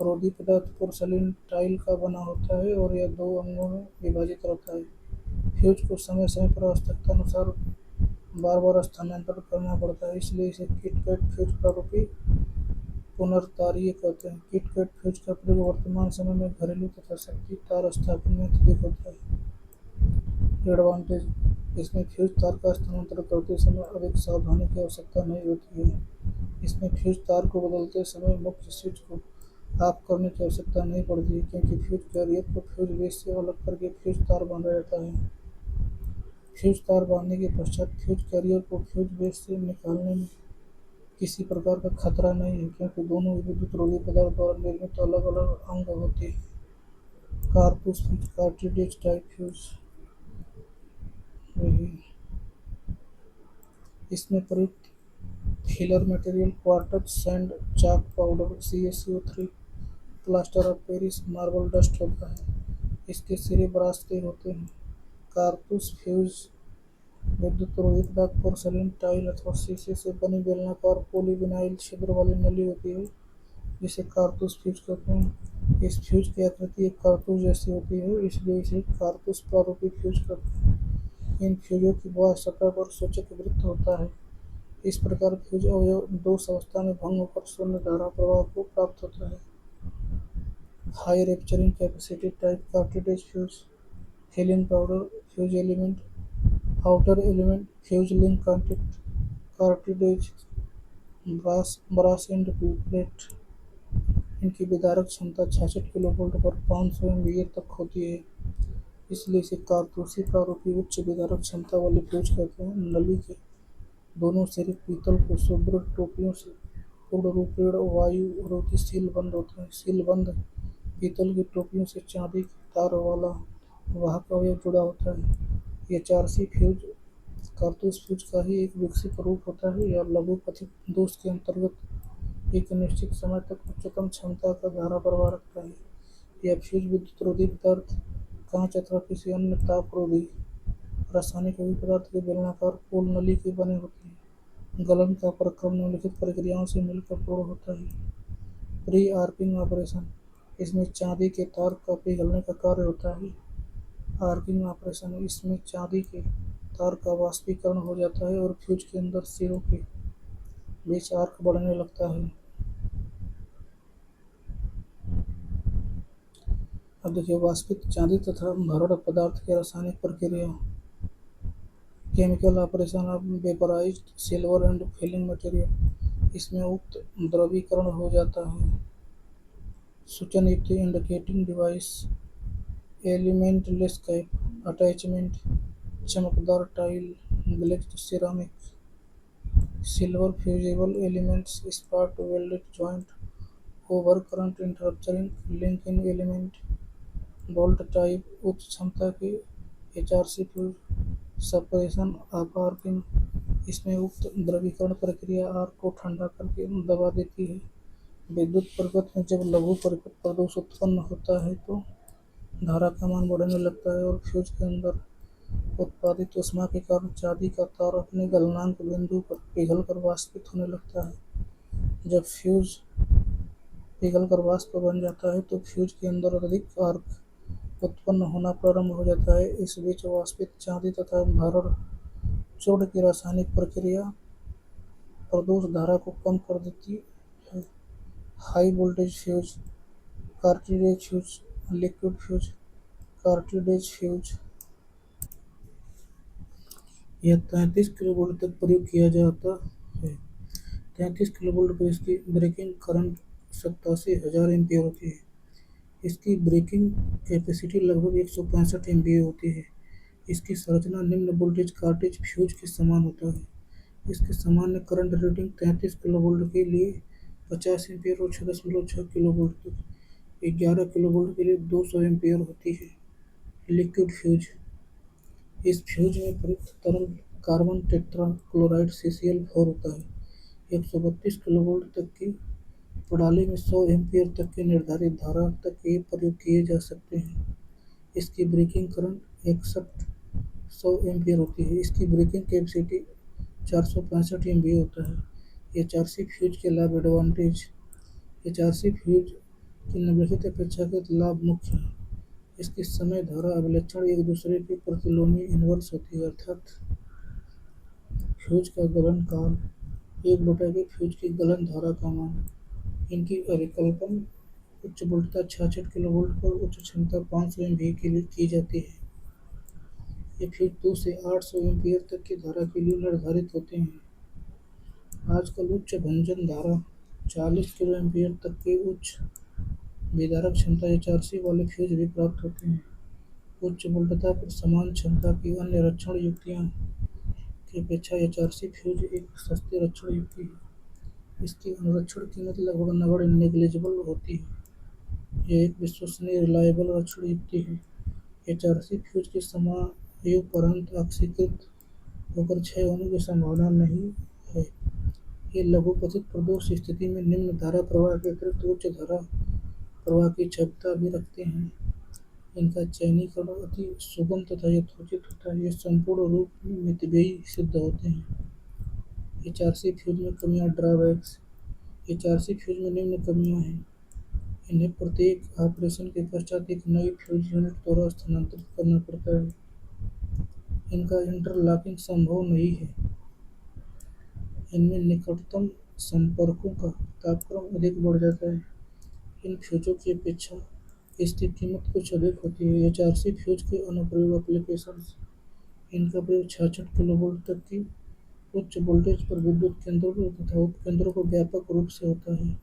रोधी पदार्थ पोर्सलीन टाइल का बना होता है और यह दो अंगों में विभाजित रहता है। फ्यूज को समय समय पर आवश्यकतानुसार बार बार स्थानांतरित करना पड़ता है, इसलिए इसे किट कैट फ्यूज प्रारूपी पुनर्तारीय कहते हैं। किट कैट फ्यूज का प्रयोग वर्तमान समय में घरेलू तथा शक्ति तार स्थापन में अत्यधिक होता है। एडवांटेज। इसमें फ्यूज तार का स्थानांतरण करते समय अधिक सावधानी की आवश्यकता नहीं होती है। इसमें फ्यूज तार को बदलते समय मुख्य स्विच को ऑफ करने की आवश्यकता नहीं पड़ती है, क्योंकि फ्यूज कैरियर को फ्यूज बेस से अलग करके फ्यूज तार बांधा जाता है। फ्यूज तार बांधने के पश्चात फ्यूज कैरियर को फ्यूज बेस से निकालने में किसी प्रकार का खतरा नहीं है, क्योंकि दोनों विद्युत रोधी पदार्थ द्वारा निर्मित अलग अलग अंग होते हैं। कारतूस फ्यूज कार्ट्रिडेज टाइप फ्यूज। इसमें प्रयुक्त filler material quartz sand chalk powder CaCO3 plaster of Paris marble dust होता है। इसके सिरे ब्रास के होते हैं। कारतूस फ्यूज विद्युत रोधी पदार्थ पोर्सलीन टाइल अथवा शीशे से बनी बेलनाकार पॉलीविनाइल छिद्र वाली नली होती है, जिसे कारतूस फ्यूज कहते हैं। इस फ्यूज की आकृति एक कारतूस जैसी होती है, इसलिए इसे कारतूस प्रारूपी फ्यूज कहते हैं। इन फ्यूजों की बाह्य सतह पर सूचक वृत्त होता है। इस प्रकार फ्यूज अवयव दोष अवस्था में भंग होकर शून्य धारा प्रवाह को प्राप्त होता है। High rupturing capacity type cartridge fuse. Filling powder fuse element outer element fuse link contact cartridge brass end plate. इनकी विदारक क्षमता 66 किलोवोल्ट पर 500 एमवीए तक होती है, इसलिए इसे कारतूसी प्रारूपी उच्च विदारक क्षमता वाले फ्यूज कहते हैं। नली के दोनों सिरे पीतल के सुदृढ़ टोपियों से पूर्णरूपेण वायु रोधी सीलबंद होते हैं। सीलबंद पीतल की टोपियों से चांदी की तार वाला वाहक अवयव जुड़ा होता है। यह HRC फ्यूज कारतूस फ्यूज का ही एक विकसित रूप होता है। यह लघुपथित दोष के अंतर्गत एक निश्चित समय तक उच्चतम क्षमता का धारा प्रवाह रखता है। यह फ्यूज विद्युत रोधी पदार्थ, कांच अथवा किसी अन्य ताप रोधी रासायनिक रोधी पदार्थ के बेलनाकार पोल नली के बने होते हैं। गलन का प्रक्रम निम्नलिखित प्रक्रियाओं से मिलकर पूर्ण होता है। Pre arcing operation. इसमें चांदी के तार का पिघलने का कार्य होता है। Arcing operation. इसमें चांदी के तार का वाष्पीकरण हो जाता है और फ्यूज के अंदर सिरों के बीच आर्क बढ़ने लगता है। अब देखिए वाष्पित चांदी तथा भरड़ पदार्थ की रासायनिक प्रक्रिया। Chemical operation of vaporised silver and filling material. इसमें उक्त द्रवीकरण हो जाता है। सूचन युक्त indicating device, element less cap attachment, चमकदार tile, glazed ceramic, silver fusible elements, spot welded joint, over current interrupting link in element, bolt type उच्च क्षमता के HRC fuse. Separation of arcing. इसमें उक्त द्रवीकरण प्रक्रिया आर्क को ठंडा करके दबा देती है। विद्युत परिपथ में जब लघु परिपथ प्रदोष उत्पन्न होता है तो धारा का मान बढ़ने लगता है और फ्यूज के अंदर उत्पादित ऊष्मा के कारण चांदी का तार अपने गलनांक बिंदु पर पिघलकर वाष्पित होने लगता है। जब फ्यूज पिघलकर वाष्प बन जाता है तो फ्यूज के अंदर अधिक आर्क उत्पन्न होना प्रारंभ हो जाता है। इस बीच वाष्पित चांदी तथा भरड़ चूर्ण की रासायनिक प्रक्रिया प्रदोष धारा को कम कर देती है। High voltage fuse, cartridge fuse, liquid fuse, cartridge fuse. यह 33 किलोवोल्ट तक प्रयोग किया जाता है। 33 किलोवोल्ट पर इसकी ब्रेकिंग करंट 87,000 एम्पीयर होती है। इसकी ब्रेकिंग कैपेसिटी लगभग 165 एमवीए होती है। इसकी संरचना निम्न वोल्टेज कार्ट्रिज फ्यूज के समान होता है। इसकी सामान्य करंट रेटिंग 33 किलोवोल्ट के लिए 50 एम्पीयर और 6.6 किलोवोल्ट तक। 11 किलोवोल्ट के लिए 200 एम्पीयर होती है। Liquid fuse. इस फ्यूज में प्रयुक्त तरल कार्बन टेट्रा क्लोराइड CCl4 होता है। 132 किलोवोल्ट तक की प्रणाली में 100 एम्पीयर तक की निर्धारित धारा तक ये प्रयोग किए जा सकते हैं। इसकी ब्रेकिंग करंट 6100 एम्पीयर होती है। इसकी ब्रेकिंग कैपेसिटी 465 MVA होता है। HRC फ्यूज के लाभ एडवांटेज। HRC फ्यूज की निम्नलिखित अपेक्षाकृत लाभ मुख्य हैं। इसकी समय धारा अभिलक्षण एक दूसरे के प्रतिलोमी इनवर्स होती है, अर्थात फ्यूज का गलन काल 1/के फ्यूज की गलन धारा का मान। इनकी अभिकल्पन उच्च वोल्टता 66 किलोवोल्ट पर उच्च क्षमता 500 MVA के लिए की जाती है। ये फ्यूज 2 से 800 एम्पीयर तक की धारा के लिए निर्धारित होते हैं। आजकल उच्च भंजन धारा 40 किलो एम्पीयर तक की उच्च विदारक क्षमता HRC वाले फ्यूज भी प्राप्त होते हैं। उच्च वोल्टता पर समान क्षमता की अन्य रक्षण युक्तियाँ की अपेक्षा HRC फ्यूज एक सस्ती रक्षण युक्ति है। इसकी अनुरक्षण कीमत लगभग नगण्य नेग्लिजिबल होती है। यह एक विश्वसनीय रिलायबल रक्षण युक्ति है। HRC फ्यूज के समयानुपरांत ऑक्सीकृत होकर क्षय होने की संभावना नहीं है। ये लघुपथित प्रदोष स्थिति में निम्न धारा प्रवाह के अतिरिक्त उच्च धारा प्रवाह की क्षमता भी रखते हैं। इनका चयनीकरण अति सुगम तथा यथोचित होता है। ये संपूर्ण रूप में मितव्ययी सिद्ध होते हैं। HRC फ्यूज में कमियां ड्रॉबैक्स। HRC फ्यूज में निम्न कमियां हैं। इन्हें प्रत्येक ऑपरेशन के पश्चात एक नई फ्यूज यूनिट द्वारा स्थानांतरित करना पड़ता है। इनका इंटरलॉकिंग संभव नहीं है। इनमें निकटतम संपर्कों का तापक्रम अधिक बढ़ जाता है। इन फ्यूजों की अपेक्षा इसकी कीमत कुछ अधिक होती है। HRC फ्यूज के अनुप्रयोग एप्लीकेशंस। इनका प्रयोग 66 किलोवोल्ट तक की उच्च वोल्टेज पर विद्युत केंद्रों तथा उपकेंद्रों को व्यापक रूप से होता है।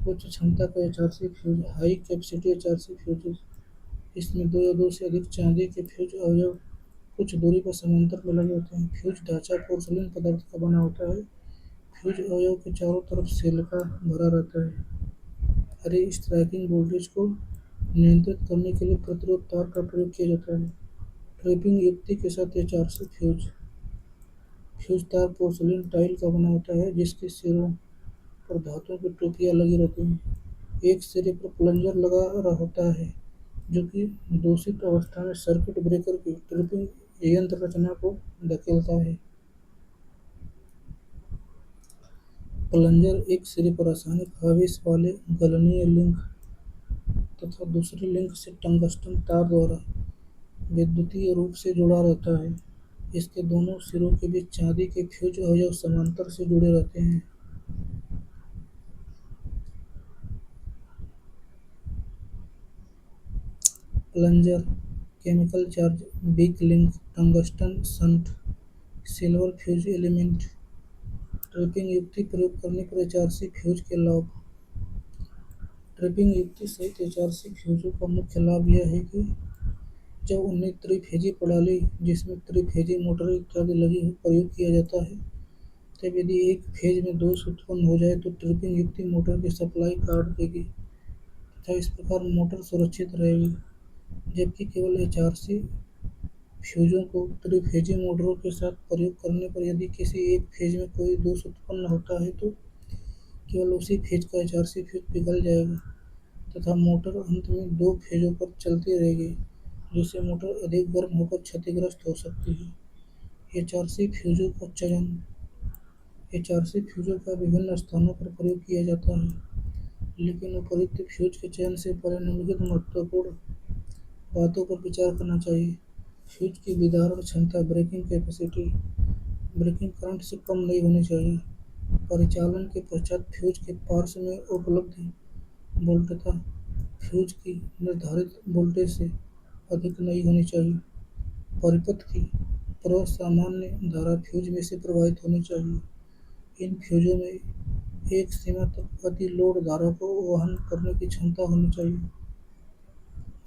उच्च क्षमता का HRC fuse. High capacity HRC fuses. इसमें 2 या 2 से अधिक चांदी के फ्यूज अवयव कुछ दूरी पर समांतर में लगे होते हैं। फ्यूज ढांचा पोर्सिलेन पदार्थ का बना होता है। फ्यूज अवयव के चारों तरफ सिलिका भरा रहता है। री-स्ट्राइकिंग वोल्टेज को नियंत्रित करने के लिए प्रतिरोध तार का प्रयोग किया जाता है। ट्रिपिंग युक्ति के साथ HRC फ्यूज। फ्यूज तार पोर्सिलेन टाइल का बना होता है, जिसके सिरों पर धातु की टोपियां लगी रहती हैं। एक सिरे पर प्लंजर लगा होता है, जो कि दूषित अवस्था में सर्किट ब्रेकर की ट्रिपिंग यंत्र रचना को धकेलता है। प्लंजर एक सिरे पर रासायनिक आवेश वाले गलनीय लिंक तथा दूसरे लिंक से टंगस्टन तार द्वारा विद्युतीय रूप से जुड़ा रहता है। इसके दोनों सिरों के बीच चांदी के फ्यूज अवयव समांतर से जुड़े रहते हैं। Plunger chemical charge weak link tungsten shunt silver fuse element. Tripping युक्ति प्रयोग करने पर HRC फ्यूज के लाभ। ट्रिपिंग युक्ति सहित HRC फ्यूजों का मुख्य लाभ यह है कि जब उन्हें त्रिफेजी प्रणाली, जिसमें त्रिफेजी मोटर इत्यादि लगी हो, प्रयोग किया जाता है, तब यदि एक फेज में दोष उत्पन्न हो जाए तो ट्रिपिंग युक्ति मोटर की सप्लाई काट देगी तथा इस प्रकार मोटर सुरक्षित रहेगी। जबकि केवल HRC फ्यूजों को त्रिफेजी मोटरों के साथ प्रयोग करने पर यदि किसी एक फेज में कोई दोष उत्पन्न होता है तो केवल उसी फेज का HRC फ्यूज पिघल जाएगा तथा मोटर अंत में 2 फेजों पर चलती रहेगी, जिससे मोटर अधिक गर्म होकर क्षतिग्रस्त हो सकती है। HRC फ्यूजों का चयन। HRC फ्यूजों का विभिन्न स्थानों पर प्रयोग किया जाता है, लेकिन उपयुक्त फ्यूज के चयन से पहले निम्नलिखित महत्वपूर्ण बातों पर विचार करना चाहिए। फ्यूज की विदारण क्षमता, ब्रेकिंग कैपेसिटी, ब्रेकिंग करंट से कम नहीं होनी चाहिए। परिचालन के पश्चात फ्यूज के पार्श्व में उपलब्ध वोल्टता फ्यूज की निर्धारित वोल्टेज से अधिक नहीं होनी चाहिए। परिपथ की प्रसामान्य धारा फ्यूज में से प्रवाहित होनी चाहिए। इन फ्यूजों में एक सीमा तक अति लोड धारा को वहन करने की क्षमता होनी चाहिए।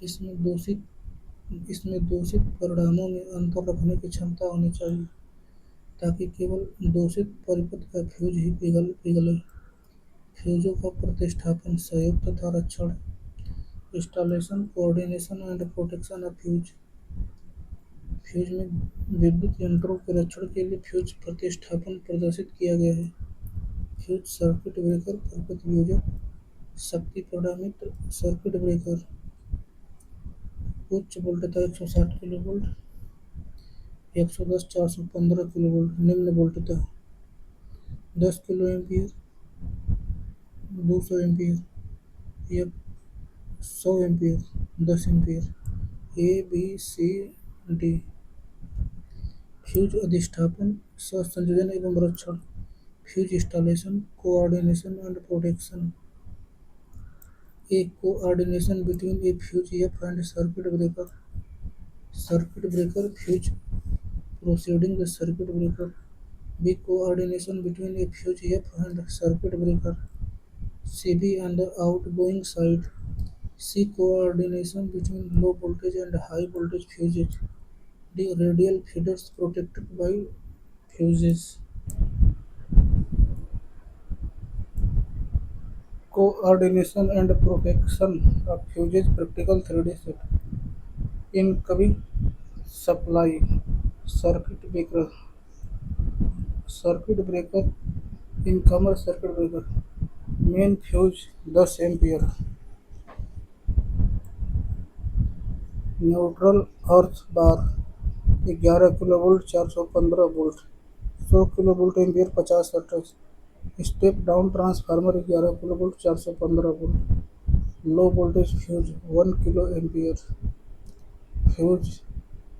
इसमें दूषित परिणामों में अंतर रखने की क्षमता होनी चाहिए, ताकि केवल दूषित परिपथ का फ्यूज ही पिघले। फ्यूजों का प्रतिष्ठापन, सहयोग तथा रक्षण। Installation, coordination and protection of fuse. Fuse में विद्युत यंत्रों के रक्षण के लिए फ्यूज प्रतिष्ठापन प्रदर्शित किया गया है। फ्यूज सर्किट ब्रेकर, परिपथ वियोजक, शक्ति प्रणामित सर्किट ब्रेकर। उच्च वोल्टता 160 किलो वोल्ट, 110, 415 किलो वोल्ट। निम्न वोल्टता 10 किलो एम्पीयर, 200 एम्पीयर या 100 ampere, 10 ampere. A B C D. Fuse अधिष्ठापन, संयोजन एवं रक्षण। Fuse installation, coordination and protection. A coordination between a fuse F and circuit breaker. Circuit breaker fuse proceeding the circuit breaker. B. Coordination between a fuse F and circuit breaker. CB and the outgoing side. C. Coordination between low voltage and high voltage fuses. D. Radial feeders protected by fuses. Coordination and protection of fuses practical 3D set. Incoming supply. Circuit breaker. Circuit breaker. Incomer circuit breaker. Main fuse 10 ampere. Neutral earth bar 11 kilo volt, 415 volt. 100 kilo volt ampere, 50 hertz. Step down transformer 11 kilo volt, 415 volt. Low voltage fuse 1 kilo ampere. Fuse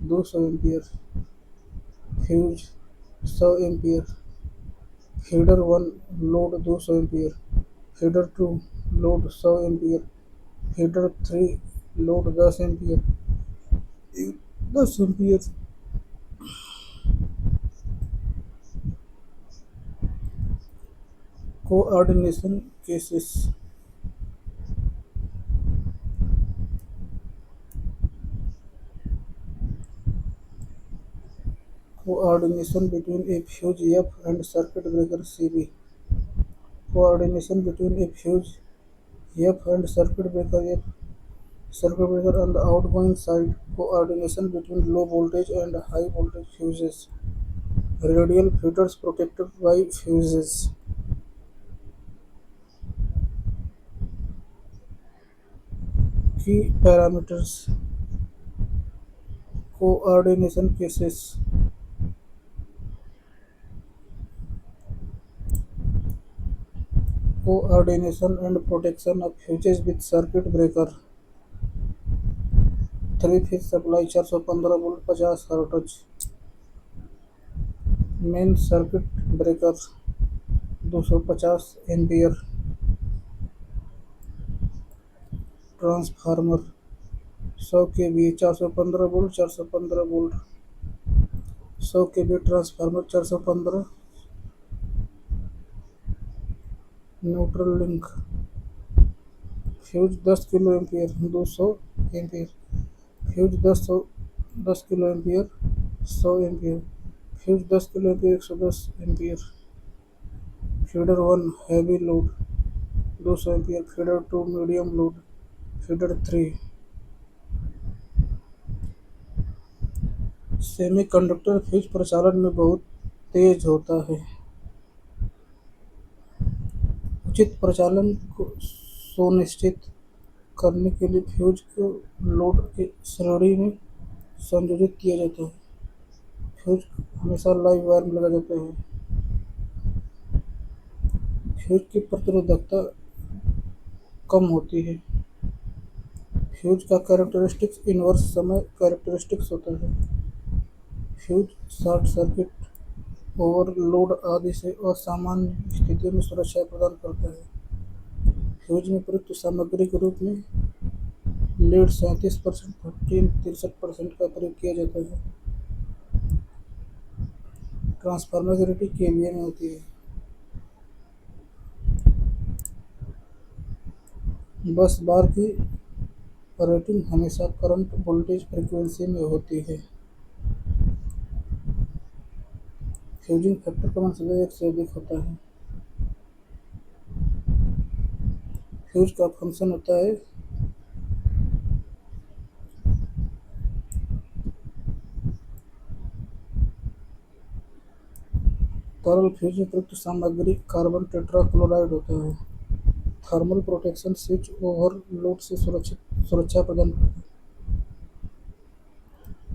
200 ampere. Fuse 100 ampere. Feeder 1 load 200 ampere. Feeder 2 load 100 ampere. Feeder 3 load 10 ampere. 10 ampere. Coordination cases. Coordination between a fuse F and circuit breaker CB. Coordination between a fuse F and circuit breaker F. Circuit breaker on the outgoing side. Coordination between low voltage and high voltage fuses. Radial feeders protected by fuses. Key parameters. Coordination cases. Coordination and protection of fuses with circuit breaker. 3-phase supply 415 volt, 50 hertz. Main circuit breaker 250 ampere. Transformer 100 KV, 415 volt, 415 volt. 100 KV transformer, 415। Neutral link. Fuse 10 kilo ampere, 200 ampere. Fuse 10 kilo ampere, 100 ampere. Fuse 10 kilo ampere, 110 ampere. Feeder 1 heavy load 200 ampere. Feeder 2 medium load. Feeder 3। Semiconductor fuse प्रचालन में बहुत तेज होता है। उचित प्रचालन को सुनिश्चित करने के लिए फ्यूज को लोड की श्रेणी में संयोजित किया जाता है। फ्यूज हमेशा लाइव वायर में लगा जाता है। फ्यूज की प्रतिरोधकता कम होती है। फ्यूज का कैरेक्टरिस्टिक्स इनवर्स समय कैरेक्टरिस्टिक्स होता है। फ्यूज शॉर्ट सर्किट, ओवरलोड आदि से असामान्य स्थितियों में सुरक्षा प्रदान करता है। फ्यूज में प्रयुक्त सामग्री के रूप में लीड 37%, 63% का प्रयोग किया जाता है। ट्रांसफार्मर की रेटिंग केवीए में होती है। बस बार की रेटिंग हमेशा करंट वोल्टेज फ्रीक्वेंसी में होती है। फ्यूजिंग फैक्टर का मान 1 से अधिक होता है। फ्यूज का फंक्शन होता है तरल फ्यूज में प्रयुक्त सामग्री कार्बन टेट्राक्लोराइड होता है। थर्मल प्रोटेक्शन स्विच ओवरलोड से सुरक्षा प्रदान करता है।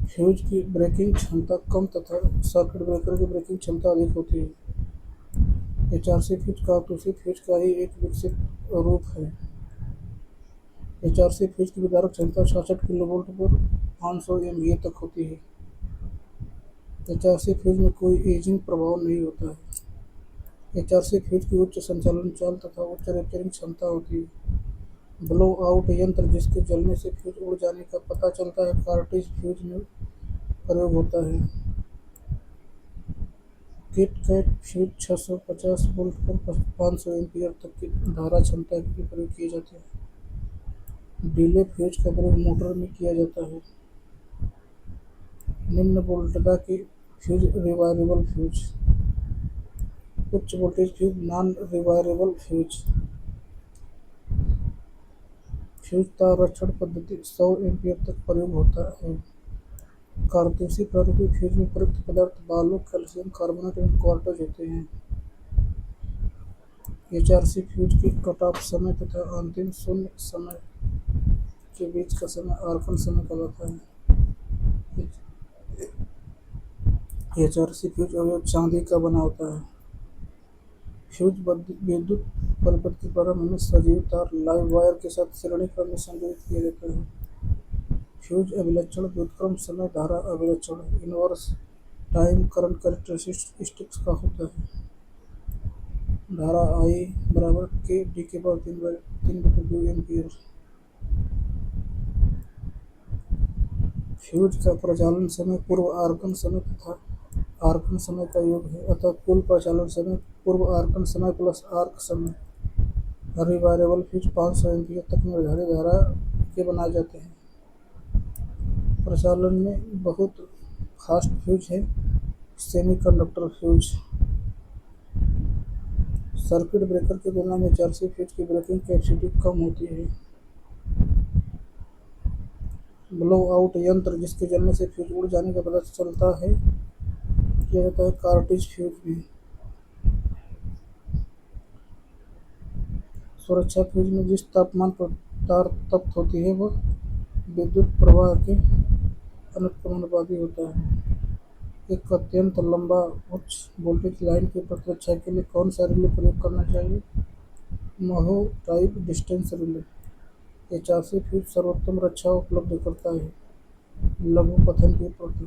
फ्यूज की ब्रेकिंग क्षमता कम तथा सर्किट ब्रेकर की ब्रेकिंग क्षमता अधिक होती है। एचआरसी फ्यूज कारतूसी फ्यूज का ही एक विकसित रूप है। एचआरसी फ्यूज की विदारक क्षमता 66 किलोवोल्ट पर 500 एमवीए तक होती है। एचआरसी फ्यूज में कोई एजिंग प्रभाव नहीं होता है। एचआरसी फ्यूज की उच्च संचालन चाल तथा उच्च रिपेयरिंग क्षमता होती है। ब्लो आउट यंत्र जिसके जलने से फ्यूज उड़ जाने का पता चलता है कार्ट्रिज फ्यूज में प्रयोग होता है। किट कैट फ्यूज 650 वोल्ट पर 500 एम्पीयर तक की धारा क्षमता के लिए प्रयोग किए जाते हैं। डिले फ्यूज का प्रयोग मोटर में किया जाता है। निम्न वोल्टता के फ्यूज रिवायरेबल फ्यूज। उच्च voltage fuse non rewirable fuse. Fuse तार रक्षण पद्धति 100 एम्पीयर तक प्रयोग होता है। कारतूसी प्रारूपी फ्यूज में प्रयुक्त पदार्थ बालू, कैल्शियम कार्बोनेट एवं क्वार्ट्ज होते हैं। एचआरसी फ्यूज के कट ऑफ समय तथा अंतिम शून्य समय के बीच का समय आर्कन समय कहलाता है। एचआरसी फ्यूज अवयव चांदी का बना होता है। फ्यूज विद्युत परिपथ के प्रारंभ में सजीव तार लाइव वायर के साथ श्रेणी क्रम में संयोजित किया जाता है। फ्यूज अभिलक्षण व्युत्क्रम समय धारा अभिलक्षण इनवर्स टाइम करंट कैरेक्टरिस्टिक्स का होता है। धारा आई बराबर के डी के पावर 3/2 एम्पीयर। फ्यूज का प्रचालन समय पूर्व आर्कन समय तथा आर्कन समय का योग है, अतः कुल प्रचालन समय पूर्व आर्कन समय प्लस आर्क समय। रिवायरेबल फ्यूज 500 एम्पीयर तक निर्धारित धारा के बनाए जाते हैं। प्रचालन में बहुत फास्ट फ्यूज है सेमीकंडक्टर फ्यूज। सर्किट ब्रेकर की तुलना में एचआरसी फ्यूज की ब्रेकिंग कैपेसिटी कम होती है। ब्लो आउट यंत्र जिसके जलने से फ्यूज उड़ जाने का पता चलता है किया जाता है कार्ट्रिज फ्यूज में। सुरक्षा फ्यूज में जिस तापमान पर तार तप्त होती है वह विद्युत प्रवाह के अनुपाती होता है। एक अत्यंत लंबा उच्च वोल्टेज लाइन की प्रतिरक्षा के लिए कौन सा रिले प्रयोग करना चाहिए? Mho type distance relay. HRC fuse सर्वोत्तम रक्षा उपलब्ध करता है लघु पथन के प्रति।